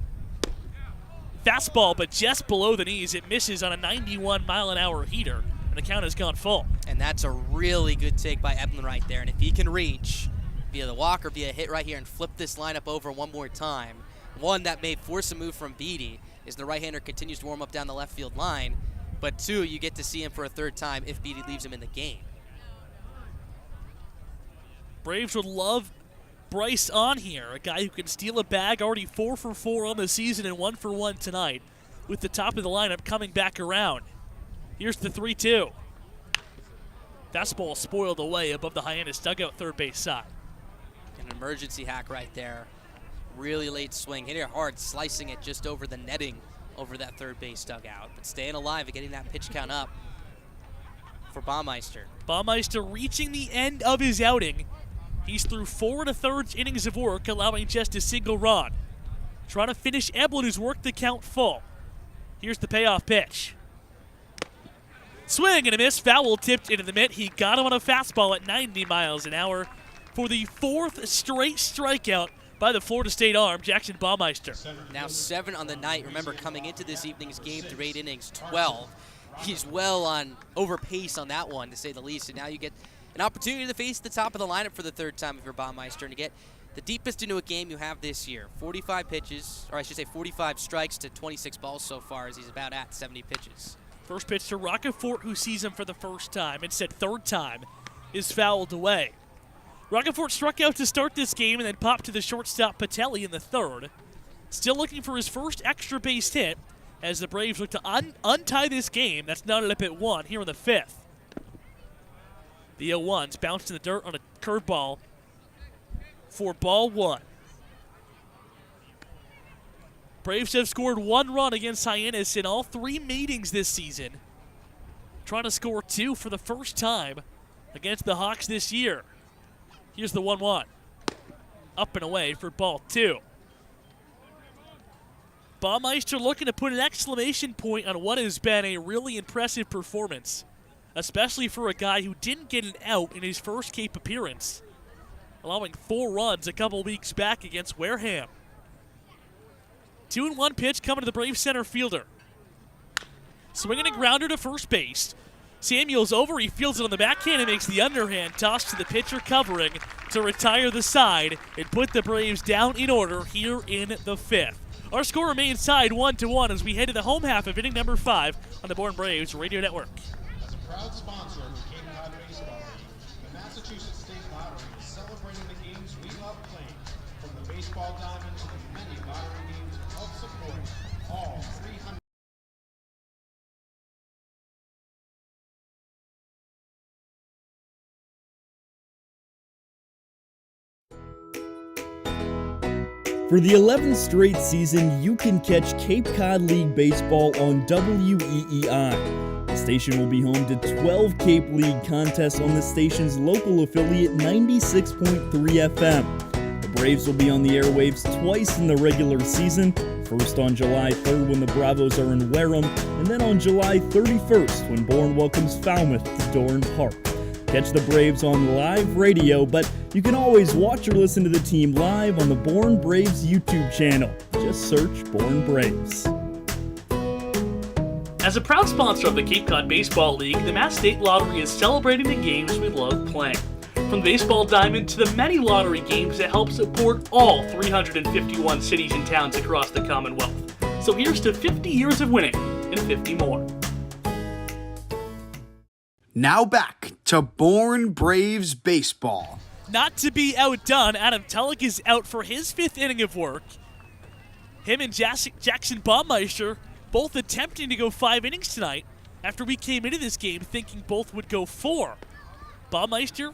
Fastball, but just below the knees. It misses on a 91-mile-an-hour heater, and the count has gone full. And that's a really good take by Eblin right there. And if he can reach via the walk or via hit right here and flip this lineup over one more time, one, that may force a move from Beatty as the right-hander continues to warm up down the left field line, but 2, you get to see him for a 3rd time if Beatty leaves him in the game. Braves would love Bryce on here, a guy who can steal a bag, already 4 for 4 on the season and 1 for 1 tonight, with the top of the lineup coming back around. Here's the 3-2. Fastball spoiled away above the Hyannis dugout third base side. An emergency hack right there. Really late swing, hit it hard, slicing it just over the netting over that third base dugout. But staying alive and getting that pitch count up for Baumeister. Baumeister reaching the end of his outing. He's through 4 1/3 innings of work, allowing just a single run. Trying to finish Eblin, who's worked the count full. Here's the payoff pitch. Swing and a miss, foul tipped into the mitt. He got him on a fastball at 90 miles an hour for the 4th straight strikeout by the Florida State arm, Jackson Baumeister. Now 7 on the night. Remember, coming into this evening's game through 8 innings, 12. He's well on over pace on that one, to say the least. And now you get an opportunity to face the top of the lineup for the 3rd time if you're Baumeister and to get the deepest into a game you have this year. 45 pitches, or I should say 45 strikes to 26 balls so far, as he's about at 70 pitches. First pitch to Rockefort, who sees him for the first time, and said 3rd time, is fouled away. Rockefort struck out to start this game and then popped to the shortstop Patelli in the 3rd. Still looking for his first extra base hit as the Braves look to untie this game. That's knotted up at 1 here in the 5th. The 0-1's bounced in the dirt on a curveball for ball 1. Braves have scored 1 run against Hyannis in all 3 meetings this season. Trying to score 2 for the first time against the Hawks this year. Here's the 1-1. Up and away for ball 2. Baumeister looking to put an exclamation point on what has been a really impressive performance, especially for a guy who didn't get an out in his first Cape appearance, allowing 4 runs a couple weeks back against Wareham. 2-1 pitch coming to the Braves center fielder. Swinging a grounder to first base. Samuel's over, he fields it on the backhand and makes the underhand toss to the pitcher covering to retire the side and put the Braves down in order here in the 5th. Our score remains tied 1-1 as we head to the home half of inning number 5 on the Born Braves Radio Network. As a proud sponsor of the Cape Cod Baseball League, the Massachusetts State Lottery is celebrating the games we love playing, from the baseball diamond to the many lottery games to help support all 300. For the 11th straight season, you can catch Cape Cod League Baseball on WEEI. The station will be home to 12 Cape League contests on the station's local affiliate 96.3 FM. The Braves will be on the airwaves twice in the regular season, first on July 3rd when the Bravos are in Wareham, and then on July 31st when Bourne welcomes Falmouth to Dorn Park. Catch the Braves on live radio, but you can always watch or listen to the team live on the Bourne Braves YouTube channel. Just search Bourne Braves. As a proud sponsor of the Cape Cod Baseball League, the Mass State Lottery is celebrating the games we love playing. From the baseball diamond to the many lottery games that help support all 351 cities and towns across the Commonwealth. So here's to 50 years of winning and 50 more. Now back to Bourne Braves baseball. Not to be outdone, Adam Tulloch is out for his 5th inning of work. Him and Jackson Baumeister both attempting to go 5 innings tonight after we came into this game thinking both would go 4. Baumeister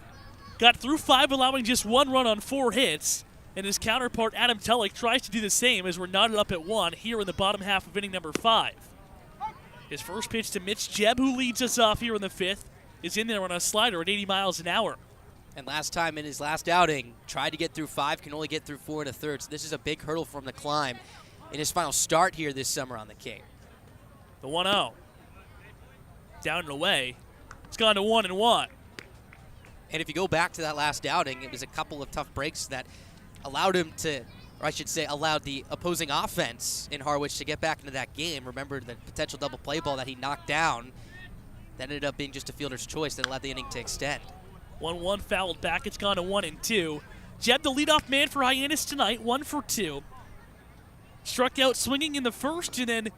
got through 5, allowing just 1 run on 4 hits, and his counterpart Adam Tulloch tries to do the same as we're knotted up at 1 here in the bottom half of inning number 5. His first pitch to Mitch Jebb, who leads us off here in the 5th, is in there on a slider at 80 miles an hour. And last time in his last outing, tried to get through 5, can only get through 4 1/3. So this is a big hurdle for him to climb in his final start here this summer on the Cape. The 1-0. Down and away. It's gone to 1-1. And if you go back to that last outing, it was a couple of tough breaks that allowed him to, or I should say allowed the opposing offense in Harwich to get back into that game. Remember the potential double play ball that he knocked down. That ended up being just a fielder's choice that allowed the inning to extend. 1-1 fouled back. It's gone to 1-2. Jebb, the leadoff man for Hyannis tonight, 1 for 2. Struck out swinging in the first and then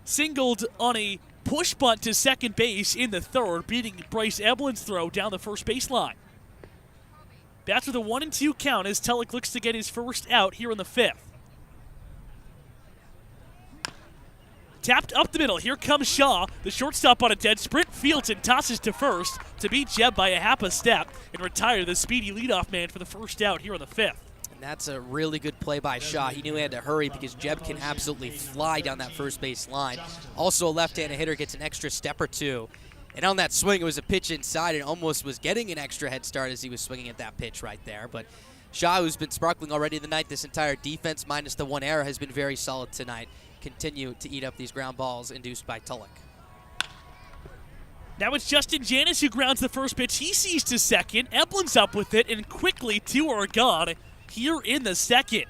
singled on a push bunt to second base in the 3rd, beating Bryce Eblin's throw down the first baseline. Bats with a 1-2 count as Tulloch looks to get his first out here in the 5th. Tapped up the middle. Here comes Shaw. The shortstop on a dead sprint. Fields and tosses to first to beat Jeb by a half a step and retire the speedy leadoff man for the first out here in the 5th. And that's a really good play by Shaw. He knew he had to hurry because Jeb can absolutely fly down that first base line. Also, a left-handed hitter gets an extra step or two. And on that swing, it was a pitch inside and almost was getting an extra head start as he was swinging at that pitch right there. But Shaw, who's been sparkling already tonight, this entire defense minus the one error has been very solid tonight. Continue to eat up these ground balls induced by Tulloch. Now it's Justin Janis who grounds the first pitch. He sees to second. Eplin's up with it, and quickly two are gone here in the second.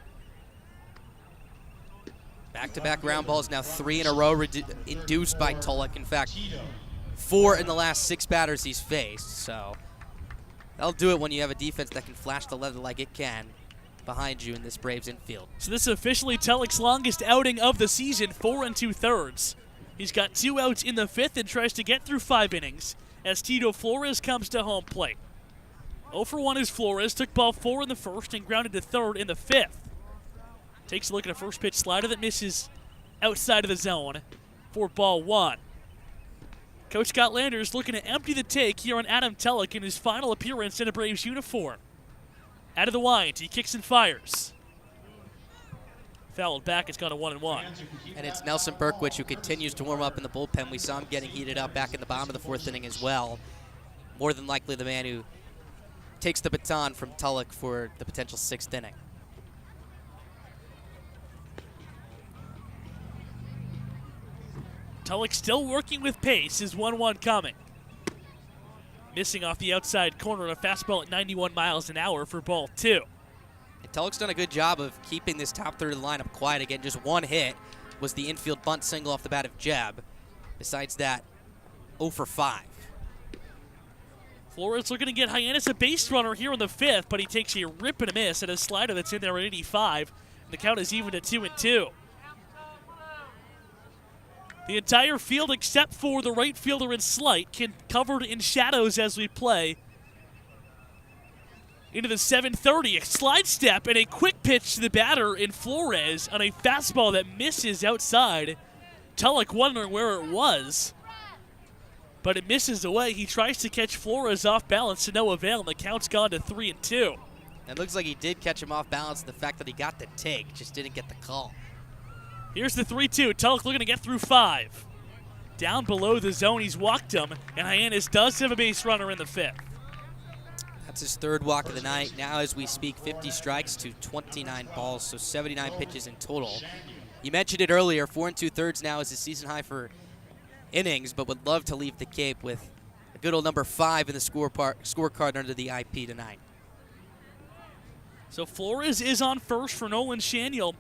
Back-to-back ground balls, now 3 in a row induced by Tulloch. In fact, 4 in the last 6 batters he's faced. So that'll do it when you have a defense that can flash the leather like it can behind you in this Braves infield. So this is officially Tulloch's longest outing of the season, 4 2/3. He's got 2 outs in the 5th and tries to get through 5 innings as Tito Flores comes to home plate. 0 for 1 is Flores, took ball 4 in the 1st and grounded to 3rd in the 5th. Takes a look at a first pitch slider that misses outside of the zone for ball 1. Coach Scott Landers looking to empty the take here on Adam Tulloch in his final appearance in a Braves uniform. Out of the winds, he kicks and fires. Fouled back, it's gone to 1-1. And it's Nelson Berkwich who continues to warm up in the bullpen. We saw him getting heated up back in the bottom of the 4th inning as well. More than likely the man who takes the baton from Tulloch for the potential 6th inning. Tulloch still working with pace, is 1-1 coming. Missing off the outside corner, a fastball at 91 miles an hour for ball 2. And Tulloch's done a good job of keeping this top third of the lineup quiet again. Just 1 hit was the infield bunt single off the bat of Jeb. Besides that, 0 for 5. Flores looking to get Hyannis a base runner here in the 5th, but he takes a rip and a miss at a slider that's in there at 85. And the count is even at 2-2. The entire field except for the right fielder in Slight covered in shadows as we play into the 7:30. A slide step and a quick pitch to the batter in Flores on a fastball that misses outside. Tulloch wondering where it was, but it misses away. He tries to catch Flores off balance to no avail, and the count's gone to 3-2. It looks like he did catch him off balance. The fact that he got the take, just didn't get the call. Here's the 3-2. Tulloch looking to get through 5. Down below the zone, he's walked him, and Hyannis does have a base runner in the 5th. That's his 3rd walk of the night. Now, as we speak, 50 strikes to 29 balls, so 79 pitches in total. You mentioned it earlier, 4 2/3 now is his season high for innings, but would love to leave the Cape with a good old number 5 in the scorecard under the IP tonight. So Flores is on first for Nolan Shaniel,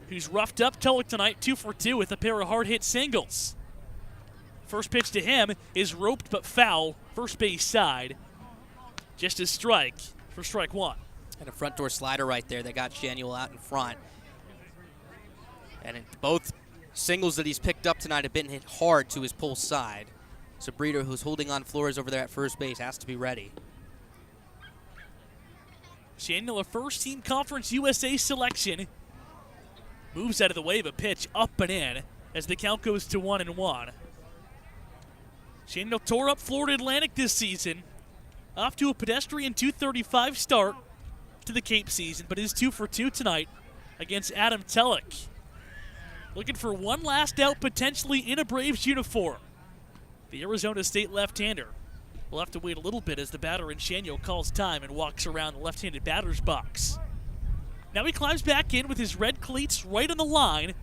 who's roughed up Tulloch tonight, 2 for 2 with a pair of hard-hit singles. First pitch to him is roped but foul, first base side. Just a strike for strike 1. And a front door slider right there that got Shaniel out in front. And both singles that he's picked up tonight have been hit hard to his pull side. So Breeder, who's holding on Flores over there at first base, has to be ready. Shaniel, a first-team Conference USA selection, moves out of the way of a pitch up and in as the count goes to 1-1. Shaniel tore up Florida Atlantic this season, off to a pedestrian 235 start to the Cape season, but is 2 for 2 tonight against Adam Tulloch. Looking for one last out potentially in a Braves uniform. The Arizona State left-hander will have to wait a little bit as the batter in Shaniel calls time and walks around the left-handed batter's box. Now he climbs back in with his red cleats right on the line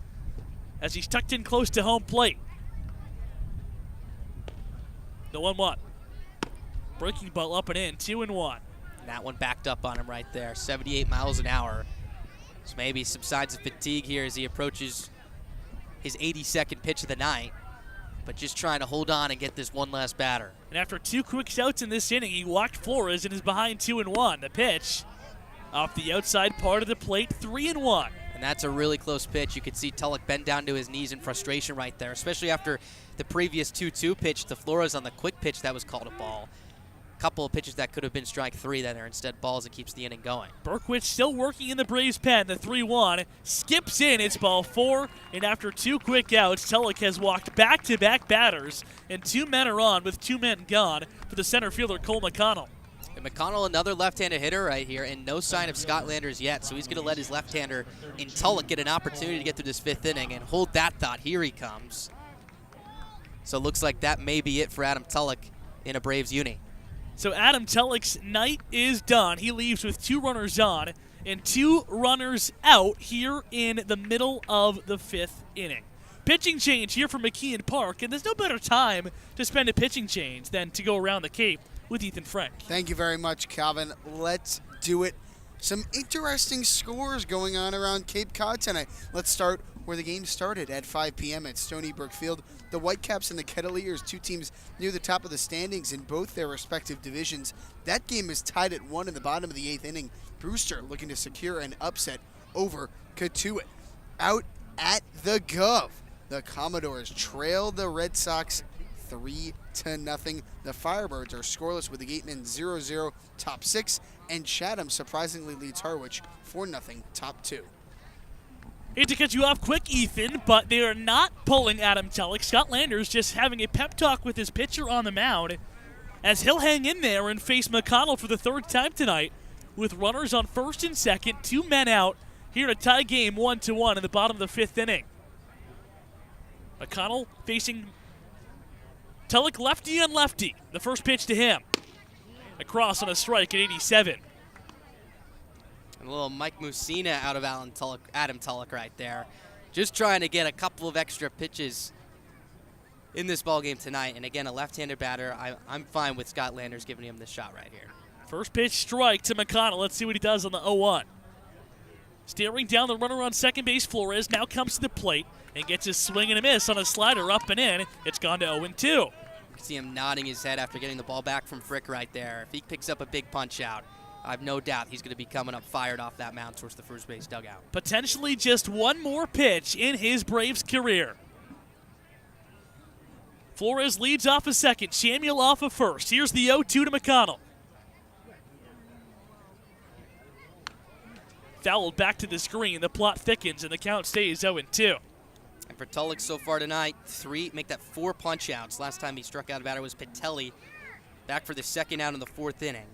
as he's tucked in close to home plate. The 1-1. Breaking ball up and in, 2-1. And that one backed up on him right there, 78 miles an hour. So maybe some signs of fatigue here as he approaches his 82nd pitch of the night, but just trying to hold on and get this one last batter. And after 2 quick outs in this inning, he walked Flores and is behind 2-1. The pitch off the outside part of the plate, 3-1. And that's a really close pitch. You could see Tulloch bend down to his knees in frustration right there, especially after the previous 2-2 pitch to Flores on the quick pitch that was called a ball. couple of pitches that could have been strike 3 that are instead balls that keeps the inning going. Berkwich still working in the Braves pen. The 3-1 skips in. It's ball 4, and after 2 quick outs, Tulloch has walked back-to-back batters, and 2 men are on with 2 men gone for the center fielder Cole McConnell. And McConnell, another left-handed hitter right here, and no sign of Scott Landers yet, so he's going to let his left-hander in Tulloch get an opportunity to get through this 5th inning, and hold that thought. Here he comes. So it looks like that may be it for Adam Tulloch in a Braves uni. So Adam Tulloch's night is done. He leaves with 2 runners on and 2 runners out here in the middle of the 5th inning. Pitching change here from McKeon Park, and there's no better time to spend a pitching change than to go around the Cape with Ethan Frank. Thank you very much, Calvin. Let's do it. Some interesting scores going on around Cape Cod tonight. Let's start where the game started at 5 p.m. at Stony Brook Field. The Whitecaps and the Kettleers, 2 teams near the top of the standings in both their respective divisions. That game is tied at 1 in the bottom of the 8th inning. Brewster looking to secure an upset over Cotuit. Out at the Gov, the Commodores trail the Red Sox 3-0. The Firebirds are scoreless with the Gatemen 0-0 top 6, and Chatham surprisingly leads Harwich 4-0 top 2. Hate to cut you off quick, Ethan, but they are not pulling Adam Tulloch. Scott Landers just having a pep talk with his pitcher on the mound as he'll hang in there and face McConnell for the 3rd time tonight with runners on 1st and 2nd, 2 men out here to tie game 1-1 in the bottom of the 5th inning. McConnell facing Tulloch lefty on lefty. The first pitch to him. Across on a strike at 87. A little Mike Mussina out of Adam Tulloch right there. Just trying to get a couple of extra pitches in this ballgame tonight. And again, a left-handed batter. I'm fine with Scott Landers giving him this shot right here. First pitch strike to McConnell. Let's see what he does on the 0-1. Staring down the runner on second base, Flores now comes to the plate and gets his swing and a miss on a slider up and in. It's gone to 0-2. You can see him nodding his head after getting the ball back from Frick right there. If he picks up a big punch out, I have no doubt he's going to be coming up fired off that mound towards the first base dugout. Potentially just one more pitch in his Braves career. Flores leads off a second, Samuel off a first. Here's the 0-2 to McConnell. Fouled back to the screen. The plot thickens and the count stays 0-2. And for Tulloch so far tonight, 4 punch outs. Last time he struck out a batter was Patelli, back for the 2nd out in the 4th inning.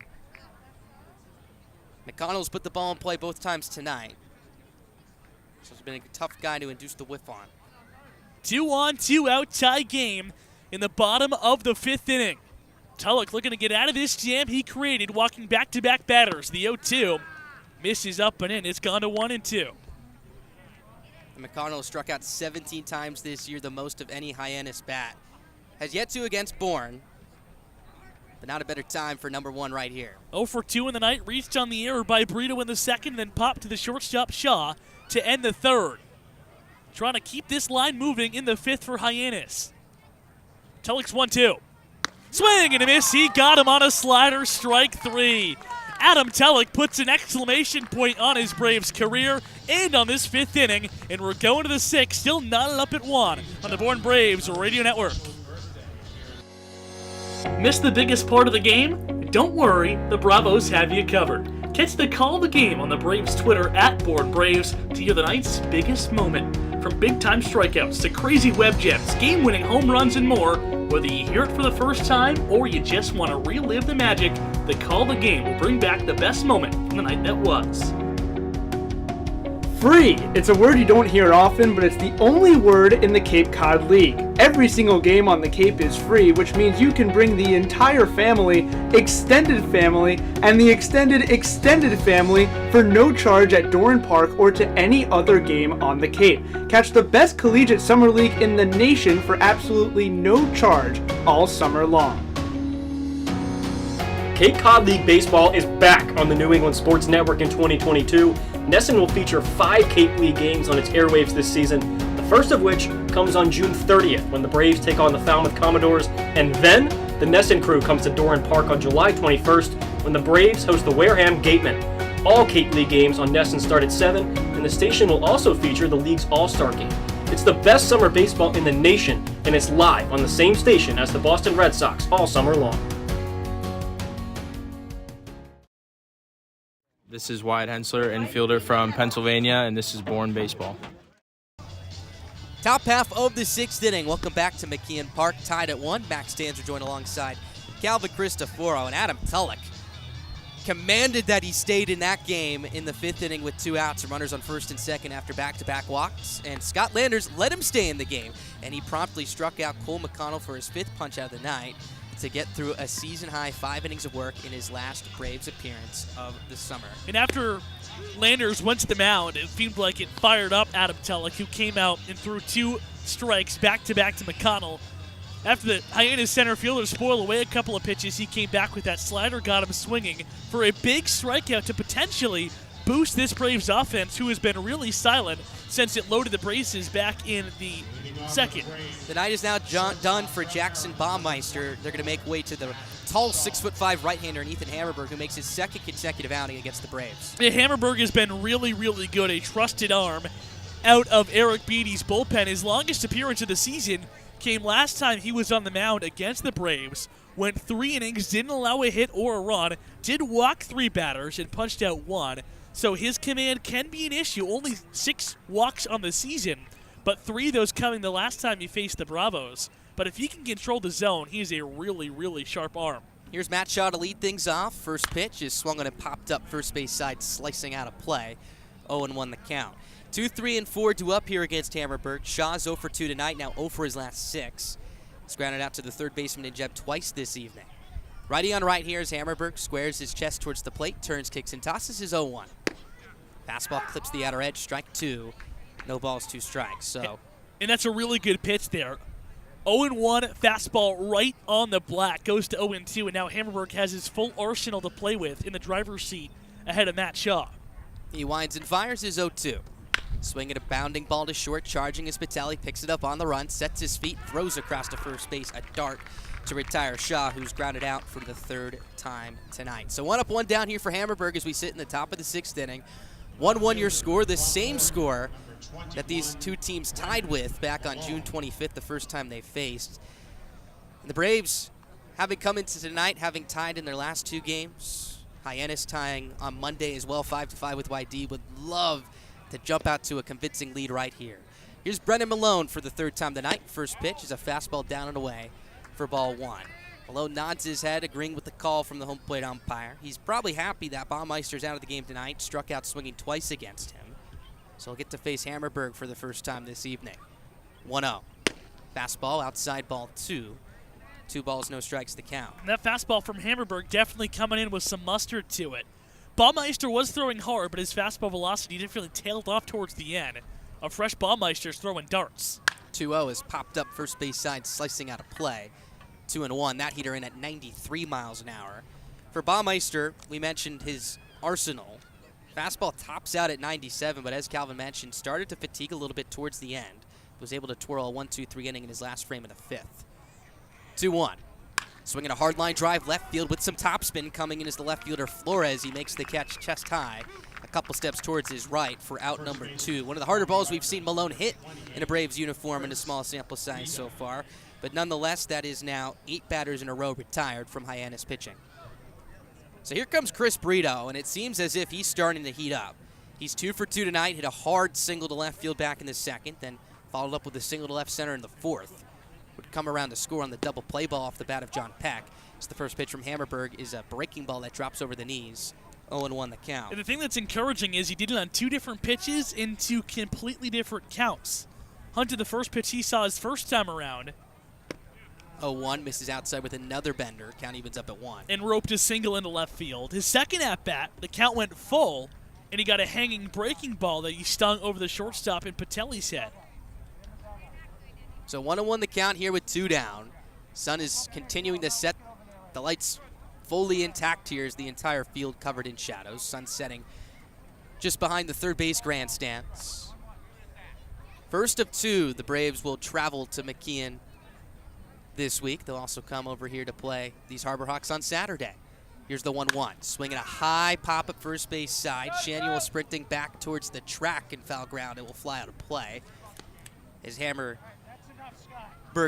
McConnell's put the ball in play both times tonight. So he's been a tough guy to induce the whiff on. 2-on, 2-out tie game in the bottom of the 5th inning. Tulloch looking to get out of this jam he created, walking back-to-back batters. The 0-2 misses up and in. It's gone to 1-2. And McConnell struck out 17 times this year, the most of any Hyannis bat. Has yet to against Bourne, but not a better time for number 1 right here. 0 for 2 in the night, reached on the error by Brito in the 2nd, then popped to the shortstop Shaw to end the 3rd. Trying to keep this line moving in the 5th for Hyannis. Tulloch's 1-2. Swing and a miss. He got him on a slider, strike 3. Adam Tulloch puts an exclamation point on his Braves career and on this 5th inning, and we're going to the 6th, still knotted up at 1 on the Bourne Braves Radio Network. Missed the biggest part of the game? Don't worry, the Bravos have you covered. Catch the call of the game on the Braves Twitter at Bourne Braves to hear the night's biggest moment. From big-time strikeouts to crazy web gems, game-winning home runs, and more, whether you hear it for the first time or you just want to relive the magic, the call of the game will bring back the best moment from the night that was. Free. It's a word you don't hear often, but it's the only word in the Cape Cod League. Every single game on the Cape is free, which means you can bring the entire family, extended family, and the extended family for no charge at Doran Park or to any other game on the Cape. Catch the best collegiate summer league in the nation for absolutely no charge all summer long. Cape Cod League Baseball is back on the New England Sports Network in 2022. Nesson will feature 5 Cape League games on its airwaves this season, the first of which comes on June 30th when the Braves take on the Falmouth Commodores, and then the Nesson crew comes to Doran Park on July 21st when the Braves host the Wareham Gatemen. All Cape League games on Nesson start at 7, and the station will also feature the league's All-Star Game. It's the best summer baseball in the nation, and it's live on the same station as the Boston Red Sox all summer long. This is Wyatt Hensler, infielder from Pennsylvania, and this is Born Baseball. Top half of the 6th inning. Welcome back to McKeon Park, tied at 1. Max Stanzer joined alongside Calvin Cristoforo, and Adam Tulloch commanded that he stayed in that game in the 5th inning with 2 outs and runners on 1st and 2nd after back-to-back walks. And Scott Landers let him stay in the game, and he promptly struck out Cole McConnell for his 5th punch out of the night to get through a season-high 5 innings of work in his last Braves appearance of the summer. And after Landers went to the mound, it seemed like it fired up Adam Tulloch, who came out and threw 2 strikes back-to-back to McConnell. After the Hyannis center fielder spoiled away a couple of pitches, he came back with that slider, got him swinging for a big strikeout to potentially boost this Braves offense, who has been really silent since it loaded the braces back in the 2nd. The night is now done for Jackson Baumeister. They're going to make way to the tall 6'5" right-hander Ethan Hammerberg, who makes his 2nd consecutive outing against the Braves. Yeah, Hammerberg has been really, really good, a trusted arm out of Eric Beatty's bullpen. His longest appearance of the season came last time he was on the mound against the Braves. Went 3 innings, didn't allow a hit or a run, did walk 3 batters, and punched out 1. So his command can be an issue. Only 6 walks on the season, but 3 of those coming the last time he faced the Bravos. But if he can control the zone, he's a really, really sharp arm. Here's Matt Shaw to lead things off. First pitch is swung on and popped up first base side, slicing out of play. 0-1 the count. 2, 3, and 4 due up here against Hammerberg. Shaw's 0 for 2 tonight, now 0 for his last 6. He's grounded out to the third baseman in Jeb twice this evening. Righty on right here as Hammerberg squares his chest towards the plate, turns, kicks, and tosses his 0-1. Fastball clips the outer edge, strike 2. No balls, 2 strikes. So, and that's a really good pitch there. 0-1, fastball right on the black, goes to 0-2, and now Hammerberg has his full arsenal to play with in the driver's seat ahead of Matt Shaw. He winds and fires his 0-2. Swinging a bounding ball to short, charging his Patelli, picks it up on the run, sets his feet, throws across to first base, a dart to retire Shaw, who's grounded out for the 3rd time tonight. So 1 up, 1 down here for Hammerberg as we sit in the top of the 6th inning. 1-1 your score, the same score that these 2 teams tied with back on June 25th, the first time they faced. And the Braves, having come into tonight, having tied in their last 2 games, Hyannis tying on Monday as well, 5-5 with YD, would love to jump out to a convincing lead right here. Here's Brennan Malone for the 3rd time tonight. First pitch is a fastball down and away for ball 1. Malone nods his head, agreeing with the call from the home plate umpire. He's probably happy that Baumeister's out of the game tonight, struck out swinging twice against him. So he'll get to face Hammerberg for the first time this evening. 1-0. Fastball outside ball 2. 2 balls, no strikes to count. And that fastball from Hammerberg definitely coming in with some mustard to it. Baumeister was throwing hard, but his fastball velocity definitely tailed off towards the end. A fresh Baumeister's throwing darts. 2-0 is popped up first base side, slicing out of play. 2-1, that heater in at 93 miles an hour. For Baumeister, we mentioned his arsenal. Fastball tops out at 97, but as Calvin mentioned, started to fatigue a little bit towards the end. Was able to twirl a 1-2-3 inning in his last frame of the 5th. 2-1. Swinging a hard line drive left field with some topspin coming in as the left fielder Flores. He makes the catch chest high, a couple steps towards his right for out number 2. One of the harder balls we've seen Malone hit in a Braves uniform in a small sample size so far. But nonetheless, that is now 8 batters in a row retired from Hyannis pitching. So here comes Chris Brito, and it seems as if he's starting to heat up. He's 2 for 2 tonight, hit a hard single to left field back in the 2nd, then followed up with a single to left center in the 4th. Would come around to score on the double play ball off the bat of John Peck. It's the first pitch from Hammerberg is a breaking ball that drops over the knees. 0-1 the count. And the thing that's encouraging is he did it on 2 different pitches in 2 completely different counts. Hunted the first pitch he saw his first time around. 0-1, misses outside with another bender. Count evens up at 1. And roped a single into left field. His second at-bat, the count went full, and he got a hanging breaking ball that he stung over the shortstop in Patelli's head. So 1-1 the count here with 2 down. Sun is continuing to set the lights fully intact here as the entire field covered in shadows. Sun setting just behind the third base grandstands. First of 2, the Braves will travel to McKeon this week. They'll also come over here to play these Harbor Hawks on Saturday. Here's the 1-1. Swinging a high pop at first base side. Shanuel sprinting back towards the track and foul ground. It will fly out of play. As Hammerberg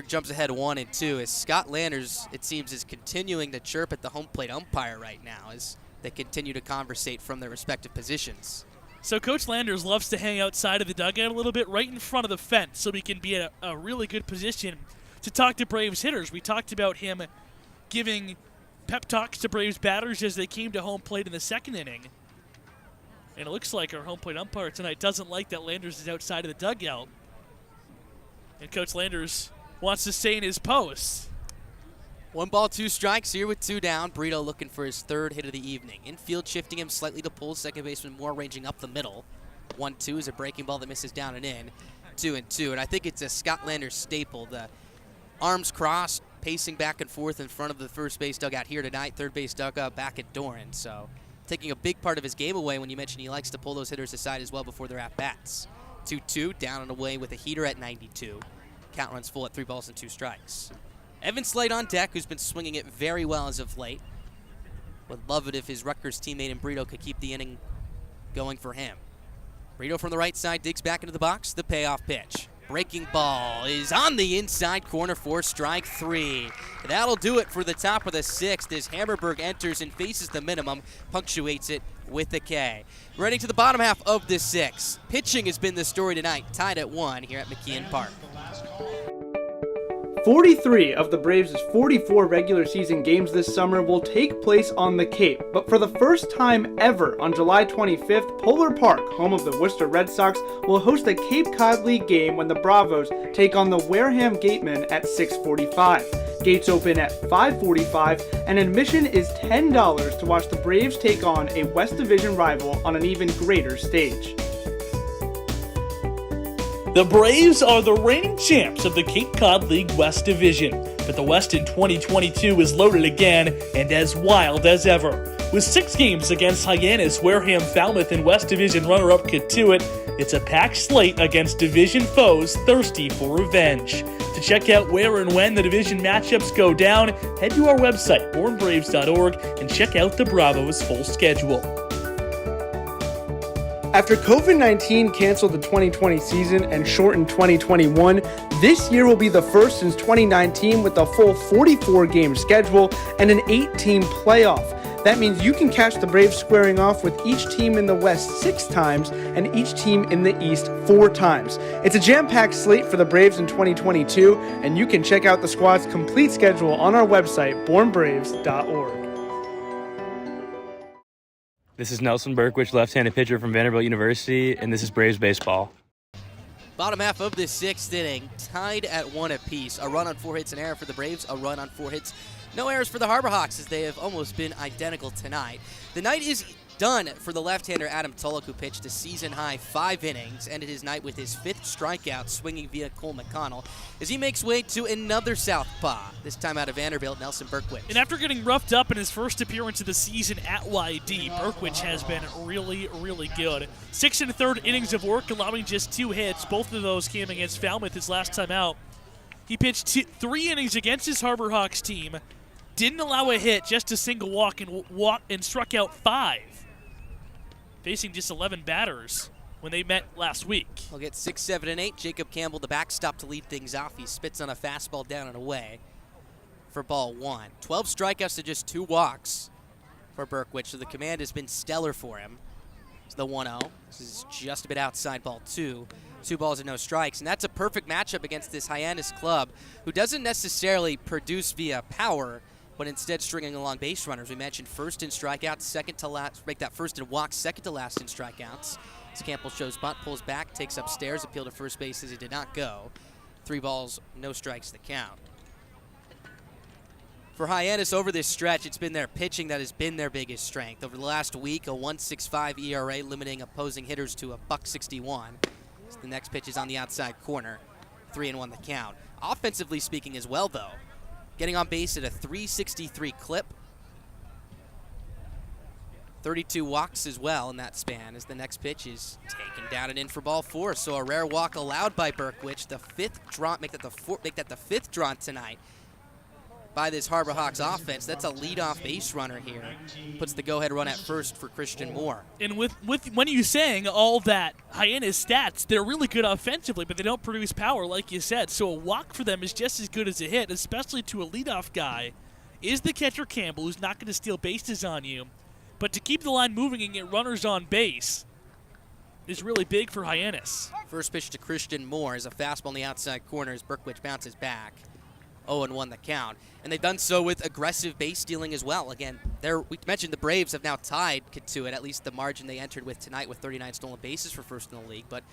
jumps ahead 1-2. As Scott Landers, it seems, is continuing to chirp at the home plate umpire right now. As they continue to conversate from their respective positions. So Coach Landers loves to hang outside of the dugout a little bit, right in front of the fence, so he can be in a really good position to talk to Braves hitters. We talked about him giving pep talks to Braves batters as they came to home plate in the second inning. And it looks like our home plate umpire tonight doesn't like that Landers is outside of the dugout. And Coach Landers wants to stay in his post. 1 ball, 2 strikes here with 2 down. Brito looking for his 3rd hit of the evening. Infield shifting him slightly to pull. Second baseman Moore ranging up the middle. 1-2 is a breaking ball that misses down and in. 2-2. And I think it's a Scott Landers staple. The arms crossed, pacing back and forth in front of the first base dugout here tonight. Third base dugout back at Doran. So taking a big part of his game away when you mentioned he likes to pull those hitters aside as well before they're at bats. 2-2, down and away with a heater at 92. Count runs full at 3 balls and 2 strikes. Evan Slade on deck, who's been swinging it very well as of late. Would love it if his Rutgers teammate in Brito could keep the inning going for him. Brito from the right side digs back into the box. The payoff pitch. Breaking ball is on the inside corner for strike 3. That'll do it for the top of the 6th as Hammerberg enters and faces the minimum, punctuates it with a K. Running to the bottom half of the 6th. Pitching has been the story tonight, tied at 1 here at McKeon Park. 43 of the Braves' 44 regular season games this summer will take place on the Cape, but for the first time ever on July 25th, Polar Park, home of the Worcester Red Sox, will host a Cape Cod League game when the Bravos take on the Wareham Gatemen at 6:45. Gates open at 5:45, and admission is $10 to watch the Braves take on a West Division rival on an even greater stage. The Braves are the reigning champs of the Cape Cod League West Division, but the West in 2022 is loaded again and as wild as ever. With 6 games against Hyannis, Wareham, Falmouth, and West Division runner-up Katuitt, it's a packed slate against division foes thirsty for revenge. To check out where and when the division matchups go down, head to our website, bornbraves.org, and check out the Bravos' full schedule. After COVID-19 canceled the 2020 season and shortened 2021, this year will be the first since 2019 with a full 44-game schedule and an 8-team playoff. That means you can catch the Braves squaring off with each team in the West 6 times and each team in the East 4 times. It's a jam-packed slate for the Braves in 2022, and you can check out the squad's complete schedule on our website, bornbraves.org. This is Nelson Berkwich, left-handed pitcher from Vanderbilt University, and this is Braves baseball. Bottom half of the 6th inning, tied at 1 apiece. A run on 4 hits, an error for the Braves. A run on 4 hits, no errors for the Harbor Hawks, as they have almost been identical tonight. The night is done for the left-hander Adam Tulloch, who pitched a season-high 5 innings, ended his night with his 5th strikeout, swinging via Cole McConnell, as he makes way to another southpaw, this time out of Vanderbilt, Nelson Berkwich. And after getting roughed up in his first appearance of the season at YD, Berkwich has been really, really good. 6 1/3 innings of work, allowing just 2 hits. Both of those came against Falmouth his last time out. He pitched 3 innings against his Harbor Hawks team, didn't allow a hit, just a single walk, and struck out 5. Facing just 11 batters when they met last week. We'll get 6, 7, and 8. Jacob Campbell, the backstop to lead things off. He spits on a fastball down and away for ball 1. 12 strikeouts to just 2 walks for Berkwich, so the command has been stellar for him. It's the 1-0. This is just a bit outside ball 2. 2 balls and no strikes, and that's a perfect matchup against this Hyannis club, who doesn't necessarily produce via power, but instead stringing along base runners. We mentioned first in strikeouts, second to last, break that first in walks, second to last in strikeouts. As Campbell shows bunt, pulls back, takes upstairs, appeal to first base as he did not go. 3 balls, no strikes the count. For Hyannis over this stretch, it's been their pitching that has been their biggest strength. Over the last week, a 1.65 ERA, limiting opposing hitters to a .61. So the next pitch is on the outside corner. 3-1 the count. Offensively speaking as well, though, getting on base at a .363 clip. 32 walks as well in that span, as the next pitch is taken down and in for ball 4. So a rare walk allowed by Berkwich. The 5th draw, make that the 5th draw tonight by this Harbor Hawks offense. That's a leadoff base runner here. Puts the go-ahead run at first for Christian Moore. And with when you're saying all that Hyannis stats, they're really good offensively, but they don't produce power, like you said. So a walk for them is just as good as a hit, especially to a leadoff guy. Is the catcher Campbell, who's not going to steal bases on you, But to keep the line moving and get runners on base is really big for Hyannis. First pitch to Christian Moore is a fastball on the outside corner as Berkwich bounces back. 0-1 the count. And they've done so with aggressive base stealing as well. Again, we mentioned the Braves have now tied to it, at least the margin they entered with tonight with 39 stolen bases for first in the league. But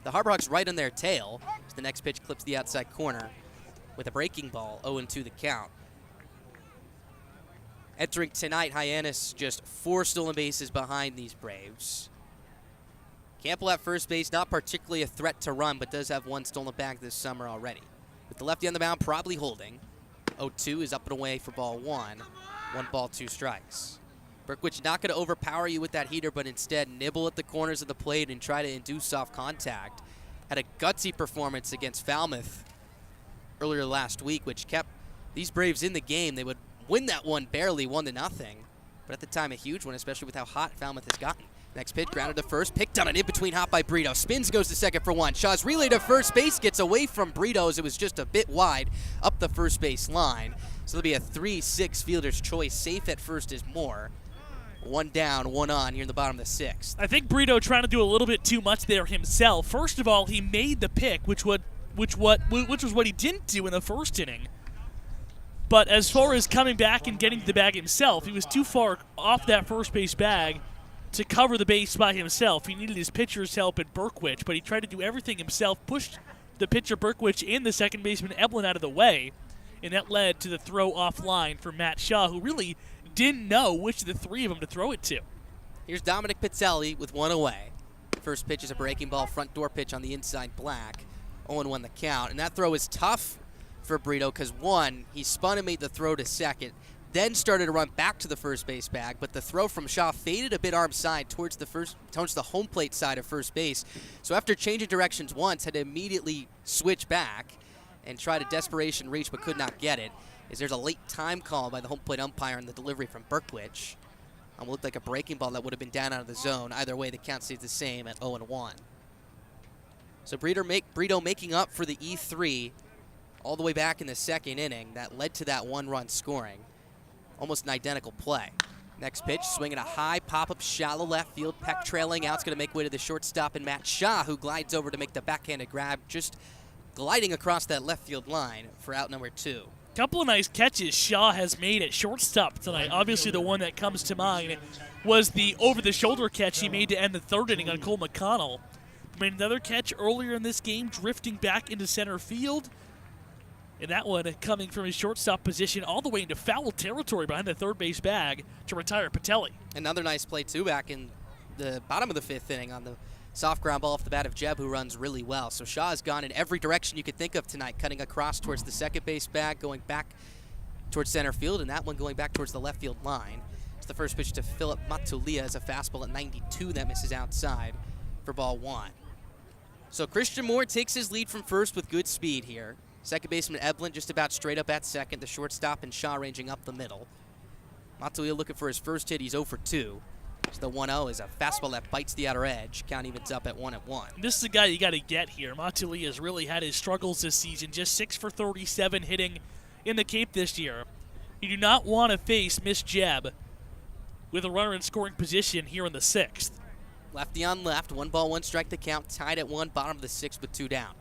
the Harborhawks right on their tail as the next pitch clips the outside corner with a breaking ball, 0-2 the count. Entering tonight, Hyannis just 4 stolen bases behind these Braves. Campbell at first base, not particularly a threat to run, but does have 1 stolen back this summer already. With the lefty on the mound, probably holding. 0-2 is up and away for ball 1. 1 ball, 2 strikes. Berkwich not going to overpower you with that heater, but instead nibble at the corners of the plate and try to induce soft contact. Had a gutsy performance against Falmouth earlier last week, which kept these Braves in the game. They would win that one barely, 1-0. But at the time, a huge one, especially with how hot Falmouth has gotten. Next pitch, grounded to first, picked on an in-between hop by Brito. Spins, goes to second for 1. Shaw's relay to first base, gets away from Brito as it was just a bit wide up the first base line. So there'll be a 3-6 fielder's choice. Safe at first is Moore. 1 down, 1 on here in the bottom of the 6th. I think Brito trying to do a little bit too much there himself. First of all, he made the pick, which was what he didn't do in the first inning. But as far as coming back and getting to the bag himself, he was too far off that first base bag to cover the base by himself. He needed his pitcher's help at Berkwich, but he tried to do everything himself, pushed the pitcher Berkwich and the second baseman Eblin out of the way, and that led to the throw offline for Matt Shaw, who really didn't know which of the 3 of them to throw it to. Here's Dominic Pizzelli with 1 away. First pitch is a breaking ball, front door pitch on the inside black. 0-1 the count, and that throw is tough for Brito because, 1, he spun and made the throw to second, then started to run back to the first base bag, but the throw from Shaw faded a bit arm side towards the home plate side of first base. So after changing directions once, had to immediately switch back and try to desperation reach but could not get it, as there's a late time call by the home plate umpire on the delivery from Berkwich. It looked like a breaking ball that would have been down out of the zone. Either way, the count stays the same at 0-1. So Brito making up for the E3 all the way back in the second inning that led to that 1-run scoring. Almost an identical play. Next pitch, swinging a high pop-up shallow left field. Peck trailing out. It's going to make way to the shortstop and Matt Shaw, who glides over to make the backhanded grab, just gliding across that left field line for out number 2. Couple of nice catches Shaw has made at shortstop tonight. Obviously, the one that comes to mind was the over-the-shoulder catch he made to end the 3rd inning on Cole McConnell. Made another catch earlier in this game, drifting back into center field. And that one coming from his shortstop position all the way into foul territory behind the third base bag to retire Patelli. Another nice play, too, back in the bottom of the 5th inning on the soft ground ball off the bat of Jeb, who runs really well. So Shaw has gone in every direction you could think of tonight, cutting across towards the second base bag, going back towards center field, and that one going back towards the left field line. It's the first pitch to Philip Matulia as a fastball at 92 that misses outside for ball 1. So Christian Moore takes his lead from first with good speed here. Second baseman Eblin just about straight up at second. The shortstop and Shaw ranging up the middle. Matulia looking for his first hit. He's 0 for 2. So the 1-0 is a fastball that bites the outer edge. Count evens up at 1-1. This is the guy you got to get here. Matulia has really had his struggles this season. Just 6 for 37 hitting in the Cape this year. You do not want to face Miss Jeb with a runner in scoring position here in the 6th. Lefty on left. 1 ball, 1 strike to count. Tied at 1. Bottom of the 6th with 2 down.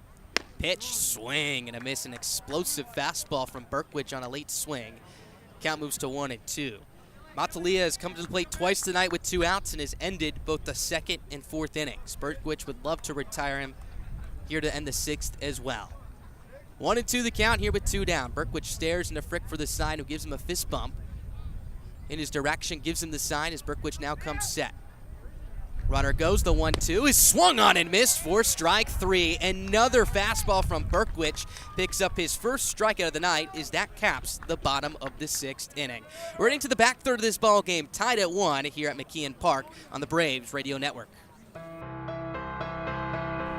Pitch, swing, and a miss. An explosive fastball from Berkwich on a late swing. Count moves to 1-2. Matulia has come to the plate twice tonight with 2 outs and has ended both the 2nd and 4th innings. Berkwich would love to retire him here to end the 6th as well. 1-2 the count here with 2 down. Berkwich stares into Frick for the sign, who gives him a fist bump in his direction, gives him the sign as Berkwich now comes set. Runner goes, the 1-2 is swung on and missed for strike 3. Another fastball from Berkwich picks up his first strikeout of the night as that caps the bottom of the 6th inning. We're into the back third of this ball game, tied at 1 here at McKeon Park on the Braves Radio Network.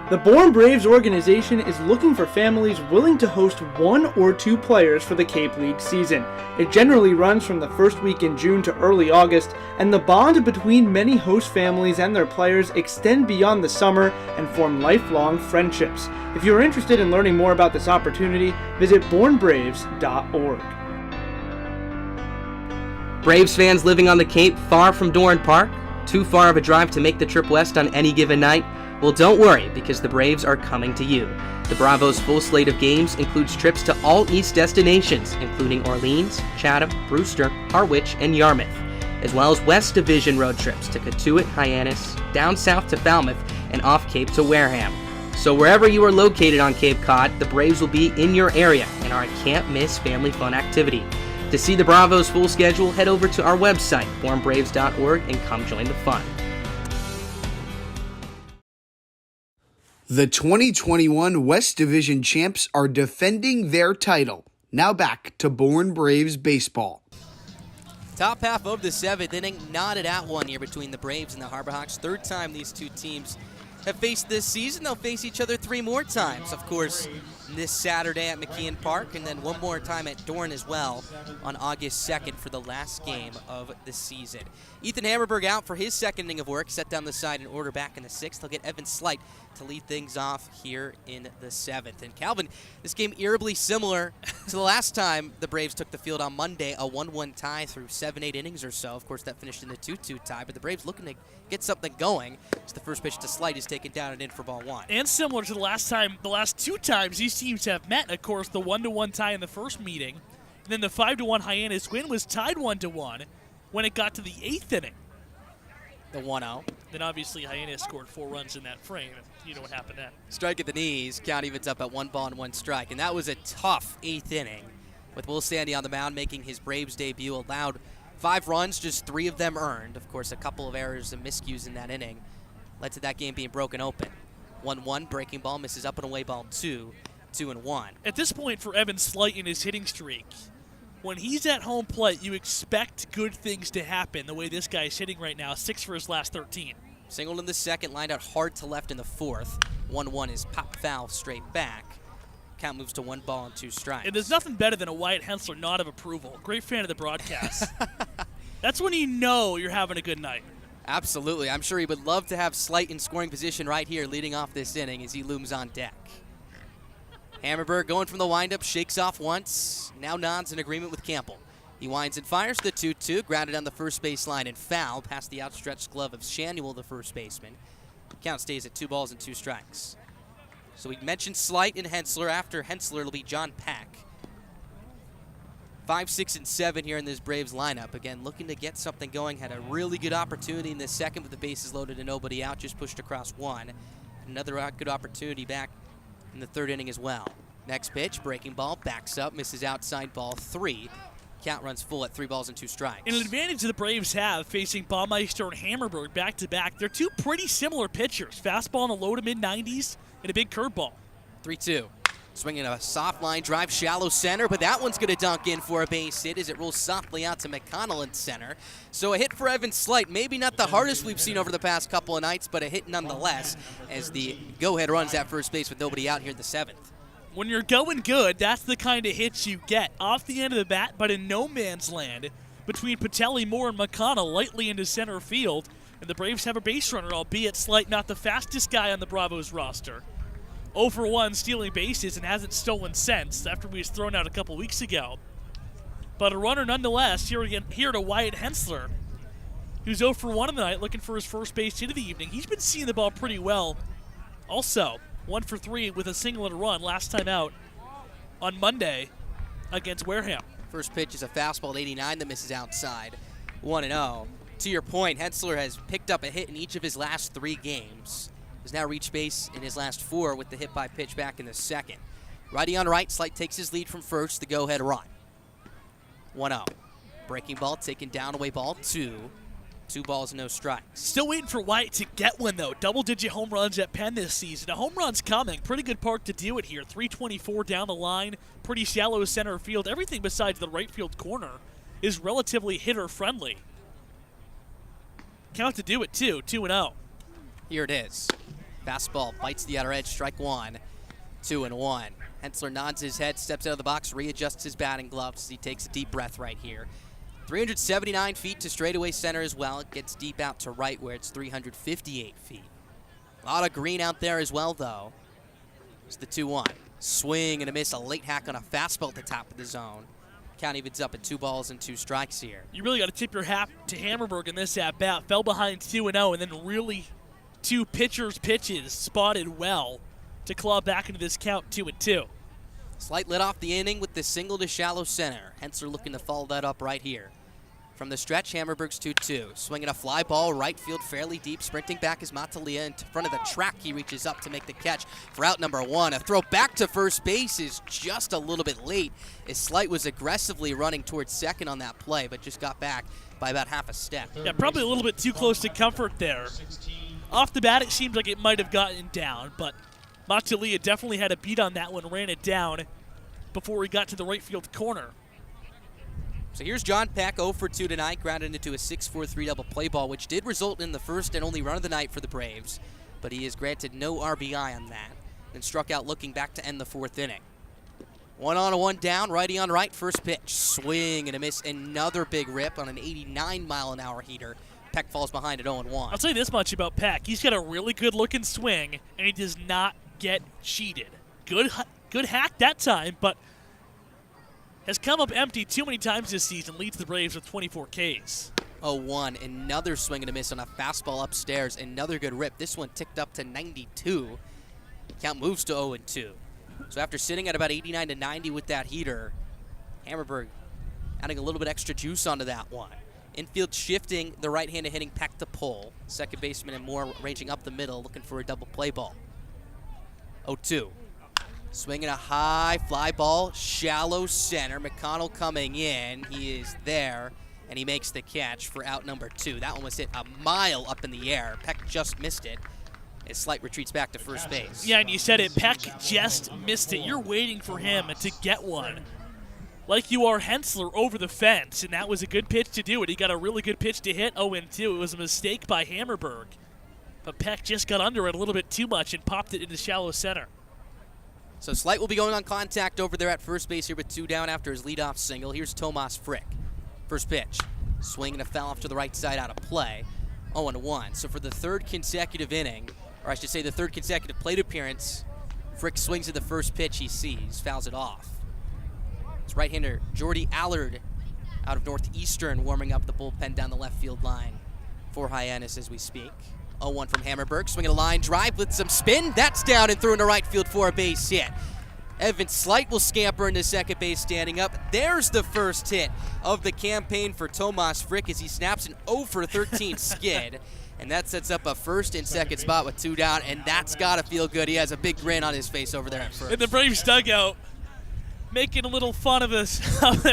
The Bourne Braves organization is looking for families willing to host 1 or 2 players for the Cape League season. It generally runs from the first week in June to early August, and the bond between many host families and their players extend beyond the summer and form lifelong friendships. If you are interested in learning more about this opportunity, visit bournebraves.org. Braves fans living on the Cape far from Doran Park? Too far of a drive to make the trip west on any given night? Well, don't worry, because the Braves are coming to you. The Bravos' full slate of games includes trips to all East destinations, including Orleans, Chatham, Brewster, Harwich, and Yarmouth, as well as West Division road trips to Cotuit, Hyannis, down south to Falmouth, and off Cape to Wareham. So wherever you are located on Cape Cod, the Braves will be in your area and are a can't-miss family fun activity. To see the Bravos' full schedule, head over to our website, bornbraves.org, and come join the fun. The 2021 West Division champs are defending their title. Now back to Bourne Braves baseball. Top half of the 7th inning, knotted out one here between the Braves and the Harborhawks. Third time these two teams have faced this season. They'll face each other 3 more times. Of course, this Saturday at McKeon Park, and then one more time at Dorn as well on August 2nd for the last game of the season. Ethan Hammerberg out for his second inning of work, set down the side in order back in the 6th. He'll get Evan Slight to lead things off here in the 7th. And Calvin, this game eerily similar to the last time the Braves took the field on Monday, a 1-1 tie through 7-8 innings or so. Of course, that finished in a 2-2 tie, but the Braves looking to get something going as the first pitch to Slight is taken down and in for ball 1. And similar to the last 2 times these teams have met, of course, the 1-1 tie in the first meeting, and then the 5-1 Hyannis win was tied 1-1 when it got to the 8th inning. The 1-0. Then obviously Hyannis scored 4 runs in that frame, and you know what happened then. Strike at the knees, count evens up at 1 ball and 1 strike, and that was a tough 8th inning with Will Sandy on the mound making his Braves debut. Allowed 5 runs, just 3 of them earned. Of course, a couple of errors and miscues in that inning led to that game being broken open. 1-1, breaking ball, misses up and away ball 2, 2-1. At this point for Evan Slight in his hitting streak, when he's at home plate, you expect good things to happen the way this guy's hitting right now, 6 for his last 13. Singled in the 2nd, lined out hard to left in the 4th. 1-1 is pop foul straight back. Count moves to 1 ball and 2 strikes. And there's nothing better than a Wyatt Hensler nod of approval. Great fan of the broadcast. That's when you know you're having a good night. Absolutely. I'm sure he would love to have Slight in scoring position right here leading off this inning as he looms on deck. Hammerberg going from the windup, shakes off once, now nods in agreement with Campbell. He winds and fires the 2-2, grounded on the first base line and foul past the outstretched glove of Shanuel, the first baseman. Count stays at 2 balls and 2 strikes. So we mentioned Slight and Hensler. After Hensler, it'll be John Pack. 5, 6, and 7 here in this Braves lineup. Again, looking to get something going. Had a really good opportunity in the 2nd with the bases loaded and nobody out. Just pushed across 1. Another good opportunity back in the 3rd inning as well. Next pitch, breaking ball, backs up, misses outside ball 3. Count runs full at 3 balls and 2 strikes. And an advantage the Braves have facing Baumeister and Hammerberg back-to-back. They're 2 pretty similar pitchers. Fastball in the low to mid-90s and a big curveball. 3-2. Swinging a soft line drive, shallow center, but that one's going to dunk in for a base hit as it rolls softly out to McConnell in center. So a hit for Evan Slight. Maybe not the hardest we've seen over the past couple of nights, but a hit nonetheless as the go-ahead runs at first base with nobody out here in the 7th. When you're going good, that's the kind of hits you get. Off the end of the bat, but in no man's land between Patelli, Moore, and McConnell lightly into center field. And the Braves have a base runner, albeit Slight not the fastest guy on the Bravos roster. 0 for 1 stealing bases and hasn't stolen since after he was thrown out a couple weeks ago. But a runner nonetheless here to Wyatt Hensler, who's 0 for 1 in the night, looking for his first base hit of the evening. He's been seeing the ball pretty well. Also, 1 for 3 with a single and a run last time out on Monday against Wareham. First pitch is a fastball at 89 that misses outside. 1-0. To your point, Hensler has picked up a hit in each of his last 3 games. Has now reached base in his last 4 with the hit by pitch back in the 2nd. Righty on right, Slight takes his lead from first, the go-ahead run. 1-0. Breaking ball taken down, away ball 2. 2 balls, no strikes. Still waiting for Wyatt to get one, though. Double-digit home runs at Penn this season. A home run's coming. Pretty good park to do it here. 324 down the line. Pretty shallow center field. Everything besides the right field corner is relatively hitter-friendly. Count to do it, too. 2-0. Here it is. Fastball bites the outer edge. Strike 1. 2-1. Hensler nods his head, steps out of the box, readjusts his batting gloves as he takes a deep breath right here. 379 feet to straightaway center as well. It gets deep out to right where it's 358 feet. A lot of green out there as well, though. It's the 2-1. Swing and a miss, a late hack on a fastball at the top of the zone. Count evens up at 2 balls and 2 strikes here. You really got to tip your hat to Hammerberg in this at-bat. Fell behind 2-0, and then really 2 pitchers' pitches spotted well to claw back into this count 2-2. Slight lit off the inning with the single to shallow center. Hensler looking to follow that up right here. From the stretch, Hammerberg's 2-2. Swinging a fly ball, right field fairly deep. Sprinting back is Matalia. In front of the track, he reaches up to make the catch for out number 1. A throw back to first base is just a little bit late, as Slight was aggressively running towards second on that play, but just got back by about half a step. Yeah, probably a little bit too close to comfort there. Off the bat, it seemed like it might have gotten down, but Matalia definitely had a beat on that one, ran it down before he got to the right field corner. So here's John Peck, 0 for 2 tonight, grounded into a 6-4-3 double play ball, which did result in the first and only run of the night for the Braves, but he is granted no RBI on that, and struck out looking back to end the 4th inning. 1 on and 1 down, righty on right, first pitch. Swing and a miss, another big rip on an 89-mile-an-hour heater. Peck falls behind at 0-1. I'll tell you this much about Peck. He's got a really good-looking swing, and he does not get cheated. Good hack that time, but has come up empty too many times this season, leads the Braves with 24 Ks. 0-1, another swing and a miss on a fastball upstairs, another good rip. This one ticked up to 92. Count moves to 0-2. So after sitting at about 89 to 90 with that heater, Hammerberg adding a little bit extra juice onto that one. Infield shifting the right-handed hitting Peck to pull. Second baseman and Moore ranging up the middle, looking for a double play ball. 0-2. Swinging a high fly ball, shallow center. McConnell coming in. He is there, and he makes the catch for out number 2. That one was hit a mile up in the air. Peck just missed it. As Slight retreats back to first base. Yeah, and you said it. Peck just missed it. You're waiting for him to get one. Like you are Hensler over the fence, and that was a good pitch to do it. He got a really good pitch to hit 0-2. It was a mistake by Hammerberg. But Peck just got under it a little bit too much and popped it into shallow center. So Slight will be going on contact over there at first base here with 2 down after his leadoff single. Here's Tomas Frick. First pitch. Swing and a foul off to the right side out of play. 0-1. So for the 3rd consecutive inning, or I should say the 3rd consecutive plate appearance, Frick swings at the first pitch he sees, fouls it off. It's right-hander Jordy Allard out of Northeastern warming up the bullpen down the left field line for Hyannis as we speak. 0-1 from Hammerberg, swinging a line drive with some spin. That's down and through into right field for a base hit. Evan Slight will scamper into second base standing up. There's the first hit of the campaign for Tomas Frick as he snaps an 0 for 13 skid. And that sets up a first and second spot with 2 down, and that's got to feel good. He has a big grin on his face over there at first. In the Braves dugout, making a little fun of their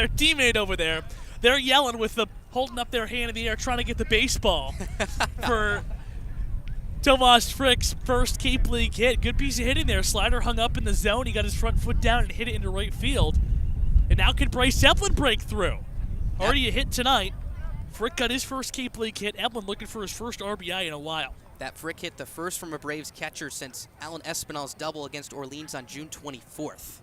teammate over there. They're yelling with the holding up their hand in the air, trying to get the baseball for Tomas Frick's first Cape League hit. Good piece of hitting there. Slider hung up in the zone. He got his front foot down and hit it into right field. And now can Bryce Eplin break through? Already a hit tonight. Frick got his first Cape League hit. Eplin looking for his first RBI in a while. That Frick hit the first from a Braves catcher since Alan Espinal's double against Orleans on June 24th.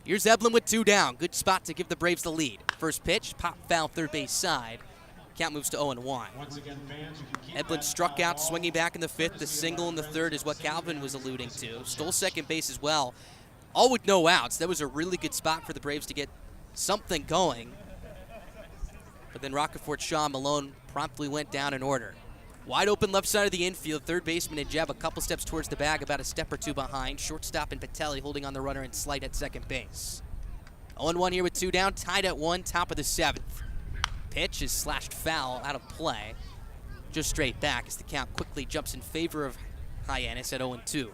Here's Eplin with 2 down. Good spot to give the Braves the lead. First pitch, pop foul third base side. Count moves to 0-1. Eplin struck out, swinging back in the 5th. The single in the 3rd is what Calvin was alluding to. Stole second base as well. All with no outs. That was a really good spot for the Braves to get something going. But then Roccaforte, Shaw, Malone promptly went down in order. Wide open left side of the infield. Third baseman and Jeb a couple steps towards the bag, about a step or 2 behind. Shortstop and Patelli holding on the runner and Slight at second base. 0-1 here with 2 down, tied at 1, top of the 7th. Pitch is slashed foul out of play. Just straight back as the count quickly jumps in favor of Hyannis at 0-2.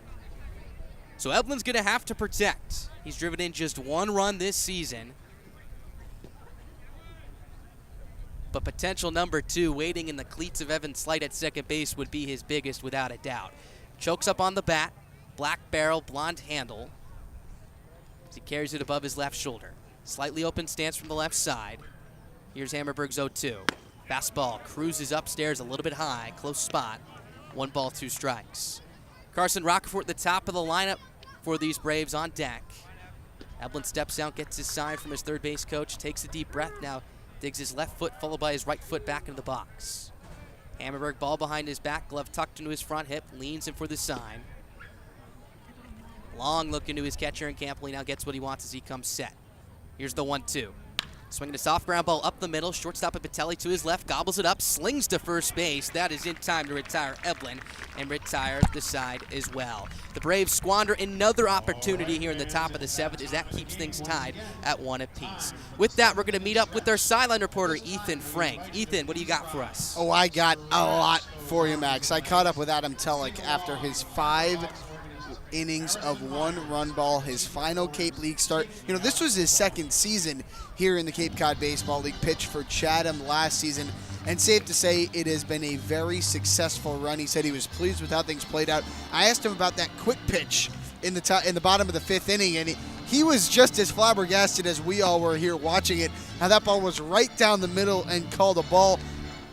So Eplin's going to have to protect. He's driven in just 1 run this season. But potential number 2 waiting in the cleats of Evan Slight at second base would be his biggest without a doubt. Chokes up on the bat, black barrel, blonde handle. As he carries it above his left shoulder. Slightly open stance from the left side. Here's Hammerberg's 0-2. Fastball cruises upstairs a little bit high, close spot. 1 ball, 2 strikes. Carson Roccaforte at the top of the lineup for these Braves on deck. Eplin steps out, gets his sign from his third base coach, takes a deep breath, now digs his left foot followed by his right foot back into the box. Hammerberg ball behind his back, glove tucked into his front hip, leans in for the sign. Long look into his catcher, and Campley now gets what he wants as he comes set. Here's the 1-2. Swinging a soft ground ball up the middle. Shortstop Patelli to his left, gobbles it up, slings to first base. That is in time to retire Eblin and retire the side as well. The Braves squander another opportunity here in the top of the 7th as that keeps things tied at 1 apiece. With that, we're going to meet up with our sideline reporter, Ethan Frank. Ethan, what do you got for us? Oh, I got a lot for you, Max. I caught up with Adam Tulloch after his 5 innings of 1-run ball, his final Cape League start. You know, this was his 2nd season here in the Cape Cod Baseball League, pitched for Chatham last season, and safe to say it has been a very successful run. He said he was pleased with how things played out. I asked him about that quick pitch in the bottom of the 5th inning, and he was just as flabbergasted as we all were here watching it, how that ball was right down the middle and called a ball.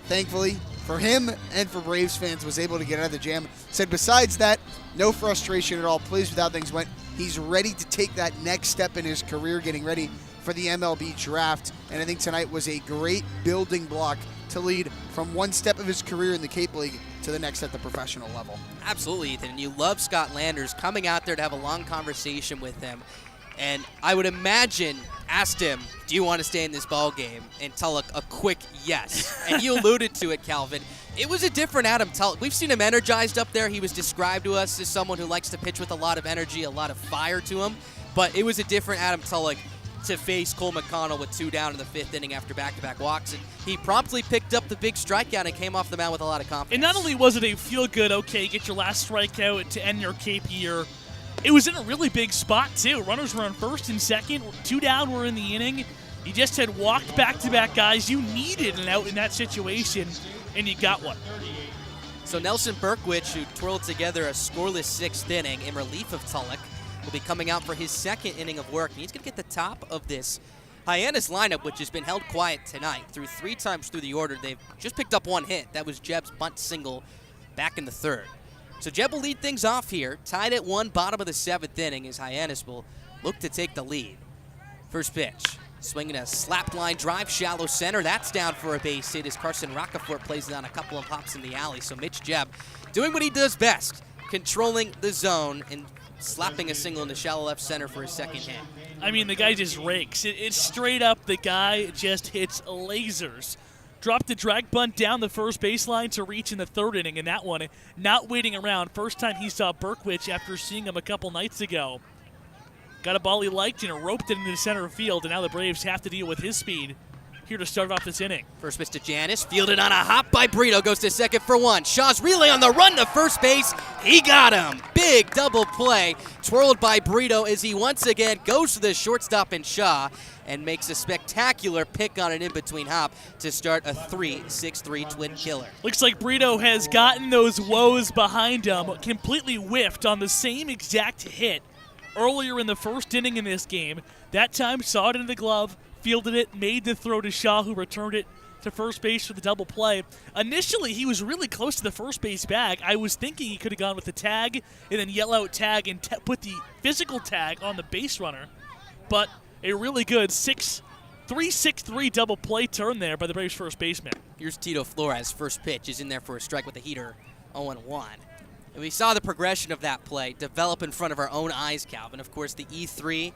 Thankfully, for him and for Braves fans, was able to get out of the jam. Said besides that, no frustration at all, pleased with how things went. He's ready to take that next step in his career, getting ready for the MLB draft. And I think tonight was a great building block to lead from one step of his career in the Cape League to the next at the professional level. Absolutely, Ethan. And you love Scott Landers coming out there to have a long conversation with him. And I would imagine asked him, do you want to stay in this ball game? And Tulloch, a quick yes. And you alluded to it, Calvin. It was a different Adam Tulloch. We've seen him energized up there. He was described to us as someone who likes to pitch with a lot of energy, a lot of fire to him. But it was a different Adam Tulloch to face Cole McConnell with 2 down in the 5th inning after back-to-back walks. And he promptly picked up the big strikeout and came off the mound with a lot of confidence. And not only was it a feel-good, okay, get your last strikeout to end your Cape year, it was in a really big spot, too. Runners were on first and second. 2 down were in the inning. You just had walked back-to-back guys. You needed an out in that situation, and you got one. So Nelson Berkwich, who twirled together a scoreless 6th inning in relief of Tulloch, will be coming out for his 2nd inning of work. And he's going to get the top of this Hyannis lineup, which has been held quiet tonight. Through 3 times through the order, they've just picked up 1 hit. That was Jeb's bunt single back in the 3rd. So Jeb will lead things off here, tied at 1, bottom of the 7th inning, as Hyannis will look to take the lead. First pitch, swinging a slapped line drive, shallow center. That's down for a base hit as Carson Roccaforte plays it on a couple of hops in the alley. So Mitch Jeb doing what he does best, controlling the zone and slapping a single in the shallow left center for his 2nd hit. I mean, the guy just rakes. It's straight up, the guy just hits lasers. Dropped the drag bunt down the first baseline to reach in the 3rd inning, and that one not waiting around. First time he saw Berkwich after seeing him a couple nights ago. Got a ball he liked and roped it into the center field, and now the Braves have to deal with his speed here to start off this inning. First pitch to Janis, fielded on a hop by Brito, goes to second for 1. Shaw's relay on the run to first base. He got him. Big double play, twirled by Brito as he once again goes to the shortstop in Shaw and makes a spectacular pick on an in-between hop to start a 3-6-3 twin killer. Looks like Brito has gotten those woes behind him, completely whiffed on the same exact hit earlier in the 1st inning in this game. That time saw it in the glove, fielded it, made the throw to Shaw, who returned it to first base for the double play. Initially, he was really close to the first base bag. I was thinking he could have gone with the tag and then yell out tag and put the physical tag on the base runner. But a really good 3-6-3 double play turn there by the Braves first baseman. Here's Tito Flores. First pitch is in there for a strike with a heater, 0-1. And we saw the progression of that play develop in front of our own eyes, Calvin. Of course, the E3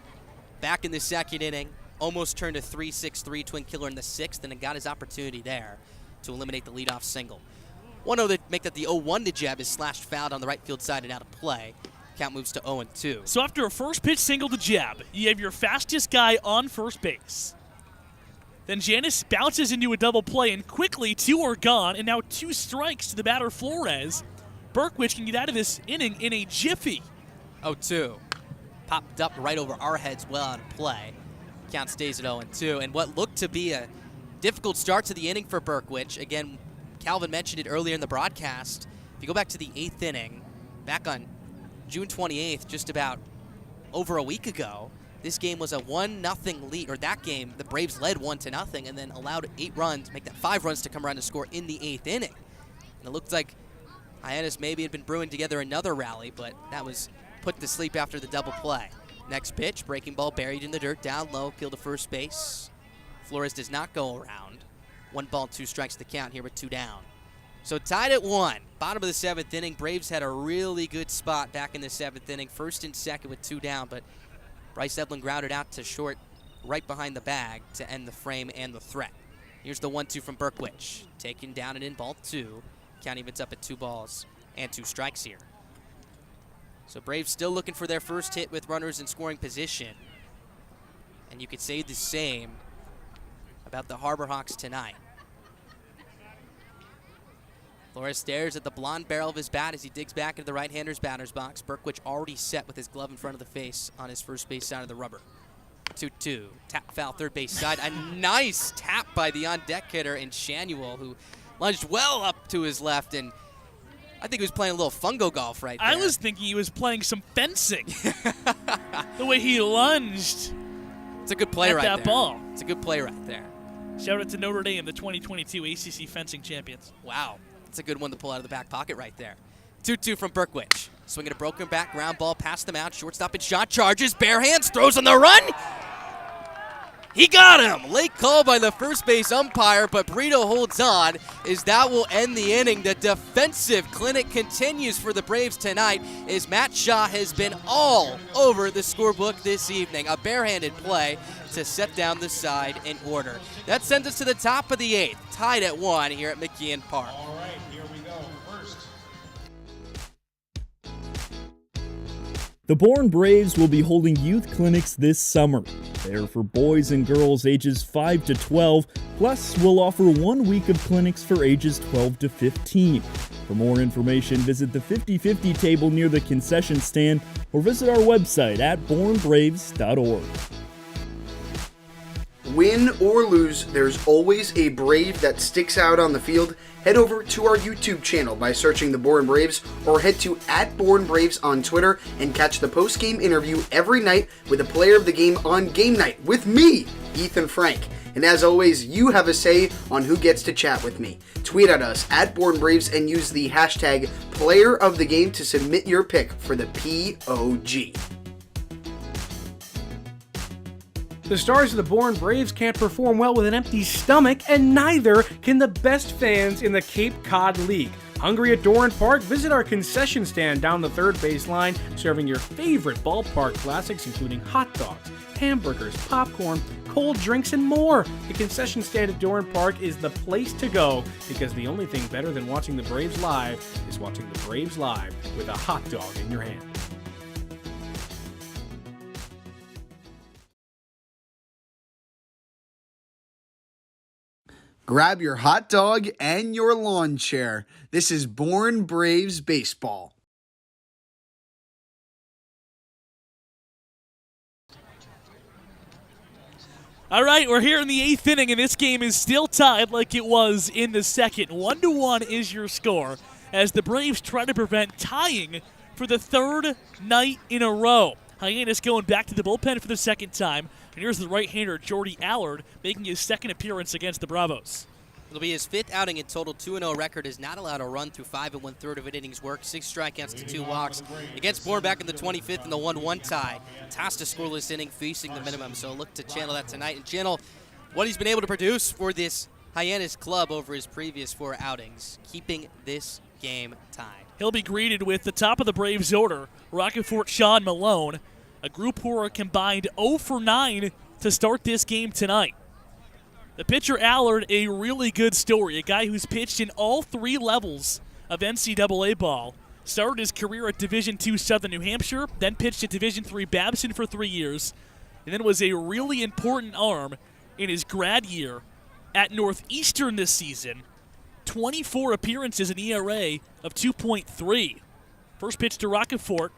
back in the 2nd inning, almost turned a 3-6-3 twin killer in the 6th, and it got his opportunity there to eliminate the leadoff single. 1-0 to make that the 0-1 to Jeb is slashed fouled on the right field side and out of play. Count moves to 0-2. So after a first pitch single to Jeb, you have your fastest guy on first base. Then Janis bounces into a double play, and quickly 2 are gone, and now 2 strikes to the batter Flores. Berkwich can get out of this inning in a jiffy. 0-2. Popped up right over our heads well on play. Count stays at 0-2. And what looked to be a difficult start to the inning for Berkwich. Again, Calvin mentioned it earlier in the broadcast. If you go back to the 8th inning, back on June 28th, just about over a week ago, this game was a 1-0 lead, or that game, the Braves led 1-0 and then allowed 8 runs, make that 5 runs to come around to score in the 8th inning. And it looked like Hyannis maybe had been brewing together another rally, but that was put to sleep after the double play. Next pitch, breaking ball buried in the dirt, down low, appeal to first base. Flores does not go around. 1 ball, 2 strikes to count here with 2 down. So tied at 1, bottom of the 7th inning. Braves had a really good spot back in the 7th inning, 1st and 2nd with 2 down, but Bryce Eblin grounded out to short right behind the bag to end the frame and the threat. Here's the 1-2 from Berkwich. Taken down and in, ball 2. Count evens up at 2 balls and 2 strikes here. So Braves still looking for their first hit with runners in scoring position. And you could say the same about the Harbor Hawks tonight. Flores stares at the blonde barrel of his bat as he digs back into the right-hander's batter's box. Berkwich already set with his glove in front of the face on his first base side of the rubber. 2-2. Tap foul third base side. A nice tap by the on-deck hitter in Shanuel, who lunged well up to his left, and I think he was playing a little fungo golf right there. I was thinking he was playing some fencing. The way he lunged. It's a good play right there. That ball. It's a good play right there. Shout out to Notre Dame, the 2022 ACC fencing champions. Wow. That's a good one to pull out of the back pocket right there. 2-2 from Berkwich. Swinging a broken back, ground ball past the mound. Shortstop and shot, charges, bare hands, throws on the run. He got him. Late call by the first base umpire, but Brito holds on as that will end the inning. The defensive clinic continues for the Braves tonight as Matt Shaw has been all over the scorebook this evening. A barehanded play to set down the side in order. That sends us to the top of the 8th, tied at 1 here at McKeon Park. All right, here we go. First. The Bourne Braves will be holding youth clinics this summer. They're for boys and girls ages 5 to 12, plus we'll offer 1 week of clinics for ages 12 to 15. For more information, visit the 50/50 table near the concession stand or visit our website at bournebraves.org. Win or lose, there's always a Brave that sticks out on the field. Head over to our YouTube channel by searching the Bourne Braves or head to @BourneBraves on Twitter and catch the post-game interview every night with a player of the game on game night with me, Ethan Frank. And as always, you have a say on who gets to chat with me. Tweet at us @BourneBraves and use the hashtag Player of the Game to submit your pick for the POG. The stars of the Bourne Braves can't perform well with an empty stomach, and neither can the best fans in the Cape Cod League. Hungry at Doran Park? Visit our concession stand down the third base line, serving your favorite ballpark classics, including hot dogs, hamburgers, popcorn, cold drinks, and more. The concession stand at Doran Park is the place to go, because the only thing better than watching the Braves live is watching the Braves live with a hot dog in your hand. Grab your hot dog and your lawn chair. This is Bourne Braves Baseball. All right, we're here in the 8th inning, and this game is still tied like it was in the second. 1-1 is your score as the Braves try to prevent tying for the 3rd night in a row. Hyannis going back to the bullpen for the 2nd time. And here's the right-hander, Jordy Allard, making his 2nd appearance against the Bravos. It'll be his 5th outing in total. 2-0 record, has not allowed a run through 5 1/3 of an inning's work. 6 strikeouts to 2 walks. Against Bourne back in the 25th in the 1-1 tie. Tossed a scoreless inning, facing the minimum. So look to channel that tonight and channel what he's been able to produce for this Hyannis club over his previous 4 outings, keeping this game tied. He'll be greeted with the top of the Braves order, Rockefort, Sean Malone, a group who are combined 0 for 9 to start this game tonight. The pitcher Allard, a really good story, a guy who's pitched in all 3 levels of NCAA ball. Started his career at Division II Southern New Hampshire, then pitched at Division III Babson for 3 years, and then was a really important arm in his grad year at Northeastern this season. 24 appearances, an ERA of 2.3. First pitch to Rockefort,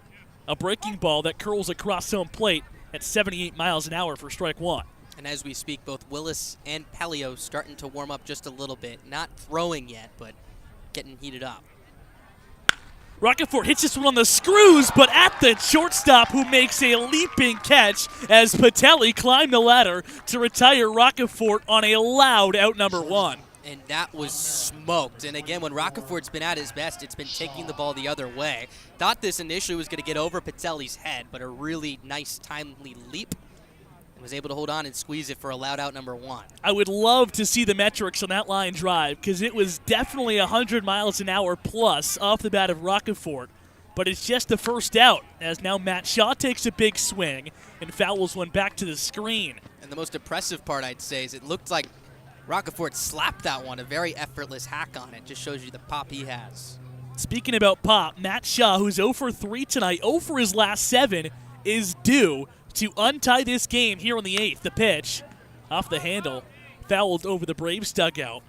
a breaking ball that curls across home plate at 78 miles an hour for strike 1. And as we speak, both Willis and Pelio starting to warm up just a little bit. Not throwing yet, but getting heated up. Rockefort hits this one on the screws, but at the shortstop, who makes a leaping catch as Patelli climbed the ladder to retire Rockefort on a loud out number 1. And that was smoked. And again, when Rockefort's been at his best, it's been taking the ball the other way. Thought this initially was going to get over Patelli's head, but a really nice, timely leap. And was able to hold on and squeeze it for a loud out number 1. I would love to see the metrics on that line drive, because it was definitely 100 miles an hour plus off the bat of Rockefort. but it's just the first out, as now Matt Shaw takes a big swing and fouls one back to the screen. And the most impressive part, I'd say, is it looked like Roccaforte slapped that one, a very effortless hack on it. Just shows you the pop he has. Speaking about pop, Matt Shaw, who's 0 for 3 tonight, 0 for his last 7, is due to untie this game here in the 8th. The pitch, off the handle, fouled over the Braves dugout.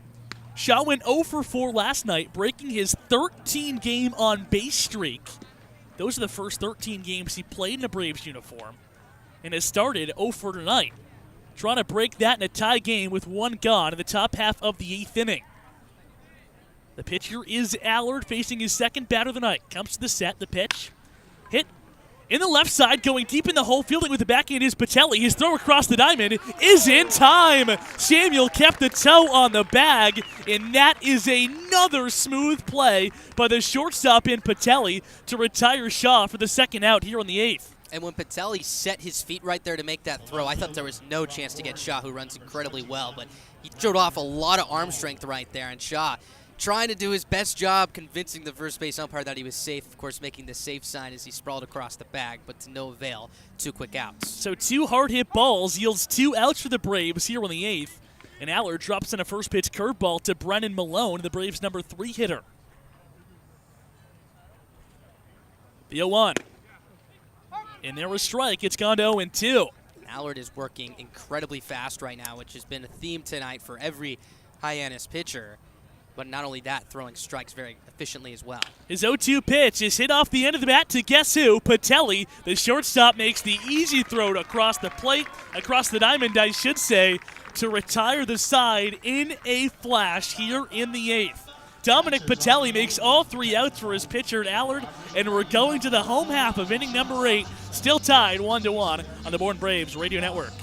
Shaw went 0 for 4 last night, breaking his 13-game on-base streak. Those are the first 13 games he played in a Braves uniform, and has started 0 for tonight, trying to break that in a tie game with one gone in the top half of the 8th inning. The pitcher is Allard, facing his second batter of the night. Comes to the set, the pitch. Hit in the left side, going deep in the hole, fielding with the backhand is Patelli. His throw across the diamond is in time. Samuel kept the toe on the bag, and that is another smooth play by the shortstop in Patelli to retire Shaw for the second out here in the 8th. And when Patelli set his feet right there to make that throw, I thought there was no chance to get Shaw, who runs incredibly well, but he showed off a lot of arm strength right there, and Shaw trying to do his best job convincing the first base umpire that he was safe, of course making the safe sign as he sprawled across the bag, but to no avail. 2 quick outs. So 2 hard-hit balls yields 2 outs for the Braves here in the 8th, and Allard drops in a first-pitch curveball to Brennan Malone, the Braves' number 3 hitter. The 0-1. And there was a strike. It's gone to 0-2. Allard is working incredibly fast right now, which has been a theme tonight for every Hyannis pitcher. But not only that, throwing strikes very efficiently as well. His 0-2 pitch is hit off the end of the bat to guess who? Patelli. The shortstop makes the easy throw across the plate, across the diamond, I should say, to retire the side in a flash here in the 8th. Dominic Patelli makes all 3 outs for his pitcher Allard, and we're going to the home half of inning number 8, still tied 1-1 on the Bourne Braves Radio Network.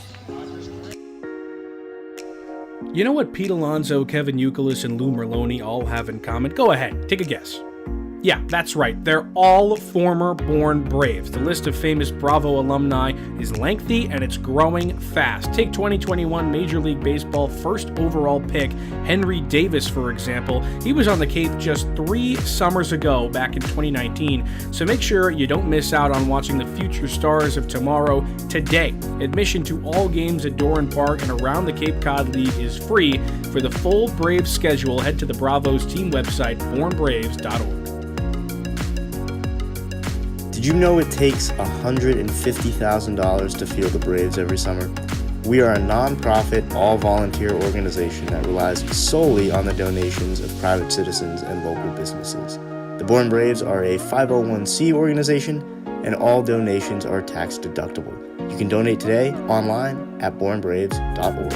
You know what Pete Alonso, Kevin Youkilis, and Lou Merloni all have in common? Go ahead, take a guess. Yeah, that's right. They're all former Bourne Braves. The list of famous Bravo alumni is lengthy and it's growing fast. Take 2021 Major League Baseball first overall pick Henry Davis, for example. He was on the Cape just 3 summers ago, back in 2019. So make sure you don't miss out on watching the future stars of tomorrow today. Admission to all games at Doran Park and around the Cape Cod League is free. For the full Braves schedule, head to the Bravos team website, bournebraves.org. Did you know it takes $150,000 to field the Braves every summer? We are a non-profit, all-volunteer organization that relies solely on the donations of private citizens and local businesses. The Bourne Braves are a 501c organization, and all donations are tax deductible. You can donate today online at bournebraves.org.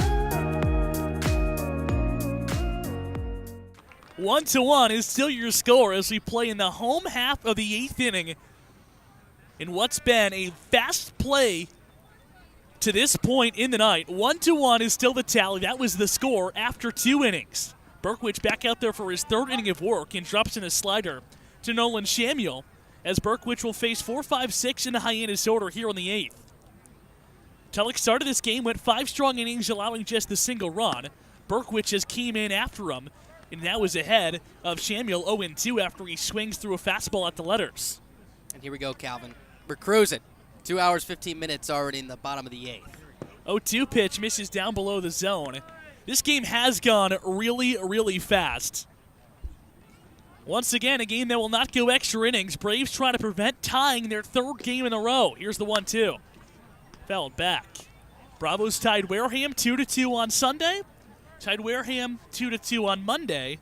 1-1 is still your score as we play in the home half of the 8th inning in what's been a fast play to this point in the night. 1-1 is still the tally. That was the score after 2 innings. Berkwich back out there for his 3rd inning of work and drops in a slider to Nolan Samuel, as Berkwich will face 4, 5, 6 in the Hyannis order here in the 8th. Tulloch started this game, went 5 strong innings, allowing just the single run. Berkwich just came in after him, and now is ahead of Samuel 0-2 after he swings through a fastball at the letters. And here we go, Calvin. We're cruising. 2 hours, 15 minutes already in the bottom of the 8th. 0-2 pitch misses down below the zone. This game has gone really, really fast. Once again, a game that will not go extra innings. Braves trying to prevent tying their 3rd game in a row. Here's the 1-2. Fouled back. Bravos tied Wareham 2-2 on Sunday. Tied Wareham 2-2 on Monday.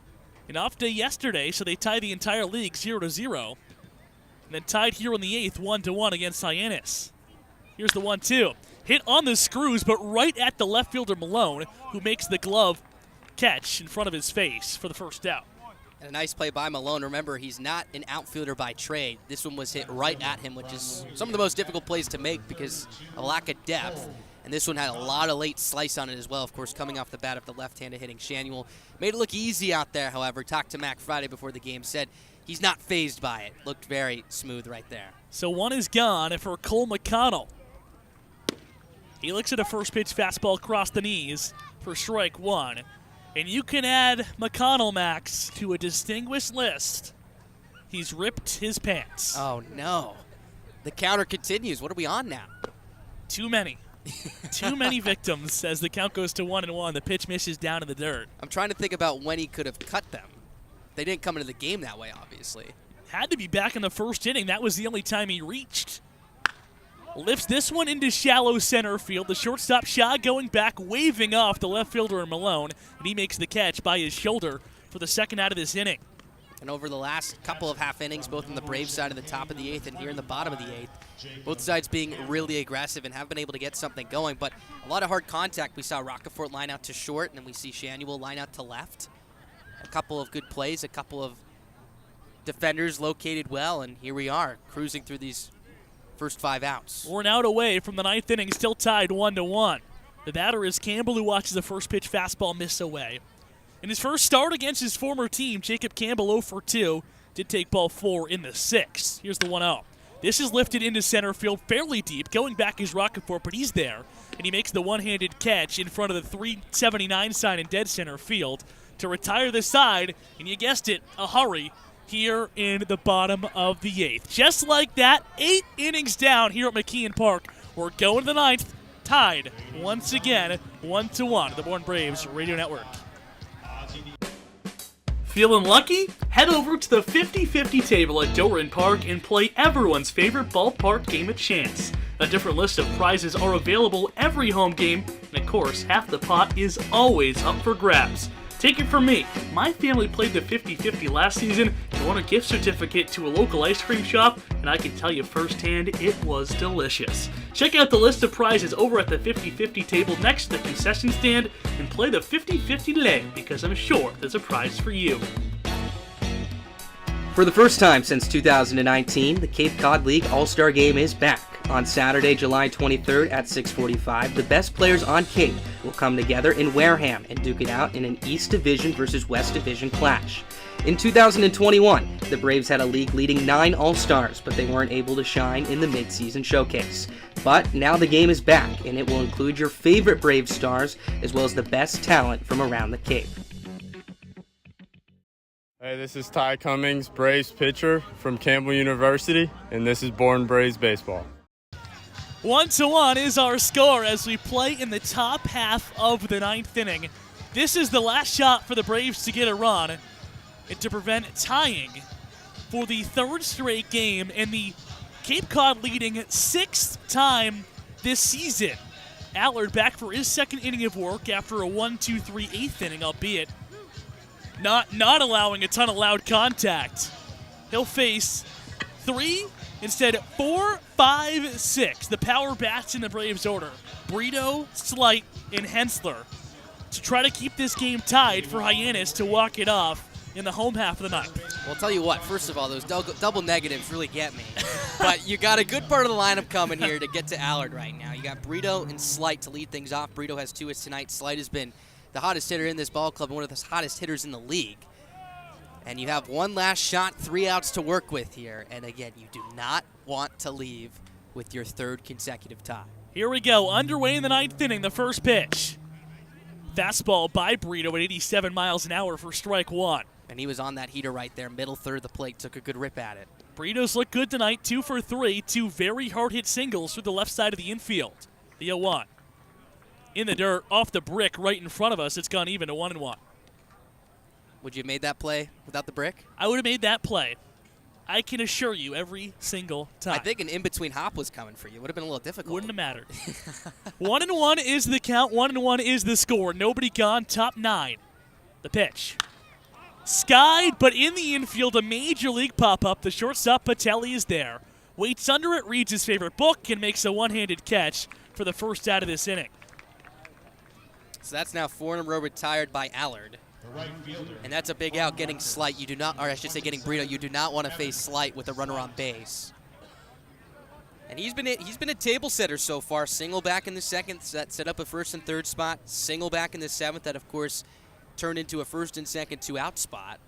An off day yesterday, so they tied the entire league 0-0. And then tied here in the 8th, 1-1 against Hyannis. Here's the 1-2. Hit on the screws, but right at the left fielder Malone, who makes the glove catch in front of his face for the first out. And a nice play by Malone. Remember, he's not an outfielder by trade. This one was hit right at him, which is some of the most difficult plays to make because of lack of depth. And this one had a lot of late slice on it as well, of course, coming off the bat of the left-handed hitting Shanuel. Made it look easy out there, however. Talked to Mac Friday before the game, said he's not fazed by it. Looked very smooth right there. So one is gone for Cole McConnell. He looks at a first pitch fastball across the knees for strike 1. And you can add McConnell, Max, to a distinguished list He's ripped his pants. Oh, no. The counter continues. What are we on now? Too many. Too many victims as the count goes to 1-1. The pitch misses down in the dirt. I'm trying to think about when he could have cut them. They didn't come into the game that way, obviously. Had to be back in the first inning. That was the only time he reached. Lifts this one into shallow center field. The shortstop Shaw going back, waving off the left fielder Malone, and he makes the catch by his shoulder for the second out of this inning. And over the last couple of half innings, both on the Braves side of the top of the 8th and here in the bottom of the 8th, both sides being really aggressive and have been able to get something going. But a lot of hard contact. We saw Rocafort line out to short, and then we see Shanuel line out to left. A couple of good plays, a couple of defenders located well, and here we are, cruising through these first 5 outs. We're an out away from the 9th inning, still tied 1-1. The batter is Campbell, who watches the first pitch fastball miss away. In his first start against his former team, Jacob Campbell 0 for 2, did take ball 4 in the 6th. Here's the 1-0. This is lifted into center field fairly deep. Going back is Rocafort, but he's there, and he makes the one-handed catch in front of the 379 sign in dead center field to retire the side, and you guessed it, a hurry here in the bottom of the 8th. Just like that, 8 innings down here at McKeon Park. We're going to the 9th, tied once again, 1-1. The Bourne Braves Radio Network. Feeling lucky? Head over to the 50-50 table at Doran Park and play everyone's favorite ballpark game of chance. A different list of prizes are available every home game, and of course, half the pot is always up for grabs. Take it from me, my family played the 50-50 last season and won a gift certificate to a local ice cream shop, and I can tell you firsthand it was delicious. Check out the list of prizes over at the 50-50 table next to the concession stand and play the 50-50 today, because I'm sure there's a prize for you. For the first time since 2019, the Cape Cod League All-Star Game is back. On Saturday, July 23rd at 6:45, the best players on Cape will come together in Wareham and duke it out in an East Division versus West Division clash. In 2021, the Braves had a league-leading 9 All-Stars, but they weren't able to shine in the mid-season showcase. But now the game is back, and it will include your favorite Braves stars, as well as the best talent from around the Cape. Hey, this is Ty Cummings, Braves pitcher from Campbell University, and this is Bourne Braves Baseball. 1-1 is our score as we play in the top half of the 9th inning. This is the last shot for the Braves to get a run and to prevent tying for the 3rd straight game and the Cape Cod leading 6th time this season. Allard back for his 2nd inning of work after a 1-2-3 8th inning, albeit not allowing a ton of loud contact. He'll face 3, instead 4, 5, 6. The power bats in the Braves order. Brito, Slight, and Hensler to try to keep this game tied for Hyannis to walk it off in the home half of the 9th. Well, I'll tell you what, first of all, those double negatives really get me. But you got a good part of the lineup coming here to get to Allard right now. You got Brito and Slight to lead things off. Brito has 2 hits tonight. Slight has been the hottest hitter in this ball club and one of the hottest hitters in the league. And you have one last shot, 3 outs to work with here. And again, you do not want to leave with your 3rd consecutive tie. Here we go, underway in the 9th inning, the first pitch. Fastball by Brito at 87 miles an hour for strike 1. And he was on that heater right there, middle third of the plate, took a good rip at it. Brito's look good tonight, 2 for 3, 2 very hard-hit singles through the left side of the infield. The 0-1. In the dirt, off the brick right in front of us, it's gone even to 1-1. Would you have made that play without the brick? I would have made that play. I can assure you every single time. I think an in-between hop was coming for you. Would have been a little difficult. Wouldn't have mattered. 1-1 is the count. 1-1 is the score. Nobody gone. Top 9. The pitch. Skied, but in the infield, a major league pop-up. The shortstop Patelli is there. Waits under it, reads his favorite book, and makes a one-handed catch for the first out of this inning. So that's now 4 in a row retired by Allard. And that's a big out, getting Slight. You do not, or I should say getting Brito. You do not want to face Slight with a runner on base. And he's been a table setter so far. Single back in the 2nd, that set up a 1st and 3rd spot. Single back in the 7th, that of course turned into a 1st and 2nd 2-out spot.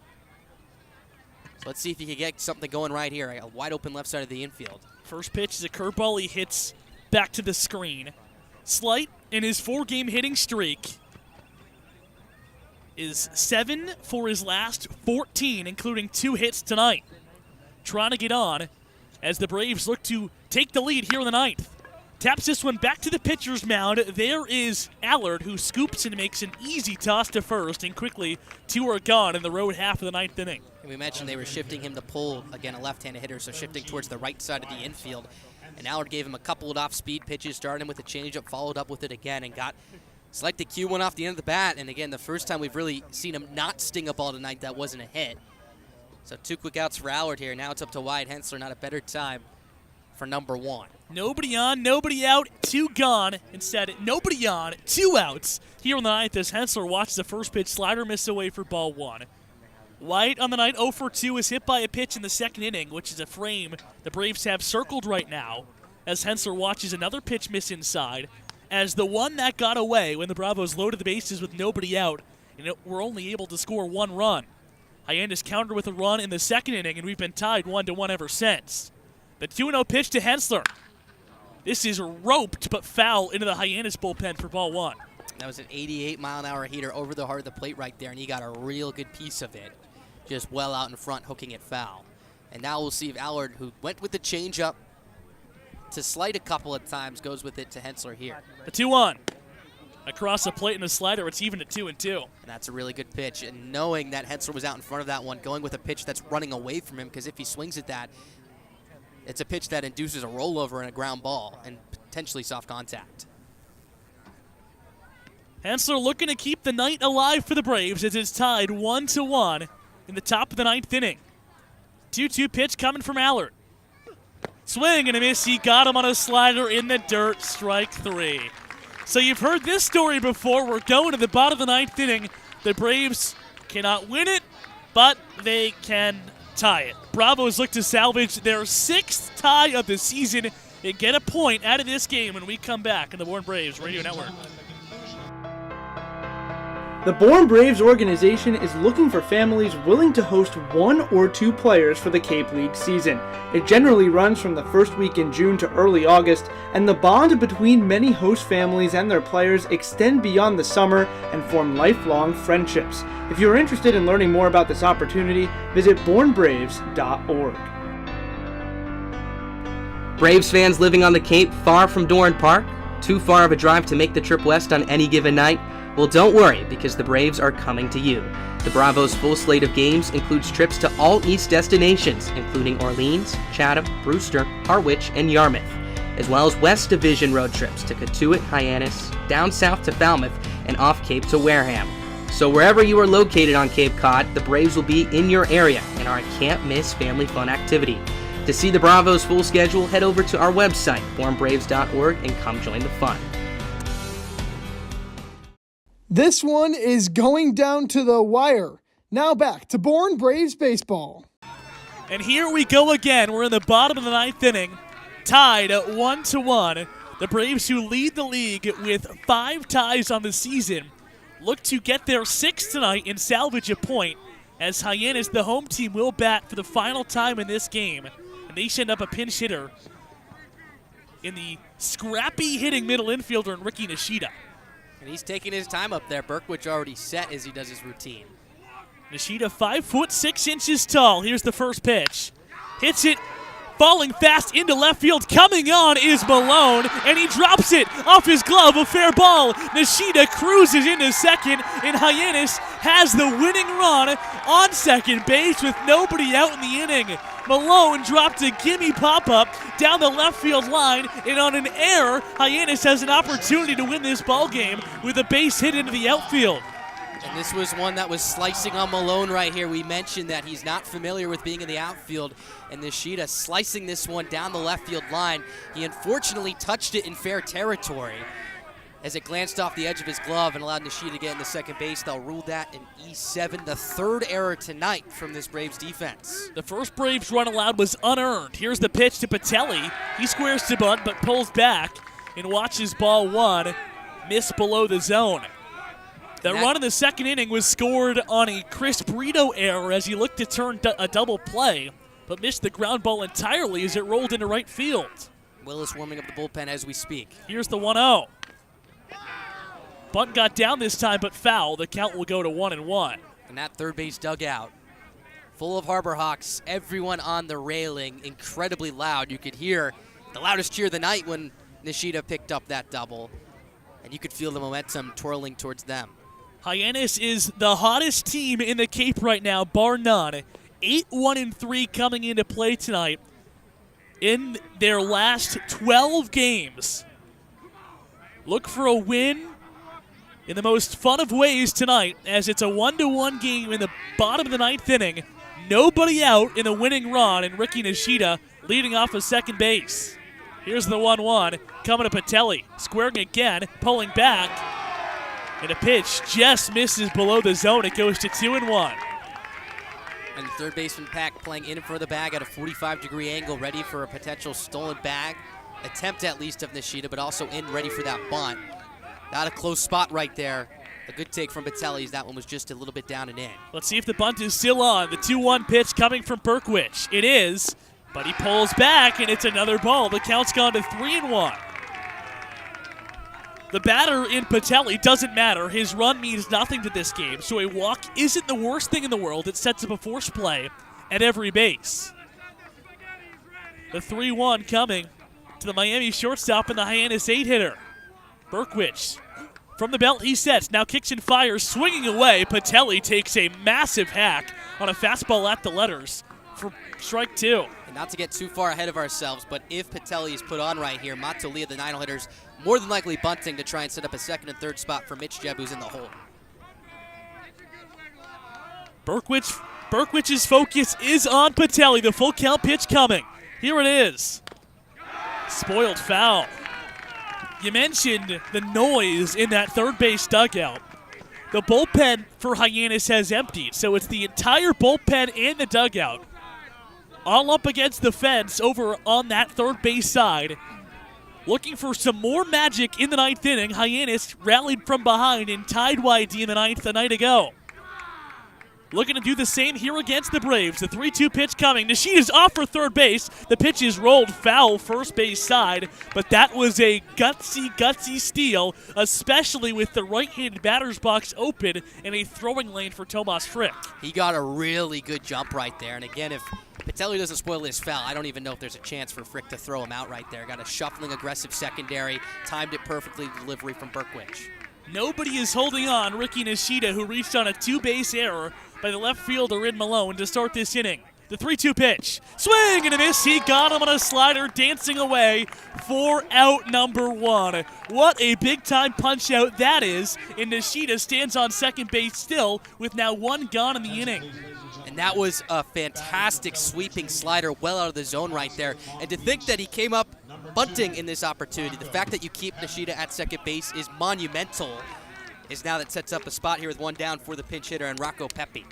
So let's see if he can get something going right here. A wide open left side of the infield. First pitch is a curveball. He hits back to the screen. Slight in his 4-game hitting streak is 7 for his last 14, including 2 hits tonight. trying to get on as the Braves look to take the lead here in the ninth. Taps this one back to the pitcher's mound. There is Allard, who scoops and makes an easy toss to first, and quickly 2 are gone in the road half of the ninth inning. And we mentioned they were shifting him to pull, again, a left-handed hitter, so shifting towards the right side of the infield. And Allard gave him a couple of off-speed pitches, started him with a changeup, followed up with it again, and got selected Q1 off the end of the bat. And again, the first time we've really seen him not sting a ball tonight that wasn't a hit. So 2 quick outs for Allard here. Now it's up to Wyatt Hensler. Not a better time for number 1. Nobody on, nobody out, 2 gone. Instead, nobody on, 2 outs here in the ninth as Hensler watches the first pitch slider miss away for ball 1. White on the night, 0 for 2, is hit by a pitch in the second inning, which is a frame the Braves have circled right now as Hensler watches another pitch miss inside as the one that got away when the Bravos loaded the bases with nobody out and were only able to score 1 run. Hyannis countered with a run in the second inning, and we've been tied 1-1 ever since. The 2-0 pitch to Hensler. This is roped but foul into the Hyannis bullpen for ball 1. That was an 88-mile-an-hour heater over the heart of the plate right there, and he got a real good piece of it. Just well out in front, hooking it foul. And now we'll see if Allard, who went with the changeup to slight a couple of times, goes with it to Hensler here. The 2-1. Across the plate and a slider, it's even at 2-2. And that's a really good pitch. And knowing that Hensler was out in front of that one, going with a pitch that's running away from him, because if he swings at that, it's a pitch that induces a rollover and a ground ball and potentially soft contact. Hensler looking to keep the night alive for the Braves as it's tied 1-1 in the top of the ninth inning. 2-2 pitch coming from Allard. Swing and a miss. He got him on a slider in the dirt. Strike 3. So you've heard this story before. We're going to the bottom of the ninth inning. The Braves cannot win it, but they can tie it. Bravos look to salvage their 6th tie of the season and get a point out of this game when we come back on the Born Braves Radio Network. The Born Braves organization is looking for families willing to host 1 or 2 players for the Cape League season. It generally runs from the first week in June to early August, and the bond between many host families and their players extend beyond the summer and form lifelong friendships. If you are interested in learning more about this opportunity, visit bornbraves.org. Braves fans living on the Cape far from Doran Park? Too far of a drive to make the trip west on any given night? Well, don't worry, because the Braves are coming to you. The Bravos' full slate of games includes trips to all East destinations, including Orleans, Chatham, Brewster, Harwich, and Yarmouth, as well as West Division road trips to Cotuit, Hyannis, down south to Falmouth, and off Cape to Wareham. So wherever you are located on Cape Cod, the Braves will be in your area and are a can't-miss family fun activity. To see the Bravos' full schedule, head over to our website, bornbraves.org, and come join the fun. This one is going down to the wire. Now back to Born Braves baseball. And here we go again. We're in the bottom of the ninth inning, tied at 1-1. The Braves, who lead the league with 5 ties on the season, look to get their 6th tonight and salvage a point, as Hyannis, the home team, will bat for the final time in this game. And they send up a pinch hitter in the scrappy hitting middle infielder in Ricky Nishida. And he's taking his time up there. Berkwich already set as he does his routine. Nishida, 5'6" tall. Here's the first pitch. Hits it, falling fast into left field. Coming on is Malone, and he drops it off his glove. A fair ball. Nishida cruises into second, and Hyannis has the winning run on second base with nobody out in the inning. Malone dropped a gimme pop-up down the left field line, and on an error, Hyannis has an opportunity to win this ball game with a base hit into the outfield. And this was one that was slicing on Malone right here. We mentioned that he's not familiar with being in the outfield, and Nishida slicing this one down the left field line. He unfortunately touched it in fair territory as it glanced off the edge of his glove and allowed Nishida to get in the second base. They'll rule that an E7, the 3rd error tonight from this Braves defense. The first Braves run allowed was unearned. Here's the pitch to Patelli. He squares to bunt but pulls back and watches ball 1 miss below the zone. The run in the second inning was scored on a Chris Brito error as he looked to turn a double play, but missed the ground ball entirely as it rolled into right field. Willis warming up the bullpen as we speak. Here's the 1-0. Bunt got down this time, but foul. The count will go to 1-1. And that third base dugout full of Harbor Hawks, everyone on the railing, incredibly loud. You could hear the loudest cheer of the night when Nishida picked up that double, and you could feel the momentum twirling towards them. Hyannis is the hottest team in the Cape right now, bar none. 8-1-3 coming into play tonight in their last 12 games. Look for a win in the most fun of ways tonight, as it's a 1-1 game in the bottom of the 9th inning. Nobody out in the winning run, and Ricky Nishida leading off of second base. Here's the 1-1 coming to Patelli, squaring again, pulling back. And a pitch just misses below the zone. It goes to 2-1. And the third baseman Pack playing in for the bag at a 45-degree angle, ready for a potential stolen bag. Attempt at least of Nishida, but also in ready for that bunt. Not a close spot right there. A good take from Patelli. That one was just a little bit down and in. Let's see if the bunt is still on. The 2-1 pitch coming from Berkwich. It is, but he pulls back, and it's another ball. The count's gone to 3-1. The batter in Patelli doesn't matter. His run means nothing to this game, so a walk isn't the worst thing in the world. It sets up a force play at every base. The 3-1 coming to the Miami shortstop and the Hyannis 8-hitter. Berkwich from the belt, he sets, now kicks and fires, swinging away. Patelli takes a massive hack on a fastball at the letters for strike 2. And not to get too far ahead of ourselves, but if Patelli is put on right here, Matolia, the 9 hitters, more than likely bunting to try and set up a second and third spot for Mitch Jebb, who's in the hole. Berkwich's focus is on Patelli. The full count pitch coming. Here it is. Spoiled foul. You mentioned the noise in that third base dugout. The bullpen for Hyannis has emptied, so it's the entire bullpen and the dugout all up against the fence over on that third base side. Looking for some more magic in the 9th inning. Hyannis rallied from behind and tied YD in the 9th a night ago. Looking to do the same here against the Braves. The 3-2 pitch coming. Nishida's off for third base. The pitch is rolled foul first base side, but that was a gutsy steal, especially with the right-handed batter's box open and a throwing lane for Tomas Frick. He got a really good jump right there, and again, if Patelli doesn't spoil this foul, I don't even know if there's a chance for Frick to throw him out right there. Got a shuffling, aggressive secondary, timed it perfectly, delivery from Berkwich. Nobody is holding on Ricky Nishida, who reached on a 2-base error by the left fielder in Malone to start this inning. The 3-2 pitch. Swing and a miss. He got him on a slider, dancing away for out number 1. What a big-time punch-out that is. And Nishida stands on second base still with now 1 gone in the inning. And that was a fantastic sweeping slider well out of the zone right there. And to think that he came up bunting in this opportunity, the fact that you keep Nishida at second base is monumental, is now that sets up a spot here with 1 down for the pinch hitter and Rocco Pepe.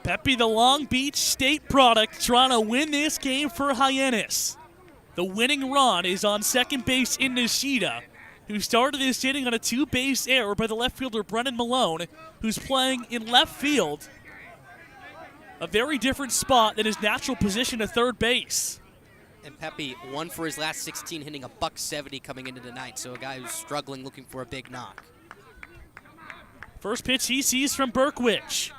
Pepe, the Long Beach State product, trying to win this game for Hyannis. The winning run is on second base in Nishida, who started this inning on a 2-base error by the left fielder Brennan Malone, who's playing in left field. A very different spot than his natural position at third base. And Pepe, 1 for his last 16, hitting a $170 coming into the night, so a guy who's struggling, looking for a big knock. First pitch he sees from Berkwich.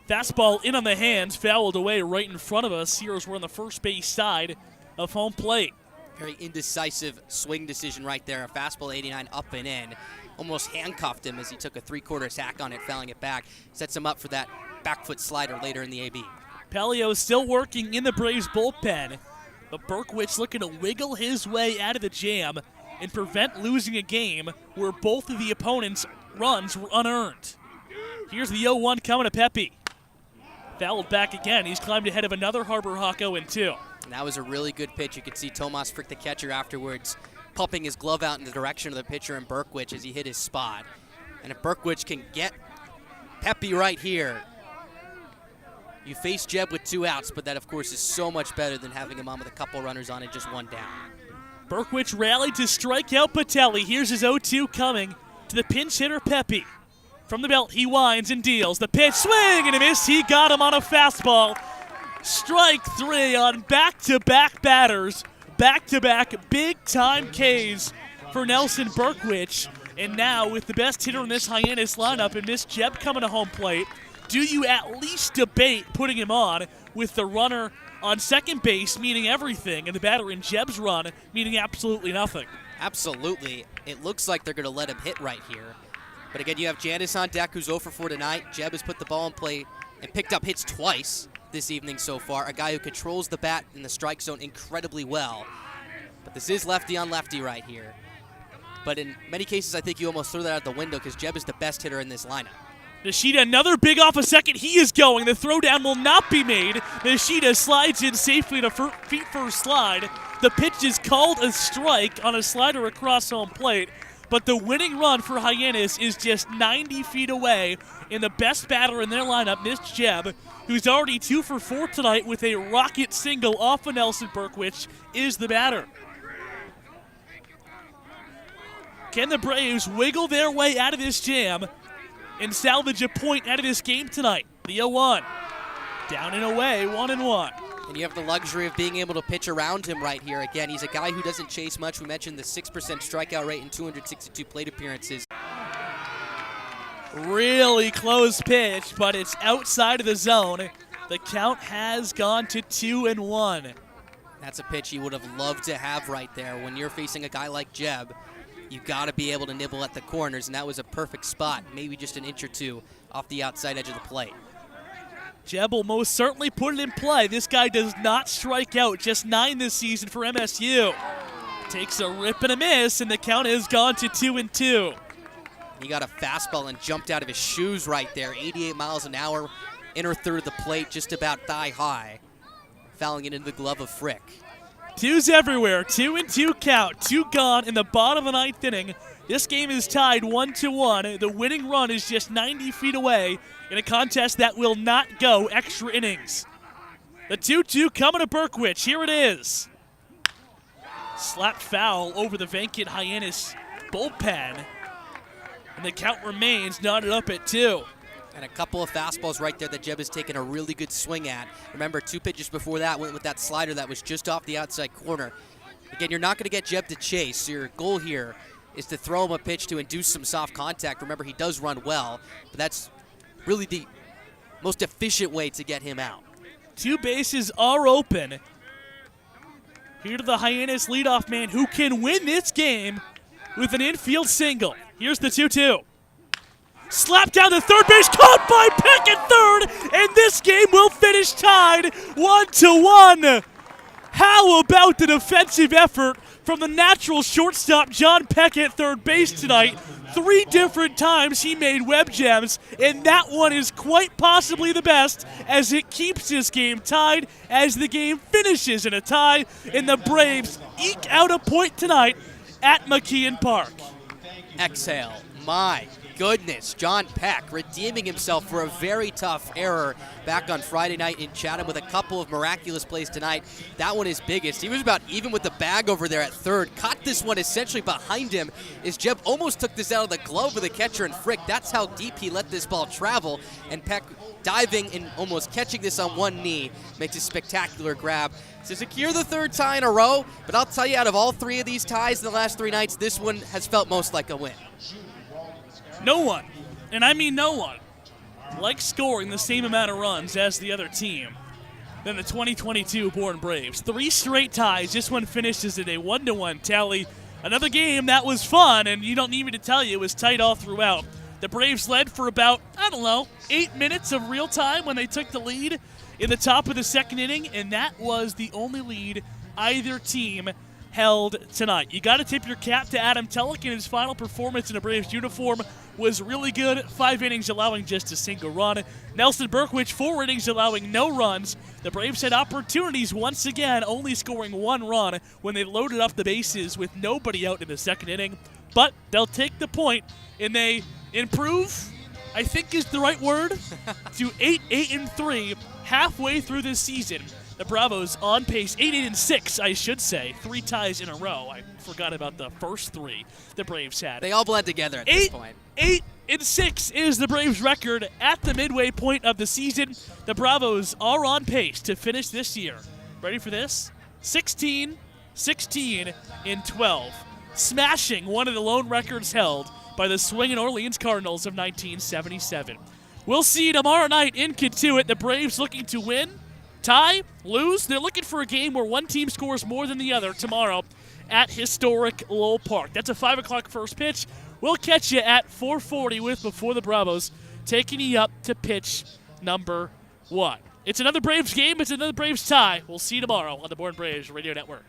Fastball in on the hands, fouled away right in front of us. Heroes were on the first base side of home plate. Very indecisive swing decision right there. A fastball 89 up and in. Almost handcuffed him as he took a 3/4 hack on it, fouling it back. Sets him up for that back foot slider later in the AB. Palio still working in the Braves bullpen, but Berkwich looking to wiggle his way out of the jam and prevent losing a game where both of the opponents' runs were unearned. Here's the 0-1 coming to Pepe. Fouled back again. He's climbed ahead of another Harbor Hawk 0-2. And that was a really good pitch. You could see Tomas Frick, the catcher, afterwards pumping his glove out in the direction of the pitcher and Berkwich as he hit his spot. And if Berkwich can get Pepe right here, you face Jebb with 2 outs, but that, of course, is so much better than having him on with a couple runners on and just 1 down. Berkwich rallied to strike out Patelli. Here's his 0-2 coming to the pinch hitter Pepe. From the belt, he winds and deals. The pitch, swing and a miss. He got him on a fastball. Strike 3 on back-to-back batters. Back-to-back big-time Ks for Nelson Berkwich. And now, with the best hitter in this Hyannis lineup and Miss Jeb coming to home plate, do you at least debate putting him on with the runner on second base meaning everything and the batter in Jeb's run meaning absolutely nothing? Absolutely. It looks like they're going to let him hit right here. But again, you have Janice on deck, who's 0 for 4 tonight. Jeb has put the ball in play and picked up hits twice this evening so far. A guy who controls the bat in the strike zone incredibly well. But this is lefty on lefty right here. But in many cases, I think you almost throw that out the window because Jeb is the best hitter in this lineup. Nishida, another big off a second. He is going. The throwdown will not be made. Nishida slides in safely to feet first slide. The pitch is called a strike on a slider across home plate. But the winning run for Hyannis is just 90 feet away. And the best batter in their lineup, Miss Jeb, who's already 2 for 4 tonight with a rocket single off of Nelson Berkwich, is the batter. Can the Braves wiggle their way out of this jam and salvage a point out of this game tonight? The 0-1. Down and away, 1-1. And you have the luxury of being able to pitch around him right here. Again, he's a guy who doesn't chase much. We mentioned the 6% strikeout rate and 262 plate appearances. Really close pitch, but it's outside of the zone. The count has gone to 2-1. That's a pitch you would have loved to have right there. When you're facing a guy like Jeb, you've got to be able to nibble at the corners, and that was a perfect spot, maybe just an inch or two off the outside edge of the plate. Jeb will most certainly put it in play. This guy does not strike out, just 9 this season for MSU. Takes a rip and a miss, and the count has gone to 2-2. He got a fastball and jumped out of his shoes right there, 88 miles an hour, inner third of the plate, just about thigh high, fouling it into the glove of Frick. Twos everywhere, 2-2 count, 2 gone in the bottom of the 9th inning. This game is tied 1-1. The winning run is just 90 feet away in a contest that will not go extra innings. The 2-2 coming to Berkwich. Here it is. Slap foul over the vacant Hyannis bullpen. And the count remains knotted up at 2. And a couple of fastballs right there that Jeb has taken a really good swing at. Remember, 2 pitches before that went with that slider that was just off the outside corner. Again, you're not going to get Jeb to chase. So your goal here is to throw him a pitch to induce some soft contact. Remember, he does run well, but that's really the most efficient way to get him out. 2 bases are open. Here to the Hyannis leadoff man who can win this game with an infield single. Here's the 2-2. Slap down to third base, caught by Peck at third, and this game will finish tied 1-1. How about the defensive effort from the natural shortstop John Peck at third base tonight? 3 different times he made web gems, and that one is quite possibly the best as it keeps this game tied as the game finishes in a tie, and the Braves eke out a point tonight at McKeon Park. Exhale. My goodness, John Peck redeeming himself for a very tough error back on Friday night in Chatham with a couple of miraculous plays tonight. That one is biggest. He was about even with the bag over there at third. Caught this one essentially behind him as Jeb almost took this out of the glove of the catcher and Frick. That's how deep he let this ball travel. And Peck diving and almost catching this on one knee makes a spectacular grab to secure the 3rd tie in a row. But I'll tell you, out of all 3 of these ties in the last 3 nights, this one has felt most like a win. No one, and I mean no one, likes scoring the same amount of runs as the other team than the 2022 Bourne Braves. 3 straight ties. This one finishes at a 1-1 tally. Another game that was fun, and you don't need me to tell you, it was tight all throughout. The Braves led for about, 8 minutes of real time when they took the lead in the top of the 2nd inning, and that was the only lead either team held tonight. You got to tip your cap to Adam Telek, and his final performance in a Braves uniform was really good. 5 innings allowing just a single run. Nelson Berkwich, 4 innings allowing no runs. The Braves had opportunities once again, only scoring 1 run when they loaded up the bases with nobody out in the 2nd inning. But they'll take the point, and they improve, I think is the right word, to 8-8-3 halfway through this season. The Bravos on pace, 8-8-6, I should say. 3 ties in a row. I forgot about the first 3 the Braves had. They all blend together at this point. 8-6 is the Braves' record at the midway point of the season. The Bravos are on pace to finish this year. Ready for this? 16, 16, and 12. Smashing one of the lone records held by the swinging Orleans Cardinals of 1977. We'll see you tomorrow night in Kituitt. The Braves looking to win, tie, lose. They're looking for a game where one team scores more than the other tomorrow at historic Lowell Park. That's a 5 o'clock first pitch. We'll catch you at 4:40 with Before the Bravos, taking you up to pitch number 1. It's another Braves game. It's another Braves tie. We'll see you tomorrow on the Born Braves Radio Network.